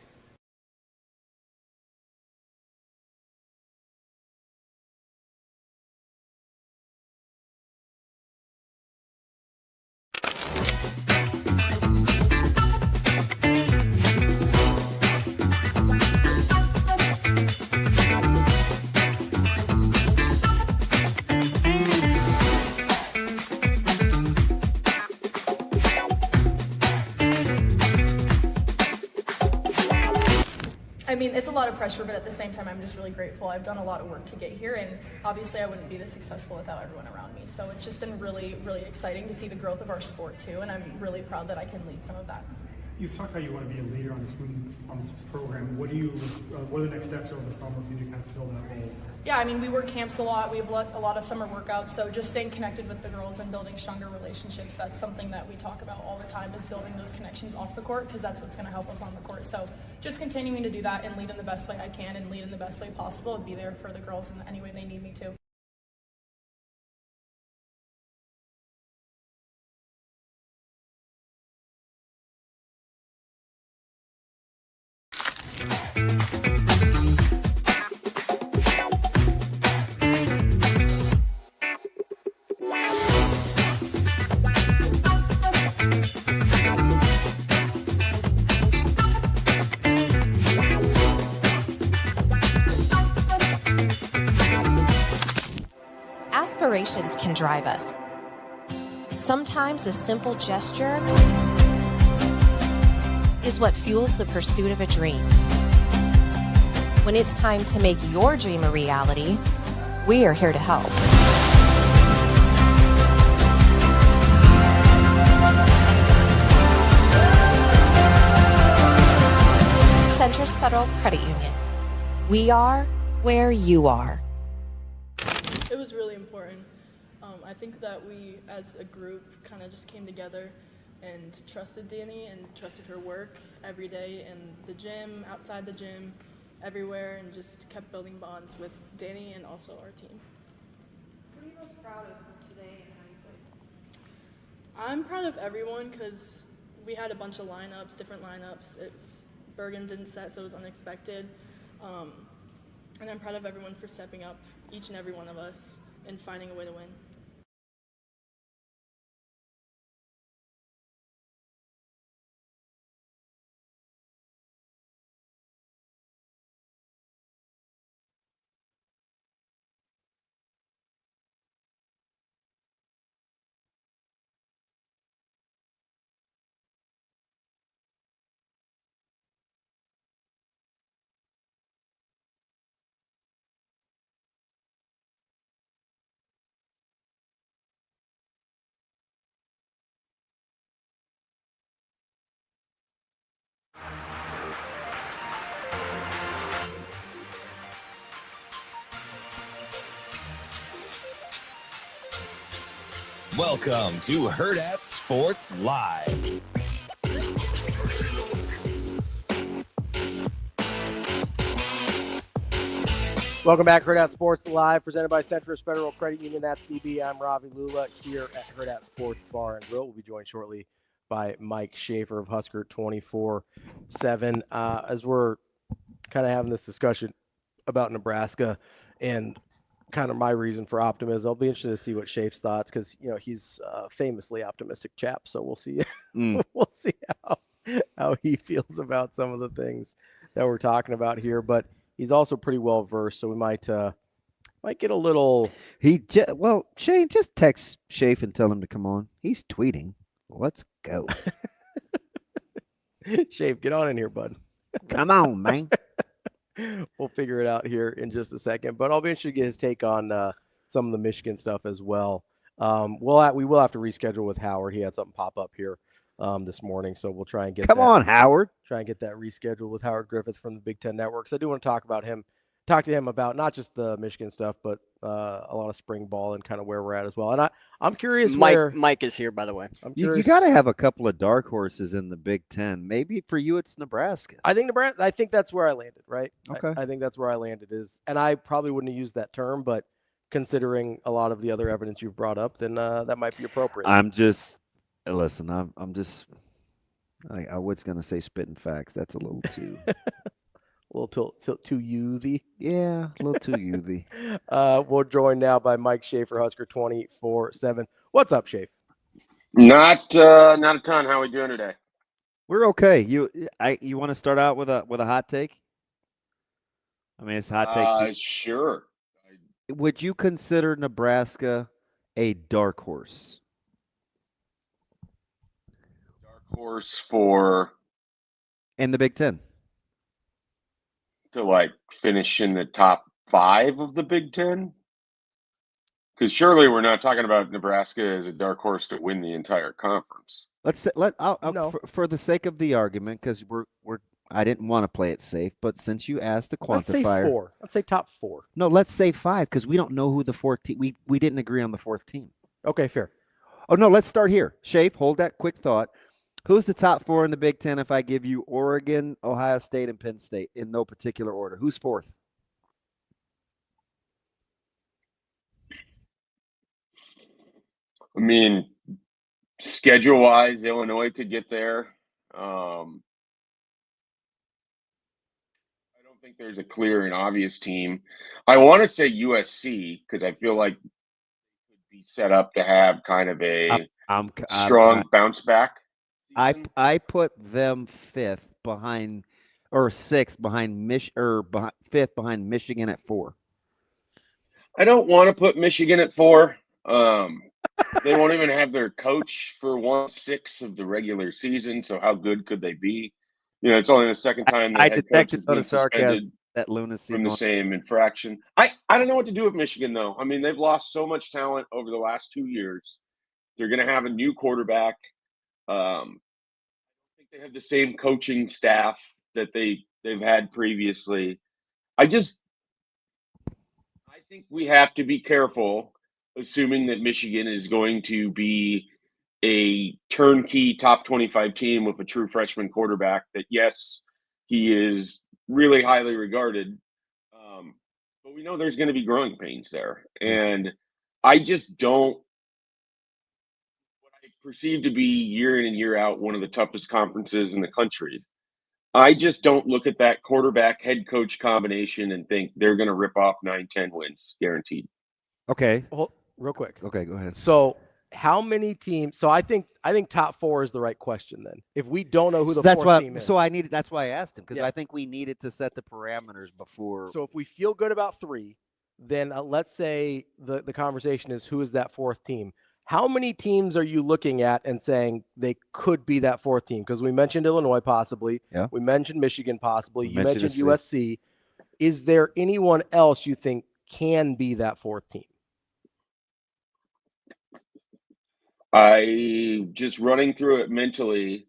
I mean, it's a lot of pressure, but at the same time, I'm just really grateful. I've done a lot of work to get here, and obviously I wouldn't be this successful without everyone around me. So it's just been really, really exciting to see the growth of our sport too, and I'm really proud that I can lead some of that. You've talked how you want to be a leader on this program. What are the next steps over the summer for you to kind of fill that role? Yeah, I mean, we work camps a lot. We have a lot of summer workouts, so just staying connected with the girls and building stronger relationships, that's something that we talk about all the time, is building those connections off the court, because that's what's going to help us on the court. So just continuing to do that and lead in the best way I can and lead in the best way possible and be there for the girls in any way they need me to. Aspirations can drive us. Sometimes a simple gesture is what fuels the pursuit of a dream. When it's time to make your dream a reality, we are here to help. Centris Federal Credit Union. We are where you are. It was really important. I think that we, as a group, kind of just came together and trusted Danny and trusted her work every day in the gym, outside the gym, everywhere, and just kept building bonds with Danny and also our team. What are you most proud of today and how you played? I'm proud of everyone because we had a bunch of lineups, different lineups. Bergen didn't set, so it was unexpected. And I'm proud of everyone for stepping up, each and every one of us, and finding a way to win. Welcome to Hurrdat Sports Live. Welcome back, Hurrdat Sports Live, presented by Centris Federal Credit Union. That's DB. I'm Ravi Lulla here at Hurrdat Sports Bar and Grill. We'll be joined shortly by Mike Schaefer of Husker 24/7. As we're kind of having this discussion about Nebraska and kind of my reason for optimism, I'll be interested to see what Schaef's thoughts, because he's a famously optimistic chap. So we'll see. We'll see how he feels about some of the things that we're talking about here. But he's also pretty well versed, so we might get a little. Shane, just text Schaefer and tell him to come on. He's tweeting. Let's go. Schaefer, get on in here, bud. Come on, man. We'll figure it out here in just a second, but I'll be interested to get his take on some of the Michigan stuff as well. We will have to reschedule with Howard. He had something pop up here this morning, so we'll try and get. Come on, Howard. Try and get that rescheduled with Howard Griffith from the Big Ten Network. So I do want to talk to him about not just the Michigan stuff, but a lot of spring ball and kind of where we're at as well. And I'm curious Mike is here, by the way. You got to have a couple of dark horses in the Big Ten. Maybe for you, it's Nebraska. I think that's where I landed, right? Okay. I think that's where I landed and I probably wouldn't have used that term, but considering a lot of the other evidence you've brought up, then that might be appropriate. I was going to say spitting facts. That's a little too. A little too youthy. Yeah, a little too youthy. We're joined now by Mike Schaefer, Husker 24/7. What's up, Schaefer? Not a ton. How are we doing today? We're okay. You want to start out with a hot take? I mean, it's a hot take. Sure. Would you consider Nebraska a dark horse? Dark horse for in the Big Ten to finish in the top 5 of the Big Ten? Because surely we're not talking about Nebraska as a dark horse to win the entire conference. For the sake of the argument, because I didn't want to play it safe, but since you asked the quantifier, let's say 4. Let's say top 4. No, let's say 5, because we don't know who the 4th team. We didn't agree on the 4th team. Okay, fair. Oh no, let's start here. Schaefer, hold that quick thought. Who's the top 4 in the Big Ten if I give you Oregon, Ohio State, and Penn State in no particular order? Who's 4th? I mean, schedule-wise, Illinois could get there. I don't think there's a clear and obvious team. I want to say USC because I feel like it could be set up to have kind of a strong bounce back. I put them 5th behind, or 6th behind 5th behind Michigan at 4. I don't want to put Michigan at 4. They won't even have their coach for 1/6 of the regular season. So how good could they be? It's only the second time I detected the sarcasm, that lunacy from the same infraction. I don't know what to do with Michigan though. I mean, they've lost so much talent over the last 2 years. They're going to have a new quarterback. I think they have the same coaching staff that they've had previously. I think we have to be careful, assuming that Michigan is going to be a turnkey top 25 team with a true freshman quarterback. That yes, he is really highly regarded, but we know there's going to be growing pains there, and I just don't. Perceived to be year in and year out one of the toughest conferences in the country. I just don't look at that quarterback head coach combination and think they're going to rip off 9-10 wins guaranteed. Okay. Well, real quick. Okay, go ahead. So how many teams? So I think top 4 is the right question then. If we don't know who the 4th team is. So that's why I asked him, because I think we needed to set the parameters before. So if we feel good about 3, then let's say the conversation is who is that 4th team? How many teams are you looking at and saying they could be that 4th team? Because we mentioned Illinois possibly. Yeah. We mentioned Michigan possibly. You mentioned USC. Is there anyone else you think can be that 4th team? I just running through it mentally.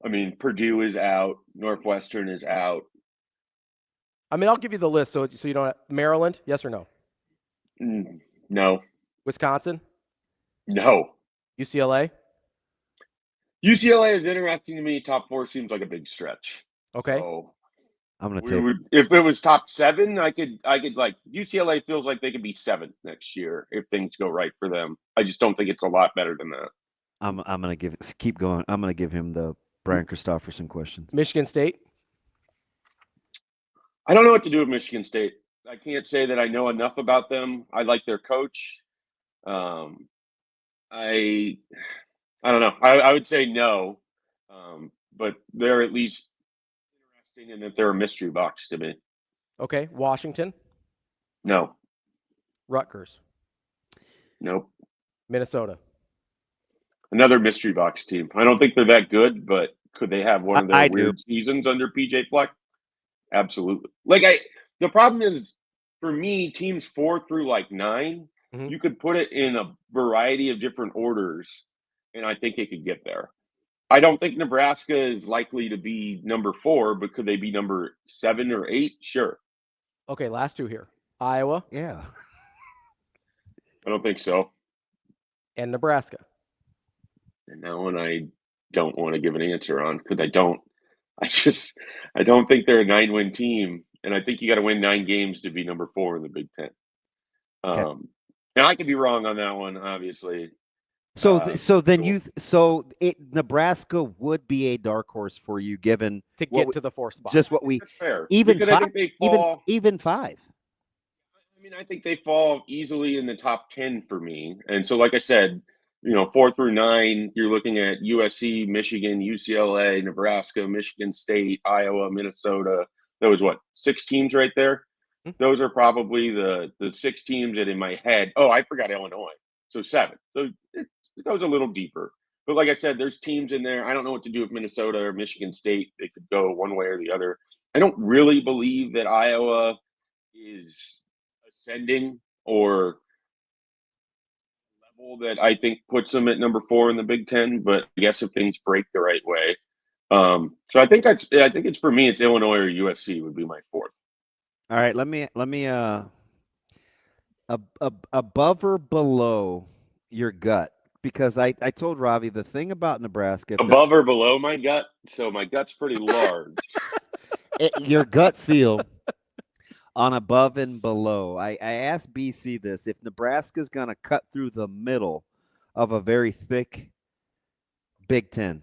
I mean, Purdue is out. Northwestern is out. I mean, I'll give you the list so you don't. Maryland, yes or no? No. Wisconsin? No. UCLA? UCLA is interesting to me. Top 4 seems like a big stretch. Okay. So I'm going to take. if it was top 7, I could like UCLA feels like they could be 7th next year if things go right for them. I just don't think it's a lot better than that. I'm going to keep going. I'm going to give him the Brian Christopherson question. Michigan State? I don't know what to do with Michigan State. I can't say that I know enough about them. I like their coach. I don't know. I would say no, but they're at least interesting in that they're a mystery box to me. Okay. Washington? No. Rutgers? Nope. Minnesota? Another mystery box team. I don't think they're that good, but could they have one of their weird seasons under PJ Fleck? Absolutely. The problem is, for me, teams 4 through 9, you could put it in a variety of different orders, and I think it could get there. I don't think Nebraska is likely to be number 4, but could they be number 7 or 8? Sure. Okay, last 2 here. Iowa? Yeah. I don't think so. And Nebraska? And that one I don't want to give an answer on because I don't think they're a 9-win team, and I think you got to win 9 games to be number 4 in the Big Ten. Now I could be wrong on that one, obviously. Nebraska would be a dark horse for you, given to get to the 4th spot. Just what we even 5, I think even 5. I mean, I think they fall easily in the top 10 for me, and so like I said, 4 through 9, you're looking at USC, Michigan, UCLA, Nebraska, Michigan State, Iowa, Minnesota. That was 6 teams right there. Those are probably the 6 teams that in my head. Oh, I forgot Illinois. So 7. So it goes a little deeper. But like I said, there's teams in there. I don't know what to do with Minnesota or Michigan State. They could go one way or the other. I don't really believe that Iowa is ascending or level that I think puts them at number 4 in the Big Ten. But I guess if things break the right way. So I think it's for me, it's Illinois or USC would be my 4th. All right, let me above or below your gut, because I told Ravi the thing about Nebraska. Above or below my gut? So my gut's pretty large. Your gut feel on above and below. I asked BC this: if Nebraska's going to cut through the middle of a very thick Big Ten,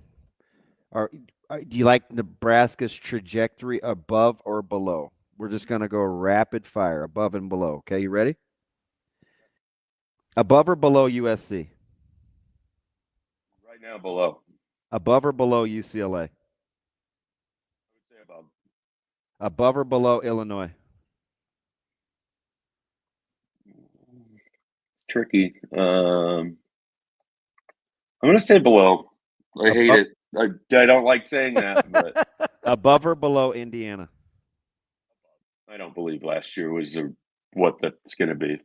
or do you like Nebraska's trajectory above or below? We're just going to go rapid fire, above and below. Okay, you ready? Above or below USC? Right now, below. Above or below UCLA? I would say above. Above or below Illinois? Tricky. I'm going to say below. I hate it. I don't like saying that. But above or below Indiana? I don't believe last year was what that's going to be.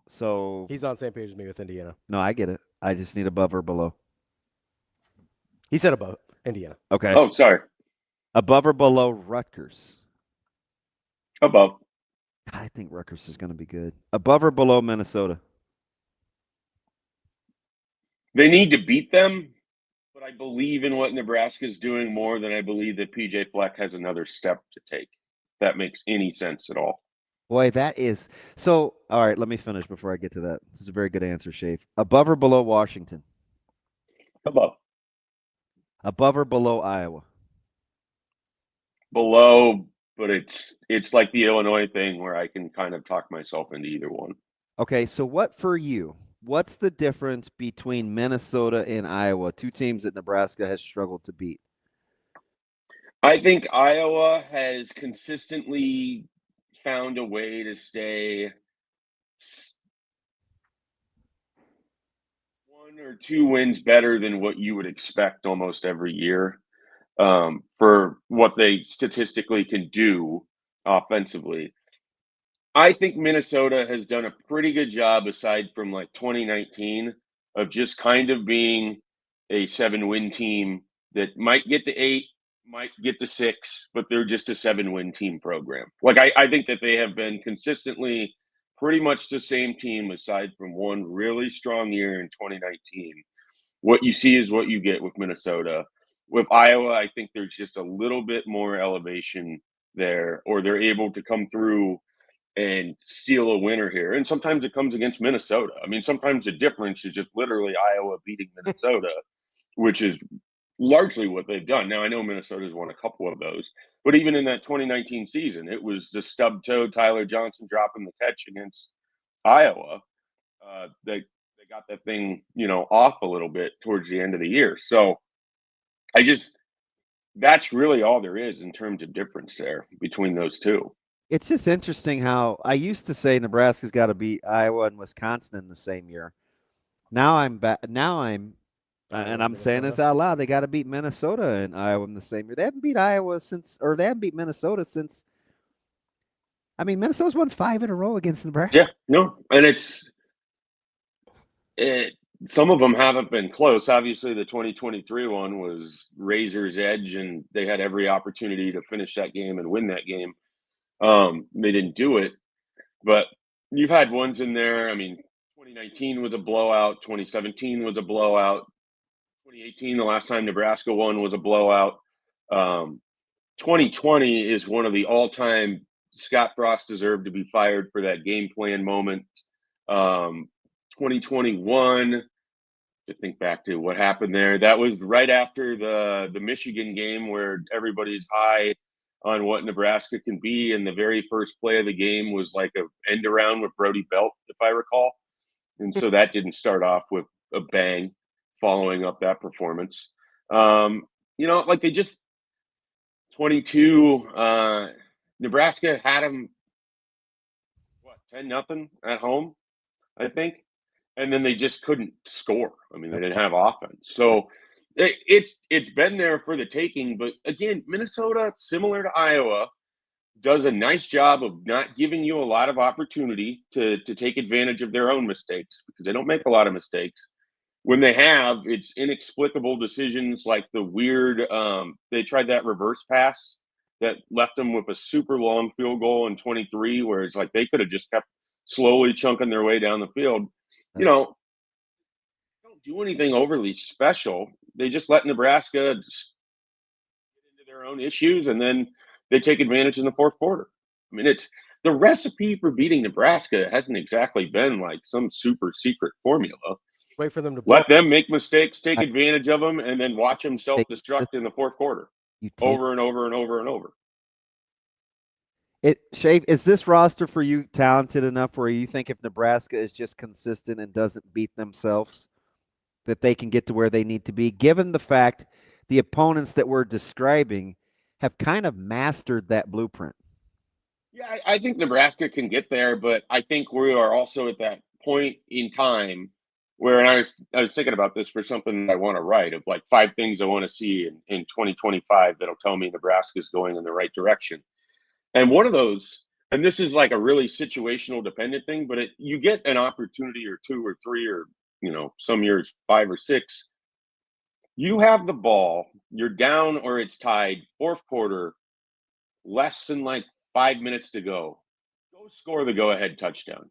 So he's on the same page as me with Indiana. No, I get it. I just need above or below. He said above Indiana. Okay. Oh, sorry. Above or below Rutgers? Above. I think Rutgers is going to be good. Above or below Minnesota? They need to beat them, but I believe in what Nebraska is doing more than I believe that PJ Fleck has another step to take. If that makes any sense at all. Boy, that is so. All right, let me finish before I get to that. This is a very good answer, Schaefer. Above or below Washington? Above. Above or below Iowa? Below, but it's like the Illinois thing where I can kind of talk myself into either one. Okay, so what for you? What's the difference between Minnesota and Iowa, 2 teams that Nebraska has struggled to beat? I think Iowa has consistently found a way to stay 1 or 2 wins better than what you would expect almost every year for what they statistically can do offensively. I think Minnesota has done a pretty good job, aside from 2019, of just kind of being a 7-win team that might get to 8, might get to 6, but they're just a 7-win team program. I think that they have been consistently pretty much the same team aside from one really strong year in 2019. What you see is what you get with Minnesota. With Iowa, I think there's just a little bit more elevation there, or they're able to come through and steal a winner here. And sometimes it comes against Minnesota. I mean, sometimes the difference is just literally Iowa beating Minnesota, which is largely what they've done. Now, I know Minnesota's won a couple of those, but even in that 2019 season, it was the stub toe Tyler Johnson dropping the catch against Iowa. They got that thing, off a little bit towards the end of the year. So that's really all there is in terms of difference there between those two. It's just interesting how I used to say Nebraska's got to beat Iowa and Wisconsin in the same year. Now I'm back. And I'm saying this out loud. They got to beat Minnesota and Iowa in the same year. They haven't beat they haven't beat Minnesota since. I mean, Minnesota's won 5 in a row against Nebraska. Yeah, no, and some of them haven't been close. Obviously, the 2023 one was razor's edge, and they had every opportunity to finish that game and win that game. They didn't do it, but you've had ones in there. I mean, 2019 was a blowout. 2017 was a blowout. 2018, the last time Nebraska won, was a blowout. 2020 is one of the all-time Scott Frost deserved to be fired for that game plan moment. 2021, to think back to what happened there, that was right after the Michigan game where everybody's high on what Nebraska can be, and the very first play of the game was like a end around with Brody Belt, if I recall. And so that didn't start off with a bang following up that performance. Like they just 22, Nebraska had them 10-0 at home, I think. And then they just couldn't score. I mean, they didn't have offense. So it's been there for the taking. But again, Minnesota, similar to Iowa, does a nice job of not giving you a lot of opportunity to take advantage of their own mistakes, because they don't make a lot of mistakes. When they have, it's inexplicable decisions like the weird they tried that reverse pass that left them with a super long field goal in 23, where it's like they could have just kept slowly chunking their way down the field. Don't do anything overly special. They just let Nebraska just get into their own issues, and then they take advantage in the fourth quarter. I mean, it's the recipe for beating Nebraska hasn't exactly been like some super secret formula. Wait for them to let them make mistakes, take advantage of them, and then watch them self-destruct in the fourth quarter over and over and over and over. Schaefer, is this roster for you talented enough where you think if Nebraska is just consistent and doesn't beat themselves, that they can get to where they need to be, given the fact the opponents that we're describing have kind of mastered that blueprint? Yeah, I think Nebraska can get there, but I think we are also at that point in time where, and I was thinking about this for something that I want to write, of like 5 things I want to see in 2025 that'll tell me Nebraska is going in the right direction. And one of those, and this is like a really situational dependent thing, but you get an opportunity or 2 or 3 or, some years 5 or 6. You have the ball, you're down or it's tied, fourth quarter, less than like 5 minutes to go. Go score the go-ahead touchdown.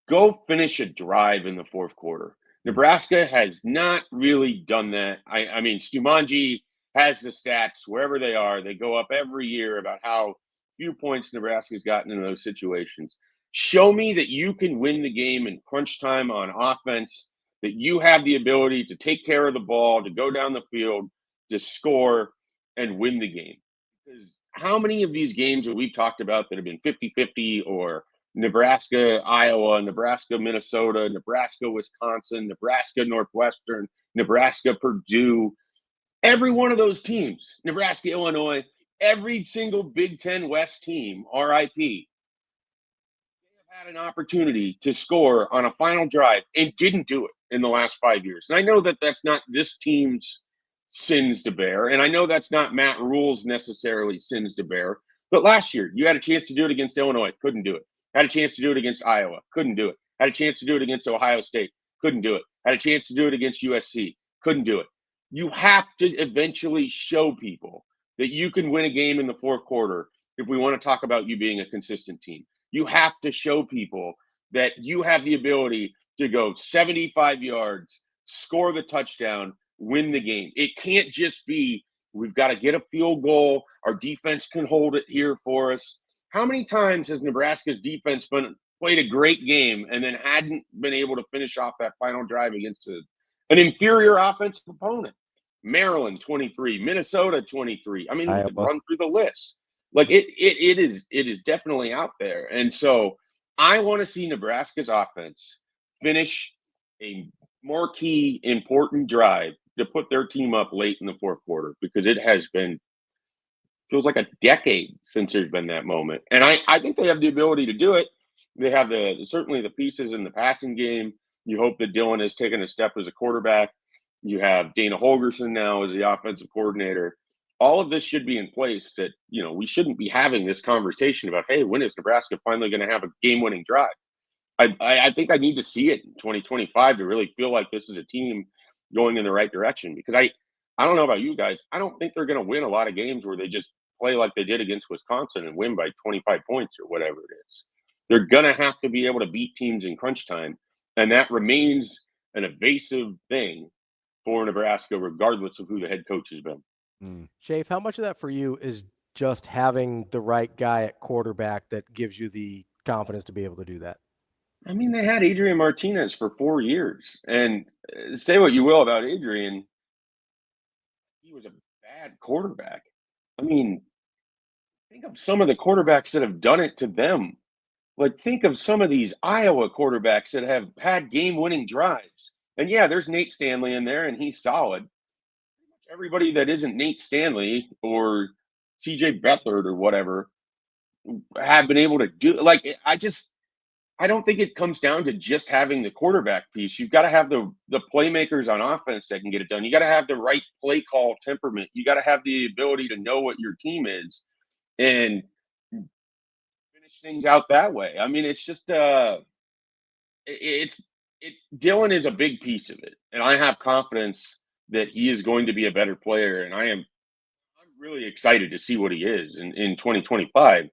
Go finish a drive in the fourth quarter. Nebraska has not really done that. I mean, Stumanji has the stats wherever they are. They go up every year about how few points Nebraska's gotten in those situations. Show me that you can win the game in crunch time on offense, that you have the ability to take care of the ball, to go down the field, to score, and win the game. Because how many of these games that we've talked about that have been 50-50, or Nebraska, Iowa, Nebraska, Minnesota, Nebraska, Wisconsin, Nebraska, Northwestern, Nebraska, Purdue, every one of those teams, Nebraska, Illinois, every single Big Ten West team, RIP, they have had an opportunity to score on a final drive and didn't do it in the last 5 years. And I know that that's not this team's sins to bear, and I know that's not Matt Rule's necessarily sins to bear, but last year you had a chance to do it against Illinois, couldn't do it. Had a chance to do it against Iowa, couldn't do it. Had a chance to do it against Ohio State, couldn't do it. Had a chance to do it against USC, couldn't do it. You have to eventually show people that you can win a game in the fourth quarter if we want to talk about you being a consistent team. You have to show people that you have the ability to go 75 yards, score the touchdown, win the game. It can't just be, we've got to get a field goal. Our defense can hold it here for us. How many times has Nebraska's defense played a great game and then hadn't been able to finish off that final drive against an inferior offensive opponent? Maryland 23, Minnesota 23. I mean, we could run through the list. Like it is definitely out there. And so I want to see Nebraska's offense finish a marquee, important drive to put their team up late in the fourth quarter, because it has been, feels like a decade since there's been that moment. And I think they have the ability to do it. They have certainly the pieces in the passing game. You hope that Dylan has taken a step as a quarterback. You have Dana Holgerson now as the offensive coordinator. All of this should be in place that, we shouldn't be having this conversation about, hey, when is Nebraska finally going to have a game-winning drive? I think I need to see it in 2025 to really feel like this is a team going in the right direction, because I don't know about you guys. I don't think they're going to win a lot of games where they just play like they did against Wisconsin and win by 25 points or whatever it is. They're going to have to be able to beat teams in crunch time, and that remains an evasive thing for Nebraska, regardless of who the head coach has been. Schaefer, how much of that for you is just having the right guy at quarterback that gives you the confidence to be able to do that? I mean, they had Adrian Martinez for 4 years, and say what you will about Adrian, he was a bad quarterback. I mean, think of some of the quarterbacks that have done it to them. Like, think of some of these Iowa quarterbacks that have had game-winning drives. And yeah, there's Nate Stanley in there, and he's solid. Everybody that isn't Nate Stanley or CJ Beathard or whatever have been able to do, like, I don't think it comes down to just having the quarterback piece. You've got to have the playmakers on offense that can get it done. You got to have the right play call temperament. You got to have the ability to know what your team is and finish things out that way. I mean, it's just Dylan is a big piece of it, and I have confidence that he is going to be a better player, and I'm really excited to see what he is in 2025.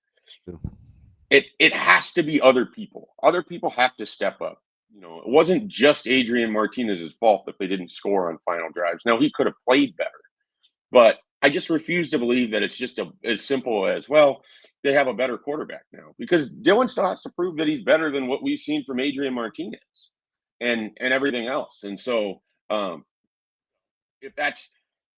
It has to be other people. Other people have to step up. It wasn't just Adrian Martinez's fault if they didn't score on final drives. Now, he could have played better, but I just refuse to believe that it's just as simple as, well, they have a better quarterback now, because Dylan still has to prove that he's better than what we've seen from Adrian Martinez and everything else. And so if that's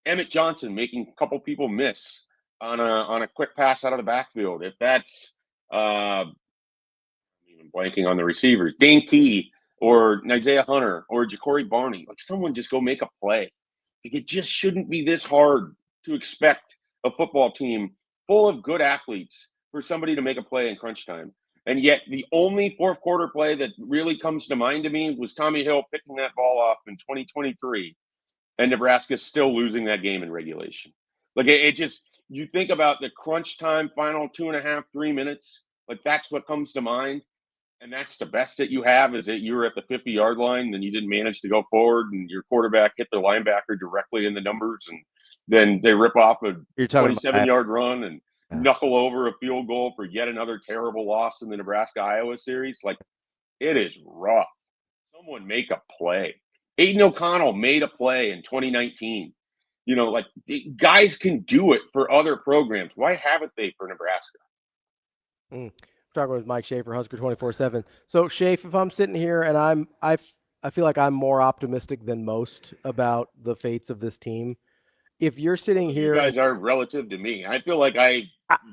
Emmett Johnson making a couple people miss on a quick pass out of the backfield, if that's even blanking on the receivers, Dane Key or Isaiah Hunter or Ja'Cory Barney, like, someone just go make a play. Like, it just shouldn't be this hard to expect a football team full of good athletes for somebody to make a play in crunch time. And yet the only fourth quarter play that really comes to mind to me was Tommy Hill picking that ball off in 2023, and Nebraska still losing that game in regulation. Like, it just, you think about the crunch time final 2.5, 3 minutes, like, that's what comes to mind. And that's the best that you have, is that you were at the 50-yard line and you didn't manage to go forward, and your quarterback hit the linebacker directly in the numbers, and then they rip off a 27-yard run and knuckle over a field goal for yet another terrible loss in the Nebraska-Iowa series. Like, it is rough. Someone make a play. Aiden O'Connell made a play in 2019. Like, guys can do it for other programs. Why haven't they for Nebraska? Talking with Mike Schaefer, Husker 24/7. So, Schaefer, if I'm sitting here and I feel like I'm more optimistic than most about the fates of this team. If you're sitting here, you guys are relative to me. I feel like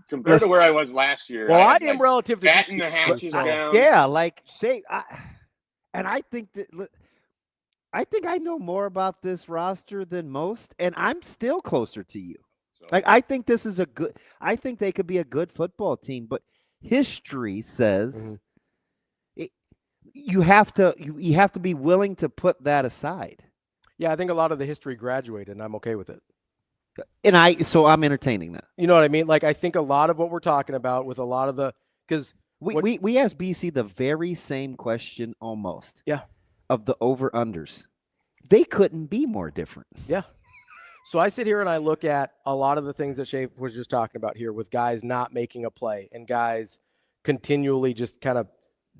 compared to where I was last year. Well, I am relative to batting the hatches down. Yeah, like and I think that. I think I know more about this roster than most, and I'm still closer to you. Like, I think this is I think they could be a good football team, but history says you have to be willing to put that aside. Yeah, I think a lot of the history graduated, and I'm okay with it. And so I'm entertaining that. You know what I mean? Like, I think a lot of what we're talking about with a lot of because we asked BC the very same question almost. Yeah. Of the over-unders. They couldn't be more different. Yeah. So I sit here and I look at a lot of the things that Schaefer was just talking about here, with guys not making a play and guys continually just kind of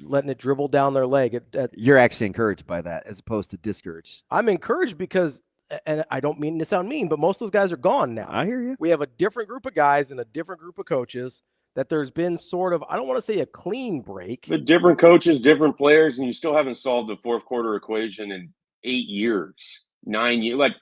letting it dribble down their leg. You're actually encouraged by that as opposed to discouraged. I'm encouraged because, and I don't mean to sound mean, but most of those guys are gone now. I hear you. We have a different group of guys and a different group of coaches that there's been sort of, I don't want to say a clean break. But different coaches, different players, and you still haven't solved the fourth quarter equation in 8 years, 9 years. Like,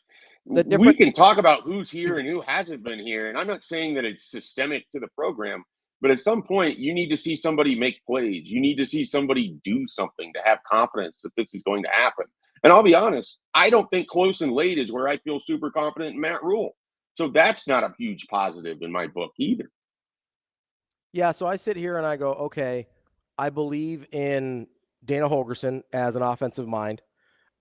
we can talk about who's here and who hasn't been here, and I'm not saying that it's systemic to the program, but at some point you need to see somebody make plays. You need to see somebody do something to have confidence that this is going to happen. And I'll be honest, I don't think close and late is where I feel super confident in Matt Rule. So that's not a huge positive in my book either. Yeah, so I sit here and I go, okay, I believe in Dana Holgorsen as an offensive mind.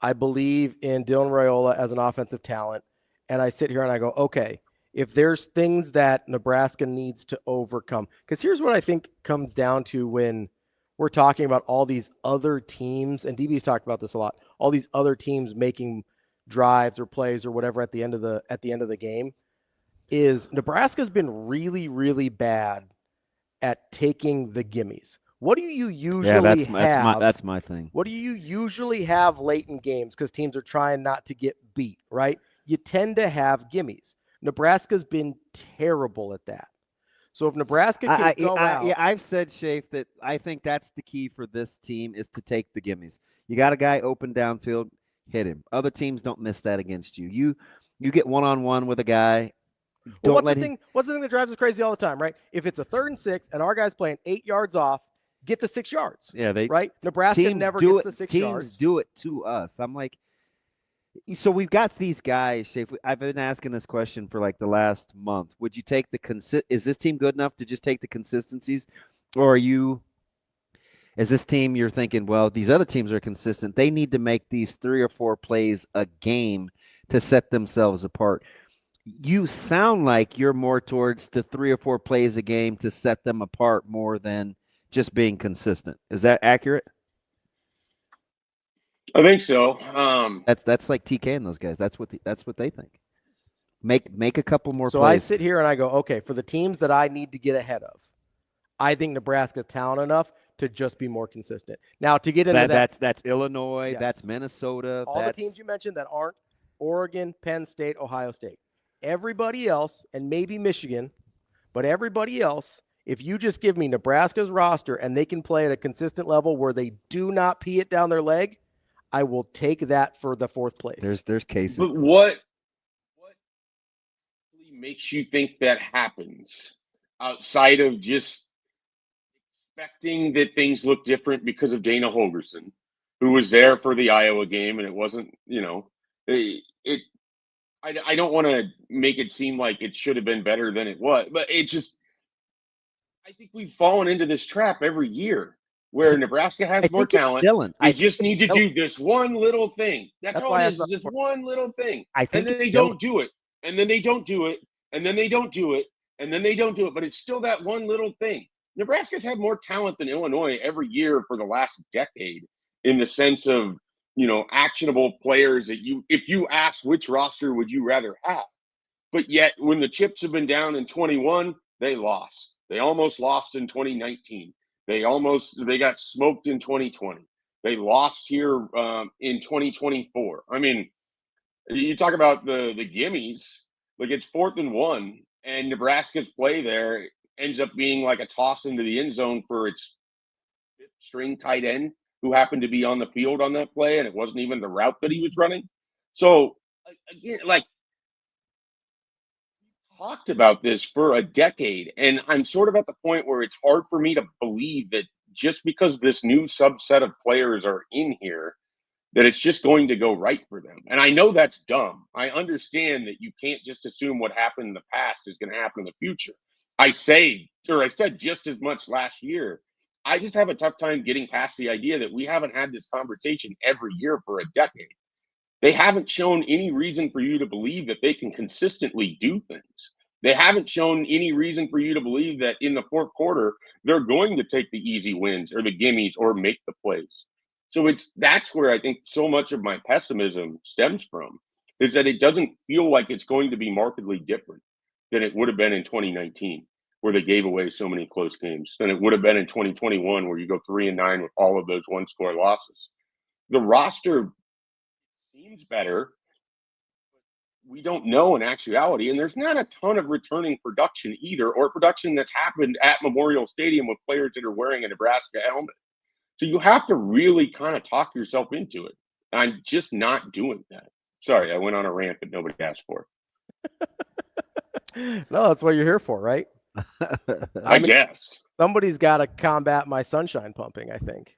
I believe in Dylan Raiola as an offensive talent. And I sit here and I go, okay, if there's things that Nebraska needs to overcome, because here's what I think comes down to when we're talking about all these other teams, and DB's talked about this a lot, all these other teams making drives or plays or whatever at the end of the game, is Nebraska's been really, really bad at taking the gimmies. What do you usually have? That's my thing. What do you usually have late in games because teams are trying not to get beat, right? You tend to have gimmies. Nebraska's been terrible at that. So if Nebraska can go out. Yeah, I've said, Schaefer, that I think that's the key for this team is to take the gimmies. You got a guy open downfield, hit him. Other teams don't miss that against you. You get one-on-one with a guy. What's the thing that drives us crazy all the time, right? If it's a 3rd and 6 and our guy's playing 8 yards off, get the 6 yards. Yeah, right? Nebraska never gets the 6 yards. Teams do it to us. I'm like, so we've got these guys, Schaefer. I've been asking this question for like the last month. Would you take is this team good enough to just take the consistencies? Or is this team you're thinking, well, these other teams are consistent. They need to make these 3 or 4 plays a game to set themselves apart. You sound like you're more towards the 3 or 4 plays a game to set them apart more than just being consistent. Is that accurate? I think so. That's like TK and those guys. That's what they think. Make a couple more plays. So I sit here and I go, okay, for the teams that I need to get ahead of, I think Nebraska's talented enough to just be more consistent. Now to get into that's Illinois, yes. That's Minnesota. All the teams you mentioned that aren't Oregon, Penn State, Ohio State. Everybody else, and maybe Michigan, but everybody else, if you just give me Nebraska's roster and they can play at a consistent level where they do not pee it down their leg, I will take that for the 4th place. There's cases. But what makes you think that happens outside of just expecting that things look different because of Dana Holgorsen, who was there for the Iowa game, and it wasn't, I don't want to make it seem like it should have been better than it was, but I think we've fallen into this trap every year where Nebraska has more talent. They just need to do this one little thing. That's all it is just one little thing. And then they don't do it. And then they don't do it. And then they don't do it. And then they don't do it. But it's still that one little thing. Nebraska's had more talent than Illinois every year for the last decade in the sense of, actionable players that if you ask which roster would you rather have. But yet when the chips have been down in 21, they lost. They almost lost in 2019. They got smoked in 2020. They lost here in 2024. I mean, you talk about the gimmies, like it's 4th and 1, and Nebraska's play there ends up being like a toss into the end zone for its 5th string tight end who happened to be on the field on that play, and it wasn't even the route that he was running. So, again, like, talked about this for a decade, and I'm sort of at the point where it's hard for me to believe that just because this new subset of players are in here, that it's just going to go right for them. And I know that's dumb. I understand that you can't just assume what happened in the past is going to happen in the future. I said just as much last year. I just have a tough time getting past the idea that we haven't had this conversation every year for a decade. They haven't shown any reason for you to believe that they can consistently do things. They haven't shown any reason for you to believe that in the 4th quarter, they're going to take the easy wins or the gimmies or make the plays. So that's where I think so much of my pessimism stems from, is that it doesn't feel like it's going to be markedly different than it would have been in 2019. where they gave away so many close games than it would have been in 2021, where you go 3-9 with all of those one-score losses. The roster seems better. We don't know in actuality, and there's not a ton of returning production either, or production that's happened at Memorial Stadium with players that are wearing a Nebraska helmet. So you have to really kind of talk yourself into it. I'm just not doing that. Sorry, I went on a rant that nobody asked for. No, that's what you're here for, right? I guess. Somebody's got to combat my sunshine pumping, I think.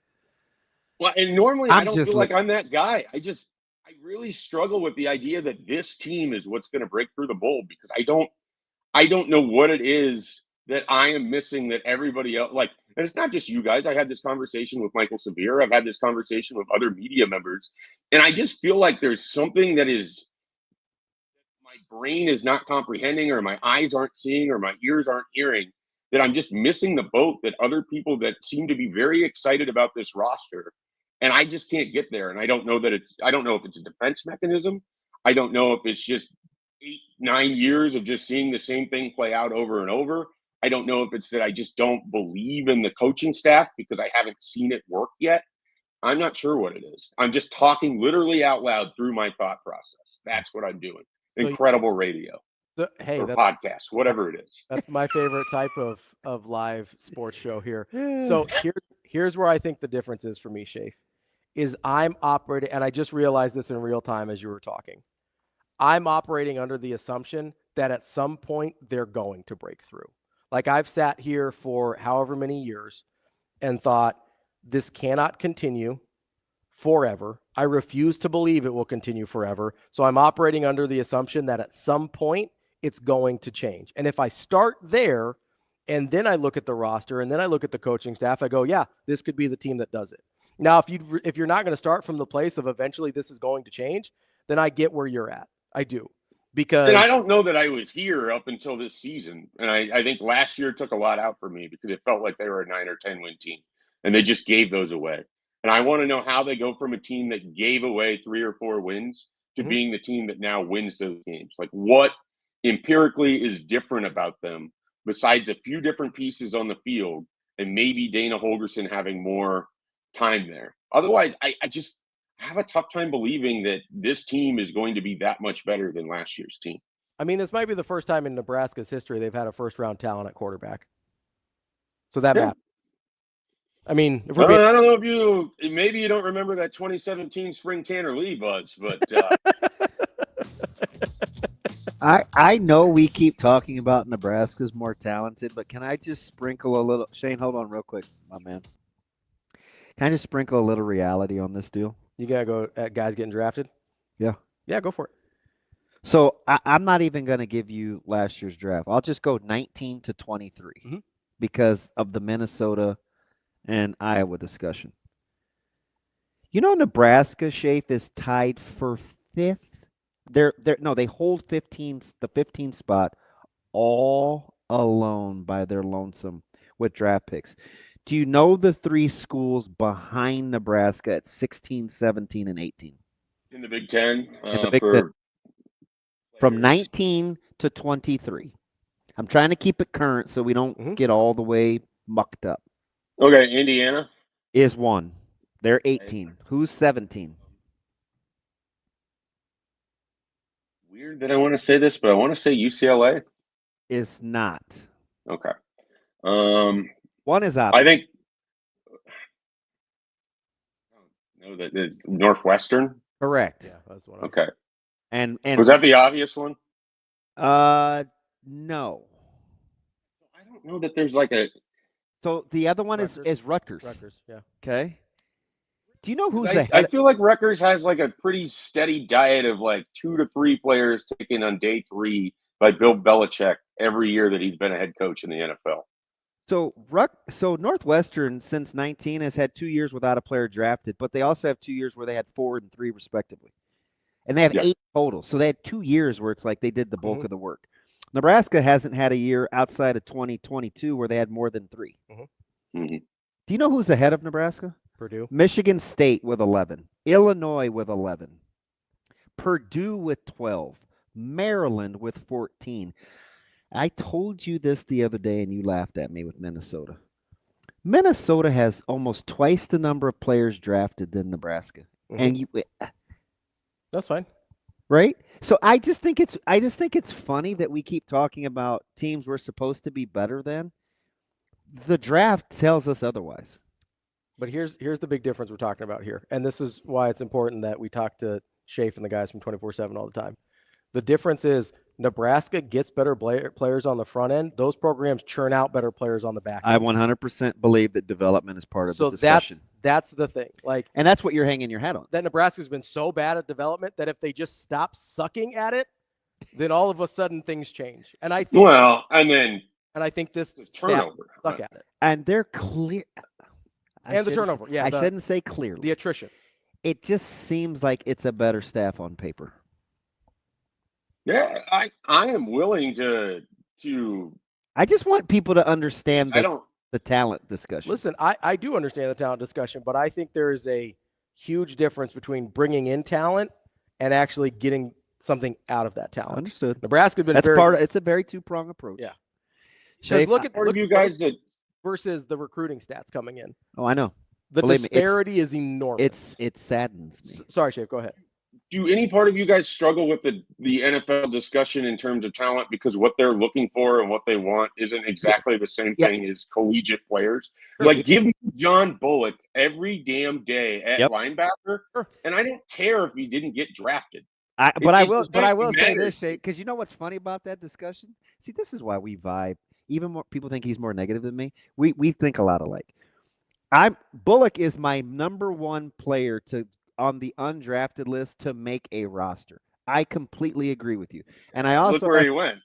Well, and normally I don't feel like I'm that guy. I really struggle with the idea that this team is what's going to break through the mold, because I don't know what it is that I am missing that everybody else, like, and it's not just you guys. I had this conversation with Michael Severe. I've had this conversation with other media members, and I just feel like there's something that is my brain is not comprehending, or my eyes aren't seeing, or my ears aren't hearing, that I'm just missing the boat that other people that seem to be very excited about this roster. And I just can't get there. And I don't know if it's a defense mechanism. I don't know if it's just 8-9 years of just seeing the same thing play out over and over. I don't know if it's that I just don't believe in the coaching staff because I haven't seen it work yet. I'm not sure what it is. I'm just talking literally out loud through my thought process. That's what I'm doing. Incredible radio. Or podcast, whatever it is. That's my favorite type of live sports show here. So here's where I think the difference is for me, Schaefer, is I'm operating, and I just realized this in real time as you were talking. I'm operating under the assumption that at some point they're going to break through. Like, I've sat here for however many years and thought this cannot continue forever. I refuse to believe it will continue forever. So I'm operating under the assumption that at some point it's going to change. And if I start there and then I look at the roster and then I look at the coaching staff, I go, yeah, this could be the team that does it. Now, if you're not going to start from the place of eventually this is going to change, then I get where you're at. I do. Because and I don't know that I was here up until this season. And I think last year took a lot out for me because it felt like they were a 9 or 10 win team and they just gave those away. And I want to know how they go from a team that gave away 3 or 4 wins to being the team that now wins those games. Like, what empirically is different about them besides a few different pieces on the field and maybe Dana Holgerson having more time there. Otherwise, I just have a tough time believing that this team is going to be that much better than last year's team. I mean, this might be the first time in Nebraska's history they've had a first-round talent at quarterback. So that matters. I mean, if we're I don't know if maybe you don't remember that 2017 spring Tanner Lee buzz, but I know we keep talking about Nebraska's more talented, but can I just sprinkle a little? Shane, hold on real quick, my man. Can I just sprinkle a little reality on this deal? You got to go at guys getting drafted? Yeah. Yeah, go for it. So I'm not even going to give you last year's draft. I'll just go 19 to 23 because of the Minnesota and Iowa discussion. You know, Nebraska, Schaefer, is tied for 5th. They hold the 15th spot all alone by their lonesome with draft picks. Do you know the 3 schools behind Nebraska at 16, 17, and 18? In the Big Ten? In the Big Ten. From 19 to 23. I'm trying to keep it current so we don't get all the way mucked up. Okay, Indiana? Is 1. They're 18. Who's 17? Weird that I want to say this, but I want to say UCLA. Is not. Okay. 1 is out. I think the Northwestern. Correct. Yeah, that's one. Okay. And was that the obvious one? No. I don't know that there's like a. So the other one is Rutgers. Rutgers, yeah. Okay. Do you know who's ahead? I feel like Rutgers has like a pretty steady diet of like 2 to 3 players taken on day 3 by Bill Belichick every year that he's been a head coach in the NFL. So Northwestern since 19 has had 2 years without a player drafted, but they also have 2 years where they had 4 and 3 respectively. And they have 8 total. So they had 2 years where it's like they did the bulk of the work. Nebraska hasn't had a year outside of 2022 where they had more than 3. Do you know who's ahead of Nebraska? Purdue. Michigan State with 11. Illinois with 11. Purdue with 12. Maryland with 14. I told you this the other day, and you laughed at me with Minnesota. Minnesota has almost twice the number of players drafted than Nebraska, and that's fine, right? So I just think it's funny that we keep talking about teams we're supposed to be better than. The draft tells us otherwise. But here's the big difference we're talking about here, and this is why it's important that we talk to Schaefer and the guys from 24/7 all the time. The difference is Nebraska gets better players on the front end. Those programs churn out better players on the back end. I 100% believe that development is part of the discussion. That's the thing. And that's what you're hanging your hat on. That Nebraska's been so bad at development that if they just stop sucking at it, then all of a sudden things change. And I think I think this turnover suck at it. And they're clear. And the turnover. Yeah. I shouldn't say clearly. The attrition. It just seems like it's a better staff on paper. Yeah, I am willing to. I just want people to understand the talent discussion. Listen, I do understand the talent discussion, but I think there is a huge difference between bringing in talent and actually getting something out of that talent. Understood. Nebraska's been it's a very two-pronged approach. Yeah. Schaefer, Look at you guys that versus the recruiting stats coming in. Oh, I know. The disparity is enormous. It saddens me. Sorry, Schaefer, go ahead. Do any part of you guys struggle with the NFL discussion in terms of talent because what they're looking for and what they want isn't exactly the same thing as collegiate players? Like, give me John Bullock every damn day at linebacker, and I don't care if he didn't get drafted. But I will say this, Shay, because you know what's funny about that discussion? See, this is why we vibe. Even more people think he's more negative than me. We think a lot alike. Bullock is my number one player on the undrafted list to make a roster. I completely agree with you. And I also look where he went.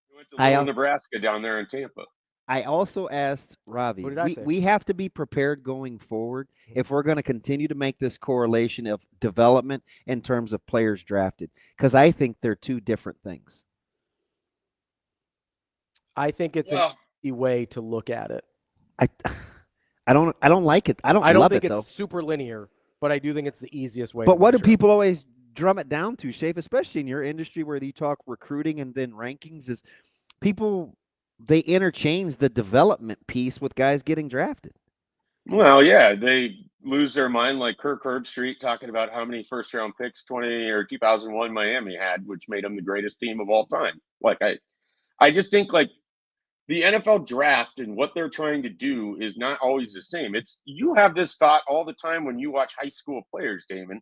He went to Little Nebraska down there in Tampa. I also asked Ravi, we have to be prepared going forward if we're going to continue to make this correlation of development in terms of players drafted, because I think they're two different things. I think it's an easy way to look at it. I don't like it. I don't think it's though. super linear, but I do think it's the easiest way. But what do people always drum it down to, Schaefer, especially in your industry where you talk recruiting and then rankings, is people they interchange the development piece with guys getting drafted. Well, yeah, they lose their mind like Kirk Herbstreit talking about how many first-round picks 2001 Miami had, which made them the greatest team of all time. Like I just think like the NFL draft and what they're trying to do is not always the same. You have this thought all the time when you watch high school players, Damon,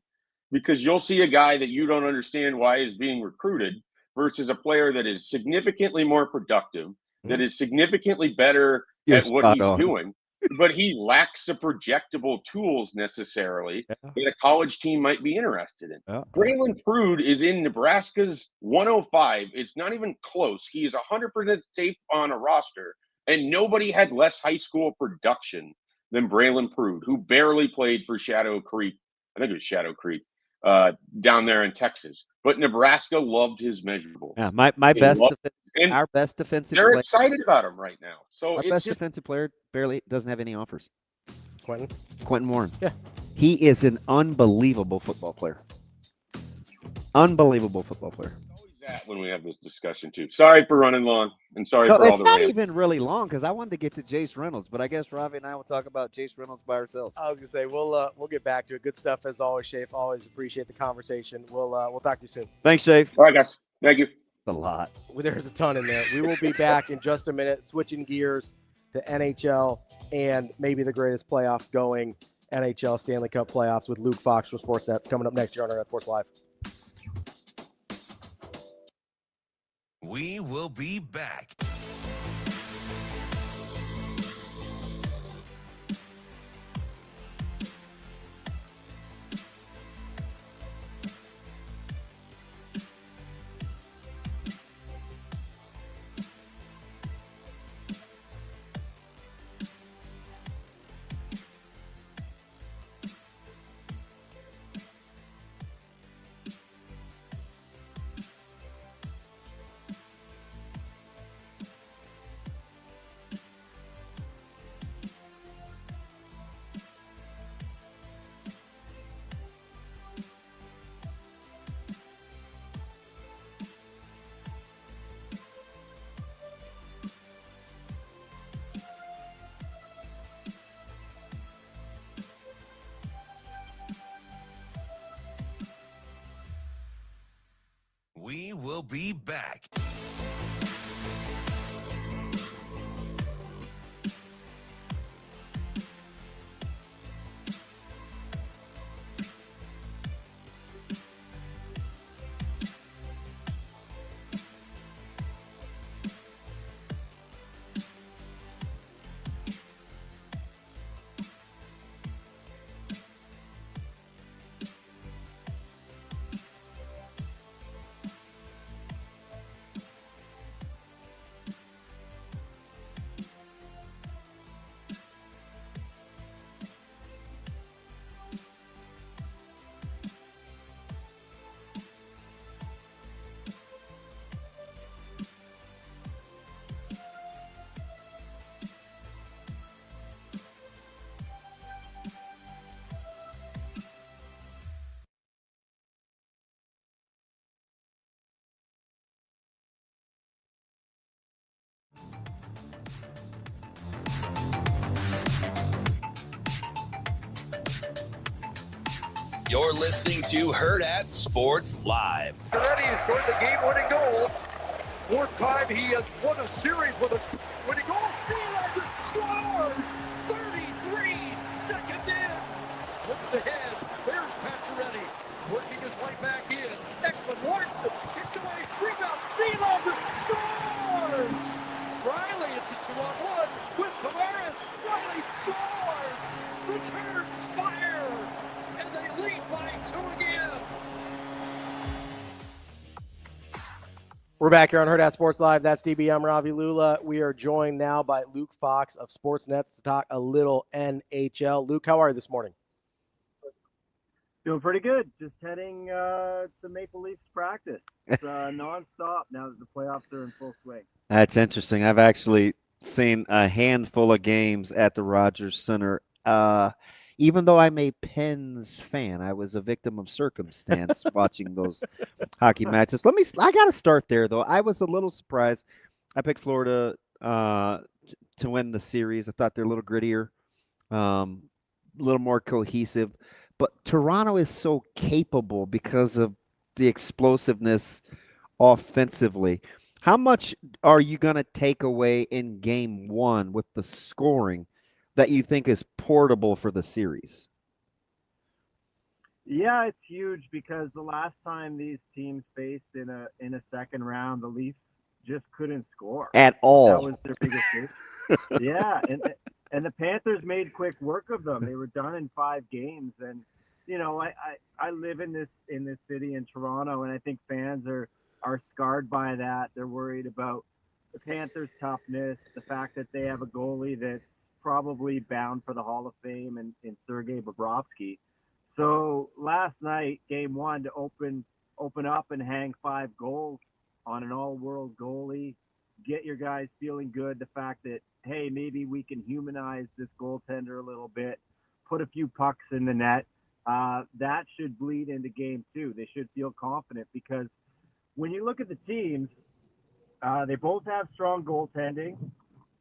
because you'll see a guy that you don't understand why is being recruited versus a player that is significantly more productive, that is significantly better at what he's doing, but he lacks the projectable tools necessarily that a college team might be interested in. Braylon Prude is in Nebraska's 105. It's not even close. He is 100% safe on a roster, and nobody had less high school production than Braylon Prude, who barely played for Shadow Creek. I think it was Shadow Creek down there in Texas. But Nebraska loved his measurable. Yeah, our best defensive player. They're excited about him right now. So our best defensive player barely doesn't have any offers. Quentin Warren. Yeah. He is an unbelievable football player. Unbelievable football player. Always that when we have this discussion too. Sorry for running long, and sorry for all the it's not rants. even really long because I wanted to get to Jace Reynolds, but I guess Ravi and I will talk about Jace Reynolds by ourselves. I was gonna say we'll get back to it. Good stuff as always, Schaefer. Always appreciate the conversation. We'll talk to you soon. Thanks, Schaefer. All right, guys. Thank you. A lot. Well, there's a ton in there. We will be back in just a minute, switching gears to NHL and maybe the greatest playoffs going, NHL Stanley Cup playoffs with Luke Fox from Sportsnet. Coming up next year on Hurrdat Sports Live. We will be back. will be back. You're listening to Hurrdat Sports Live. Already has scored the game-winning goal. Fourth time he has won a series with a winning goal. Nylander scores! 33 seconds in. Looks ahead. There's Pacioretty working his way back in. Ekman Larson kicked away. Rebound. Nylander scores! Riley, it's a 2-on-1 with Tavares. Riley scores! Returns fire! And they lead by 2 again. We're back here on Hurrdat Sports Live. That's DB. I'm Ravi Lulla. We are joined now by Luke Fox of Sportsnets to talk a little NHL. Luke, how are you this morning? Doing pretty good. Just heading to Maple Leafs practice. It's nonstop now that the playoffs are in full swing. That's interesting. I've actually seen a handful of games at the Rogers Center. Even though I'm a Pens fan, I was a victim of circumstance watching those hockey matches. I got to start there, though. I was a little surprised. I picked Florida to win the series. I thought they're a little grittier, a little more cohesive. But Toronto is so capable because of the explosiveness offensively. How much are you going to take away in game one with the scoring that you think is portable for the series? Yeah, it's huge because the last time these teams faced in a second round, the Leafs just couldn't score at all. That was their biggest issue. Yeah, and the Panthers made quick work of them. They were done in 5 games, and you know, I live in this city in Toronto, and I think fans are scarred by that. They're worried about the Panthers' toughness, the fact that they have a goalie that's probably bound for the Hall of Fame in Sergei Bobrovsky. So last night, game one, to open up and hang 5 goals on an all-world goalie, get your guys feeling good. The fact that, hey, maybe we can humanize this goaltender a little bit, put a few pucks in the net. That should bleed into game 2. They should feel confident because when you look at the teams, they both have strong goaltending.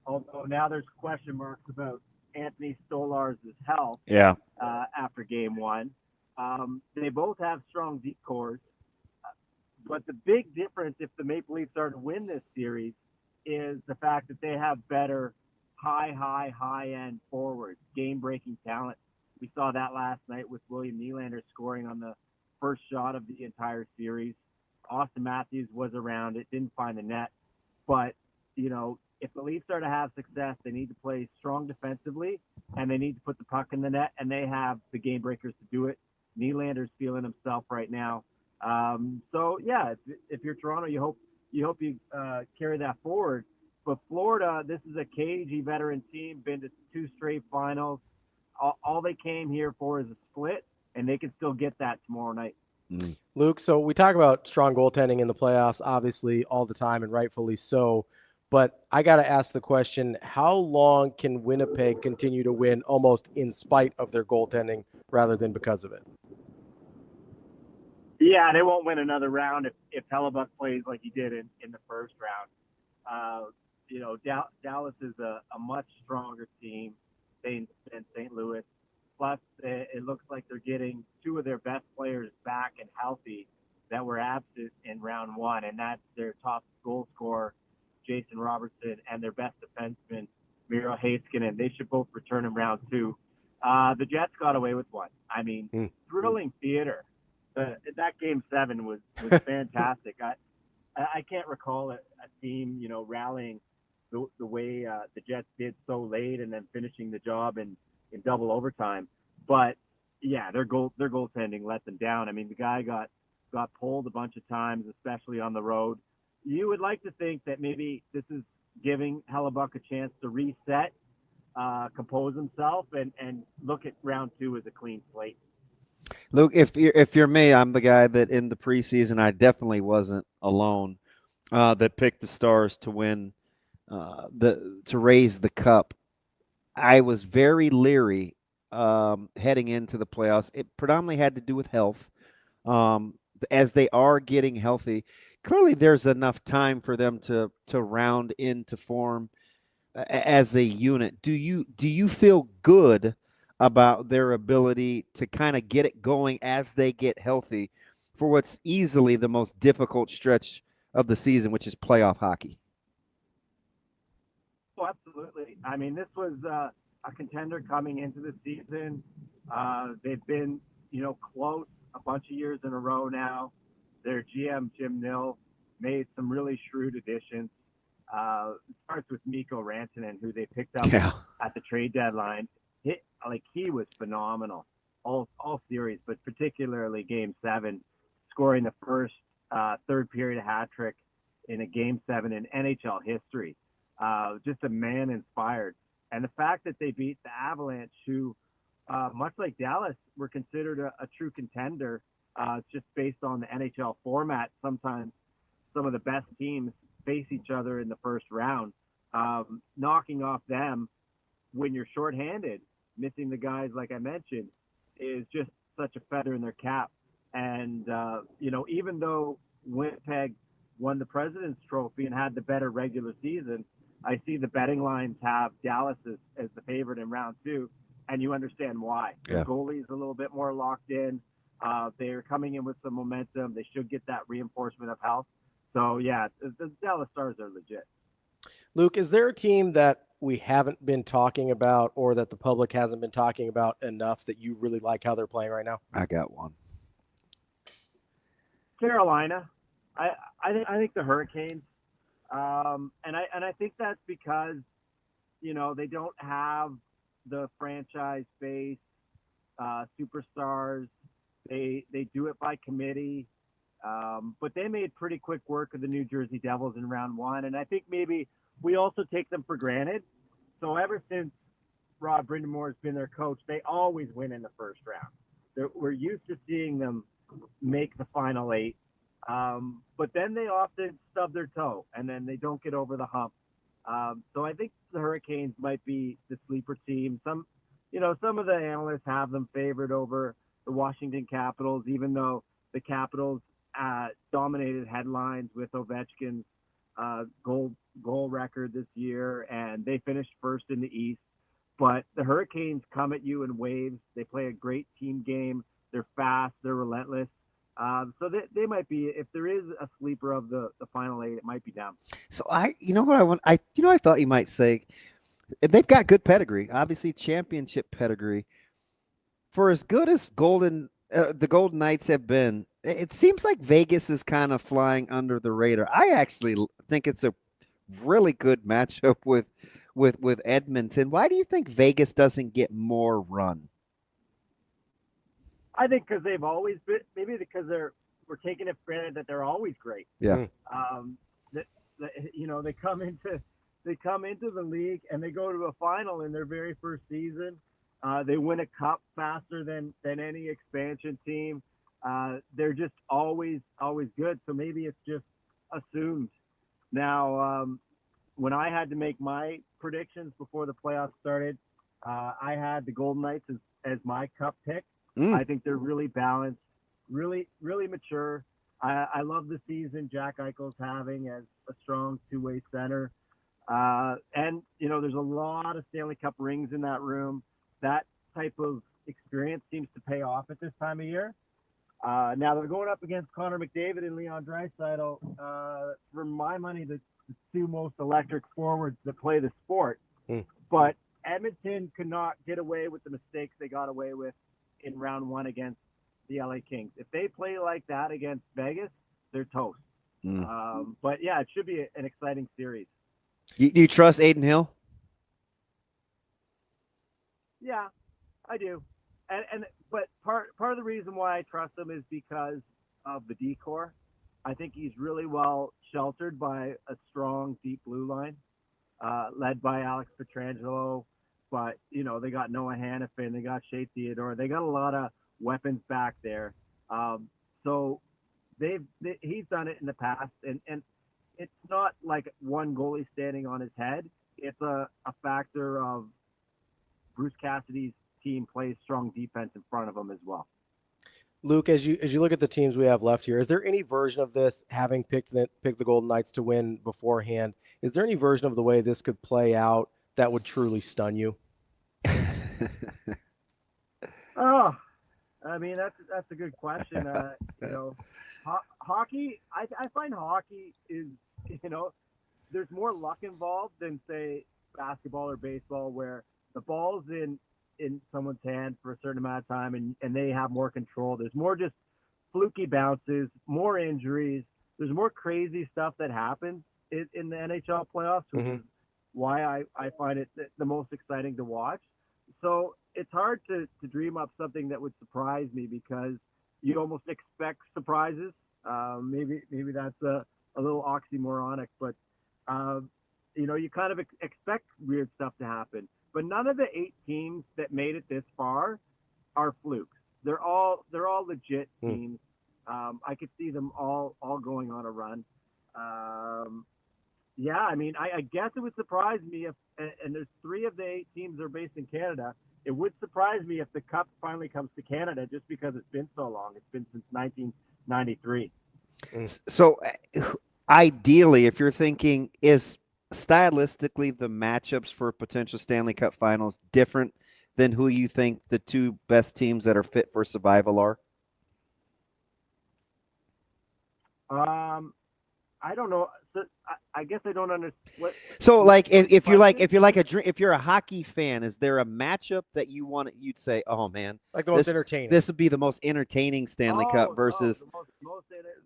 Although now there's question marks about Anthony Stolar's health after game 1. They both have strong deep cores. But the big difference if the Maple Leafs are to win this series is the fact that they have better high-end forwards, game-breaking talent. We saw that last night with William Nylander scoring on the first shot of the entire series. Austin Matthews was around it, didn't find the net. But, you know, if the Leafs are to have success, they need to play strong defensively, and they need to put the puck in the net, and they have the game breakers to do it. Nylander's feeling himself right now. So, yeah, if you're Toronto, you hope you carry that forward. But Florida, this is a cagey veteran team, been to 2 straight finals. All they came here for is a split, and they can still get that tomorrow night. Luke, so we talk about strong goaltending in the playoffs, obviously, all the time, and rightfully so. But I got to ask the question, how long can Winnipeg continue to win almost in spite of their goaltending rather than because of it? Yeah, they won't win another round if Hellebuyck plays like he did in the first round. You know, Dallas is a much stronger team than St. Louis. Plus, it looks like they're getting 2 of their best players back and healthy that were absent in round one, and that's their top goal scorer, Jason Robertson, and their best defenseman, Miro Heiskanen. They should both return in round two. The Jets got away with one. I mean, thrilling theater. That game 7 was fantastic. I can't recall a team, rallying the way the Jets did so late and then finishing the job in double overtime. But yeah, their goaltending let them down. I mean, the guy got pulled a bunch of times, especially on the road. You would like to think that maybe this is giving Hellebuck a chance to reset, compose himself, and look at round 2 as a clean slate. Luke, if you're me, I'm the guy that in the preseason I definitely wasn't alone. That picked the Stars to win, to raise the cup. I was very leery heading into the playoffs. It predominantly had to do with health. As they are getting healthy, clearly there's enough time for them to round into form as a unit. Do you feel good about their ability to kind of get it going as they get healthy for what's easily the most difficult stretch of the season, which is playoff hockey? Oh, absolutely. I mean, this was a contender coming into the season. They've been, close a bunch of years in a row now. Their GM, Jim Nill, made some really shrewd additions. It starts with Mikko Rantanen, who they picked up at the trade deadline. He was phenomenal all series, but particularly Game 7, scoring the first third period hat trick in a Game 7 in NHL history. Just a man inspired. And the fact that they beat the Avalanche, who, much like Dallas, were considered a true contender, just based on the NHL format. Sometimes some of the best teams face each other in the first round. Knocking off them when you're shorthanded, missing the guys like I mentioned, is just such a feather in their cap. And, even though Winnipeg won the President's Trophy and had the better regular season, I see the betting lines have Dallas as the favorite in round 2, and you understand why. The goalie's a little bit more locked in. They're coming in with some momentum. They should get that reinforcement of health. So, yeah, the Dallas Stars are legit. Luke, is there a team that we haven't been talking about or that the public hasn't been talking about enough that you really like how they're playing right now? I got one. Carolina. I think the Hurricanes. And I think that's because, they don't have the franchise base, superstars. They do it by committee. But they made pretty quick work of the New Jersey Devils in round 1. And I think maybe we also take them for granted. So ever since Rod Brind'Amour's been their coach, they always win in the first round. We're used to seeing them make the final 8. But then they often stub their toe and then they don't get over the hump. So I think the Hurricanes might be the sleeper team. Some of the analysts have them favored over the Washington Capitals, even though the Capitals dominated headlines with Ovechkin's goal record this year, and they finished first in the East. But the Hurricanes come at you in waves. They play a great team game. They're fast. They're relentless. So they might be, if there is a sleeper of the final 8, it might be them. So I thought you might say, they've got good pedigree, obviously championship pedigree. For as good as the Golden Knights have been, it seems like Vegas is kind of flying under the radar. I actually think it's a really good matchup with Edmonton. Why do you think Vegas doesn't get more run? I think because they've always been, maybe because we're taking it for granted that they're always great. Yeah. They come into the league and they go to a final in their very first season. They win a cup faster than any expansion team. They're just always good. So maybe it's just assumed. Now, when I had to make my predictions before the playoffs started, I had the Golden Knights as my cup pick. I think they're really balanced, really, really mature. I love the season Jack Eichel's having as a strong two-way center. And, there's a lot of Stanley Cup rings in that room. That type of experience seems to pay off at this time of year. Now they're going up against Connor McDavid and Leon Draisaitl. For my money, the two most electric forwards that play the sport. But Edmonton could not get away with the mistakes they got away with in round 1 against the LA Kings. If they play like that against Vegas, they're toast. But yeah, it should be an exciting series. You trust Aiden Hill? Yeah, I do. But part of the reason why I trust him is because of the decor. I think he's really well sheltered by a strong deep blue line, led by Alex Pietrangelo. But they got Noah Hannafin, they got Shea Theodore, they got a lot of weapons back there. So he's done it in the past, and it's not like one goalie standing on his head. It's a factor of Bruce Cassidy's team plays strong defense in front of them as well. Luke, as you look at the teams we have left here, is there any version of this, having picked the Golden Knights to win beforehand, is there any version of the way this could play out that would truly stun you? Oh, I mean, that's a good question. Hockey, I find hockey is, there's more luck involved than, say, basketball or baseball, where the ball's in someone's hand for a certain amount of time and they have more control. There's more just fluky bounces, more injuries. There's more crazy stuff that happens in the NHL playoffs, which is why I find it the most exciting to watch. So it's hard to dream up something that would surprise me, because you almost expect surprises. Maybe that's a little oxymoronic, but you kind of expect weird stuff to happen. But none of the 8 teams that made it this far are flukes. They're all legit teams. I could see them all going on a run. Yeah, I mean, I guess it would surprise me if, and there's 3 of the 8 teams are based in Canada. It would surprise me if the Cup finally comes to Canada, just because it's been so long. It's been since 1993. So ideally, if you're thinking, is stylistically the matchups for potential Stanley Cup finals different than who you think the 2 best teams that are fit for survival are? I don't know. So I guess I don't understand. So, like, if you're a hockey fan, is there a matchup that you'd say, oh man, like the most entertaining? This would be the most entertaining Stanley Cup versus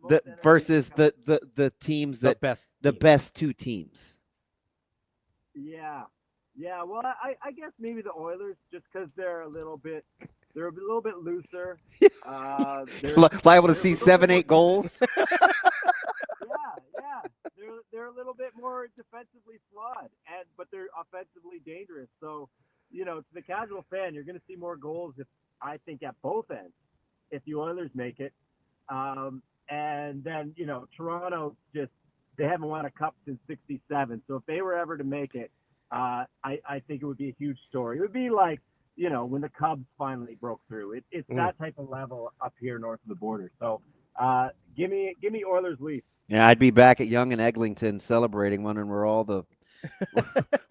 the teams that the best 2 teams. Yeah. Well, I guess maybe the Oilers, just because they're a little bit looser. Liable to see 7-8 goals. Yeah. They're a little bit more defensively flawed, but they're offensively dangerous. So, to the casual fan, you're going to see more goals, I think, at both ends, if the Oilers make it. And then, Toronto they haven't won a cup since '67. So if they were ever to make it, I think it would be a huge story. It would be like, when the Cubs finally broke through. It's that type of level up here north of the border. So give me Oilers Leafs. Yeah, I'd be back at Young and Eglinton celebrating when we're all the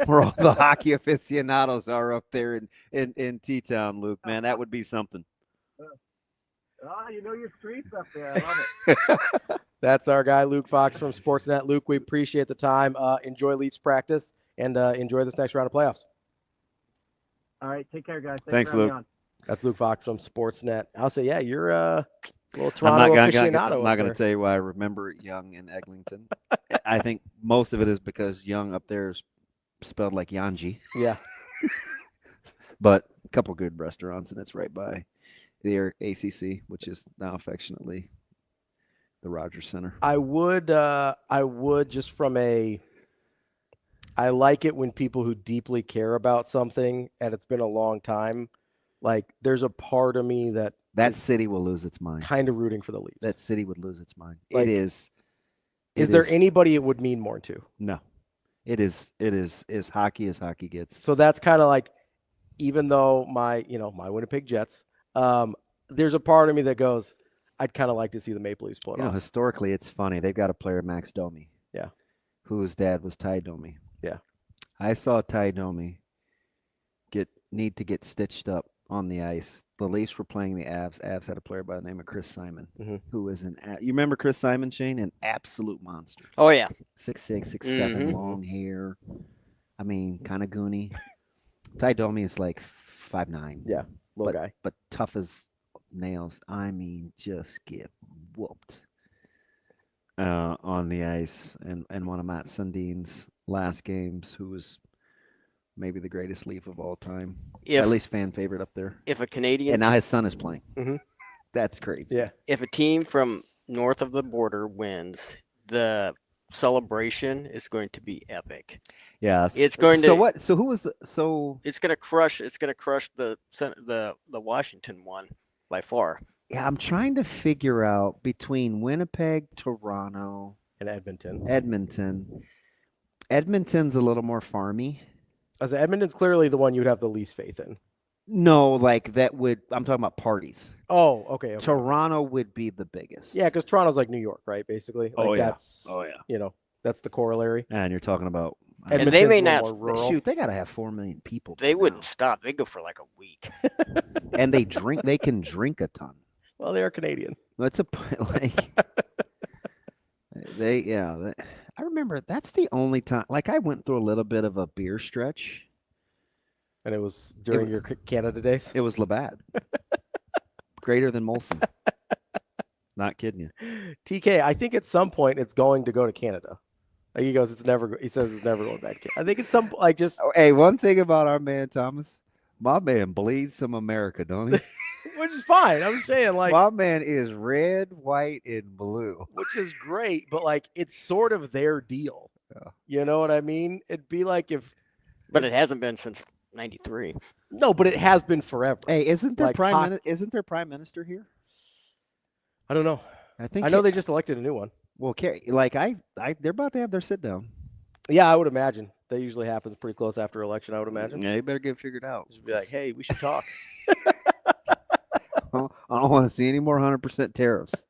hockey aficionados are up there in T-Town, Luke. Man, that would be something. Your streets up there. I love it. That's our guy, Luke Fox from Sportsnet. Luke, we appreciate the time. Enjoy Leafs practice and enjoy this next round of playoffs. All right, take care, guys. Thanks, Luke. That's Luke Fox from Sportsnet. I'll say, yeah, you're a little Toronto aficionado. I'm not going to tell you why I remember Young in Eglinton. I think most of it is because Young up there is spelled like Yanji. Yeah. But a couple good restaurants, and it's right by the ACC, which is now affectionately the Rogers Center. I would just from I like it when people who deeply care about something, and it's been a long time, like there's a part of me that city will lose its mind. Kind of rooting for the Leafs. That city would lose its mind. Like, it is. Is there anybody it would mean more to? No. It is as hockey as hockey gets. So that's kind of like, even though my Winnipeg Jets, there's a part of me that goes, I'd kind of like to see the Maple Leafs pull it off. Historically, it's funny. They've got a player, Max Domi. Yeah. Whose dad was Ty Domi. Yeah. I saw Ty Domi need to get stitched up on the ice. The Leafs were playing the Avs. Avs had a player by the name of Chris Simon, Mm-hmm. who was you remember Chris Simon, Shane? An absolute monster. Oh yeah, 6'6", 6'7", long hair. I mean, kind of goony. Ty Domi is like 5'9". Yeah, little guy, but tough as nails. I mean, just get whooped on the ice. And one of Matt Sundin's last games, who was maybe the greatest Leaf of all time, at least fan favorite up there. If a Canadian, and now his son is playing. Mm-hmm. That's crazy. Yeah. If a team from north of the border wins, the celebration is going to be epic. Yeah, it's going to. So what? So who was the? So it's going to crush. It's going to crush the Washington one by far. Yeah, I'm trying to figure out between Winnipeg, Toronto, and Edmonton. Edmonton's a little more farmy. Edmonton's clearly the one you'd have the least faith in. No, like that would. I'm talking about parties. Oh, okay. Toronto would be the biggest. Yeah, because Toronto's like New York, right? Basically. Like that's, that's the corollary. And you're talking about. And they may not shoot. They got to have 4 million people. They wouldn't stop. They go for like a week. And they drink. They can drink a ton. Well, they are Canadian. That's a like. I remember that's the only time. Like I went through a little bit of a beer stretch. And it was during your Canada days? It was Labatt. Greater than Molson. Not kidding you. TK, I think at some point it's going to go to Canada. Like he says it's never going back to Canada. I think it's Hey, one thing about our man Thomas, my man bleeds some America, don't he? Which is fine. I'm saying my man is red, white, and blue. Which is great, but it's sort of their deal. Yeah. You know what I mean? It'd be like if. But it hasn't been since 93. No, but it has been forever. Hey, isn't there isn't there prime minister here? I don't know. I know they just elected a new one. Well, they're about to have their sit down. Yeah, I would imagine that usually happens pretty close after election. I would imagine. Yeah, you better get it figured out. Just be like, hey, we should talk. I don't want to see any more 100% tariffs.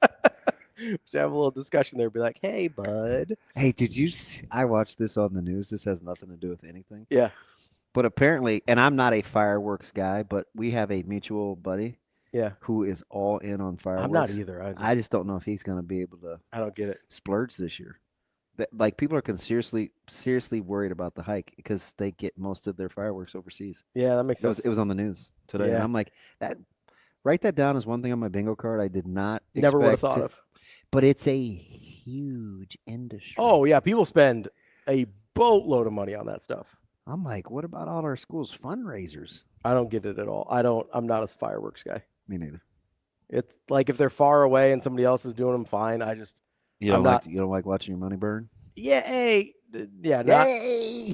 Just have a little discussion there. Be like, hey, bud. Hey, did you see? I watched this on the news. This has nothing to do with anything. Yeah. But apparently, and I'm not a fireworks guy, but we have a mutual buddy. Yeah. Who is all in on fireworks. I'm not either. I just don't know if he's going to be able to. I don't get it. Splurge this year. Like people are seriously worried about the hike because they get most of their fireworks overseas. Yeah, that makes sense. It was on the news today. Yeah. And I'm like, write that down as one thing on my bingo card. I did not. Never would have thought of. But it's a huge industry. Oh yeah, people spend a boatload of money on that stuff. I'm like, what about all our schools' fundraisers? I don't get it at all. I'm not a fireworks guy. Me neither. It's like if they're far away and somebody else is doing them, fine. You don't like watching your money burn? Yeah,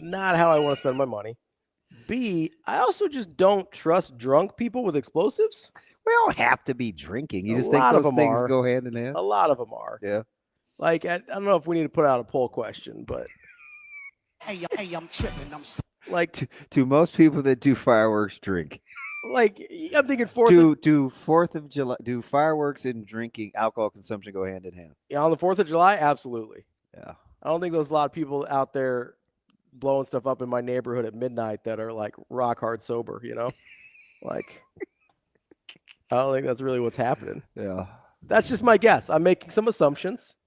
not how I want to spend my money. B, I also just don't trust drunk people with explosives. We don't have to be drinking. You just think those things go hand in hand? A lot of them are. Yeah. Like, I don't know if we need to put out a poll question, but. Hey, I'm tripping. Like to most people that do fireworks drink. Like I'm thinking do 4th of July, do fireworks and drinking, alcohol consumption go hand in hand? Yeah, on the 4th of July, absolutely. Yeah. I don't think there's a lot of people out there blowing stuff up in my neighborhood at midnight that are like rock hard sober, you know? Like I don't think that's really what's happening. Yeah. That's just my guess. I'm making some assumptions,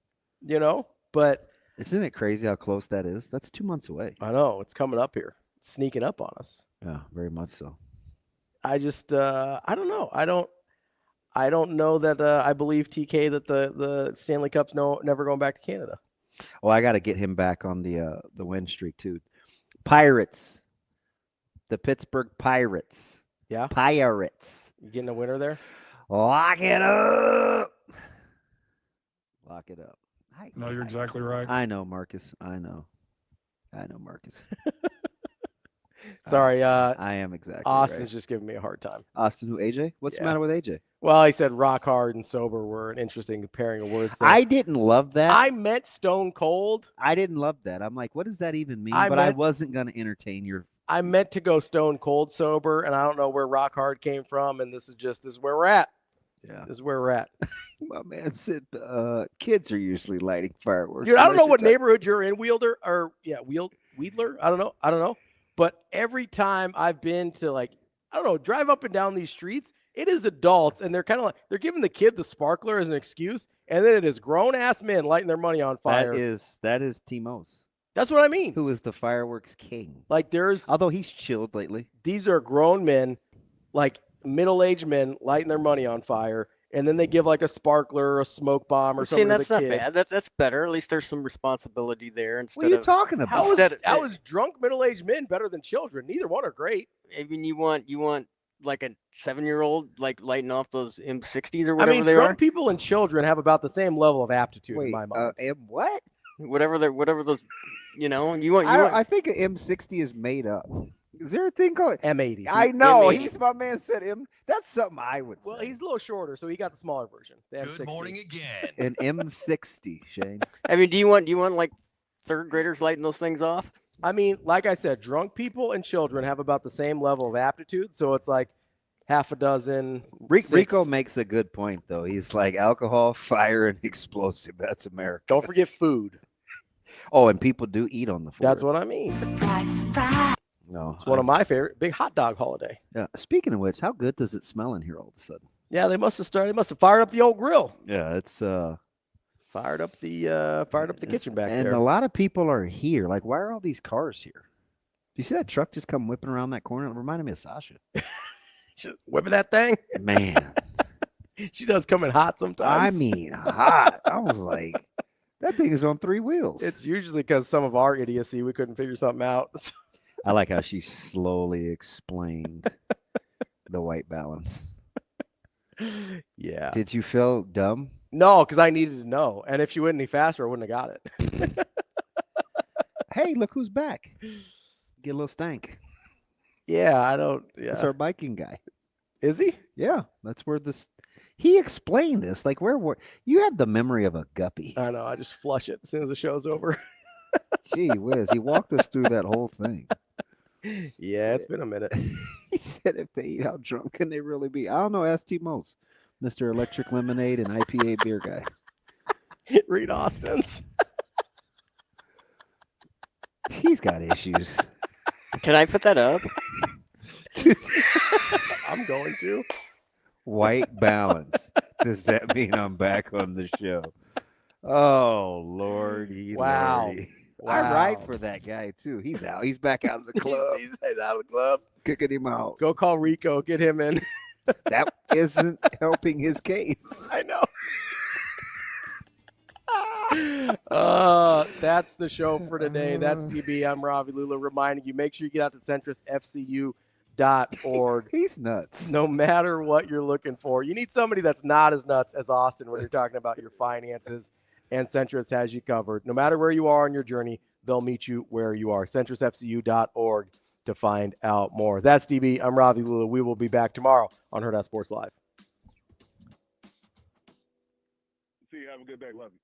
you know, but isn't it crazy how close that is? That's 2 months away. I know. It's coming up here. It's sneaking up on us. Yeah, very much so. I just I don't know. I don't know that I believe TK that the Stanley Cup's never going back to Canada. Well, I got to get him back on the win streak too. Pirates. The Pittsburgh Pirates. Yeah. Pirates. You getting a winner there? Lock it up. Lock it up. No, you're exactly right. I know, Marcus. I know, Marcus. Sorry, I am exactly Austin's right. just giving me a hard time. Austin, who, AJ? What's the matter with AJ? Well, he said rock hard and sober were an interesting pairing of words there. I didn't love that. I meant stone cold. I didn't love that. I'm like, what does that even mean? I wasn't going to entertain your. I meant to go stone cold sober, and I don't know where rock hard came from, and this is where we're at. Yeah. This is where we're at. My man said kids are usually lighting fireworks. Dude, I don't know what neighborhood you're in, Wheedler. I don't know. But every time I've been to like I don't know, drive up and down these streets. It is adults, and they're kind of like they're giving the kid the sparkler as an excuse, and then it is grown-ass men lighting their money on fire. That is Timos. That's what I mean. Who is the fireworks king? Like although he's chilled lately. These are grown men, like middle-aged men lighting their money on fire, and then they give like a sparkler or a smoke bomb or something to the kids. That's not bad. That's better. At least there's some responsibility there. Instead What are you of, talking about? How is drunk middle-aged men better than children? Neither one are great. I mean, you want like a 7-year-old like lighting off those M60s or whatever they drunk are. people and children have about the same level of aptitude in my mind. What? Whatever those, I think an M60 is made up. Is there a thing called M80? I know. M80. My man said M. That's something I would say. Well, he's a little shorter, so he got the smaller version. The Good M60. morning again. An M60, Shane. I mean, do you want like third graders lighting those things off? I mean, like I said, drunk people and children have about the same level of aptitude, so it's like half a dozen. Rico makes a good point, though. He's like alcohol, fire, and explosive. That's America. Don't forget food. Oh, and people do eat on the 4th. That's what I mean. Surprise, surprise. No, It's one of my favorite. Big hot dog holiday. Yeah. Speaking of which, how good does it smell in here all of a sudden? Yeah, they must have started. They must have fired up the old grill. Yeah, it's Fired up the kitchen back and there. a lot of people are here. Like, why are all these cars here? Do you see that truck just come whipping around that corner? It reminded me of Sasha. Just whipping that thing. Man, she does come in hot sometimes. I mean, hot. I was like, that thing is on 3 wheels. It's usually because some of our idiocy, we couldn't figure something out. I like how she slowly explained the white balance. Yeah. Did you feel dumb? No, because I needed to know. And if she went any faster, I wouldn't have got it. Hey, look who's back. Get a little stank. Yeah, I don't. Yeah. That's our biking guy. Is he? Yeah, that's where this. He explained this. Like, where were you? Have the memory of a guppy. I know. I just flush it as soon as the show's over. Gee whiz, he walked us through that whole thing. Yeah, it's been a minute. He said if they eat, how drunk can they really be? I don't know. Ask T-Mose, Mr. Electric Lemonade and IPA beer guy. Reed Austin's. He's got issues. Can I put that up? I'm going to. White balance. Does that mean I'm back on the show? Oh, Lordy. Wow. Lordy. Wow. I ride for that guy, too. He's out. He's back out of the club. He's out of the club. Kicking him out. Go call Rico. Get him in. That isn't helping his case. I know. That's the show for today. That's DB. I'm Ravi. Lulla reminding you, make sure you get out to centrusfcu.org. He's nuts. No matter what you're looking for. You need somebody that's not as nuts as Austin when you're talking about your finances, and Centrus has you covered. No matter where you are on your journey, they'll meet you where you are. centrusfcu.org to find out more. That's DB. I'm Ravi Lulla. We will be back tomorrow on Hurrdat Sports Live. See you. Have a good day. Love you.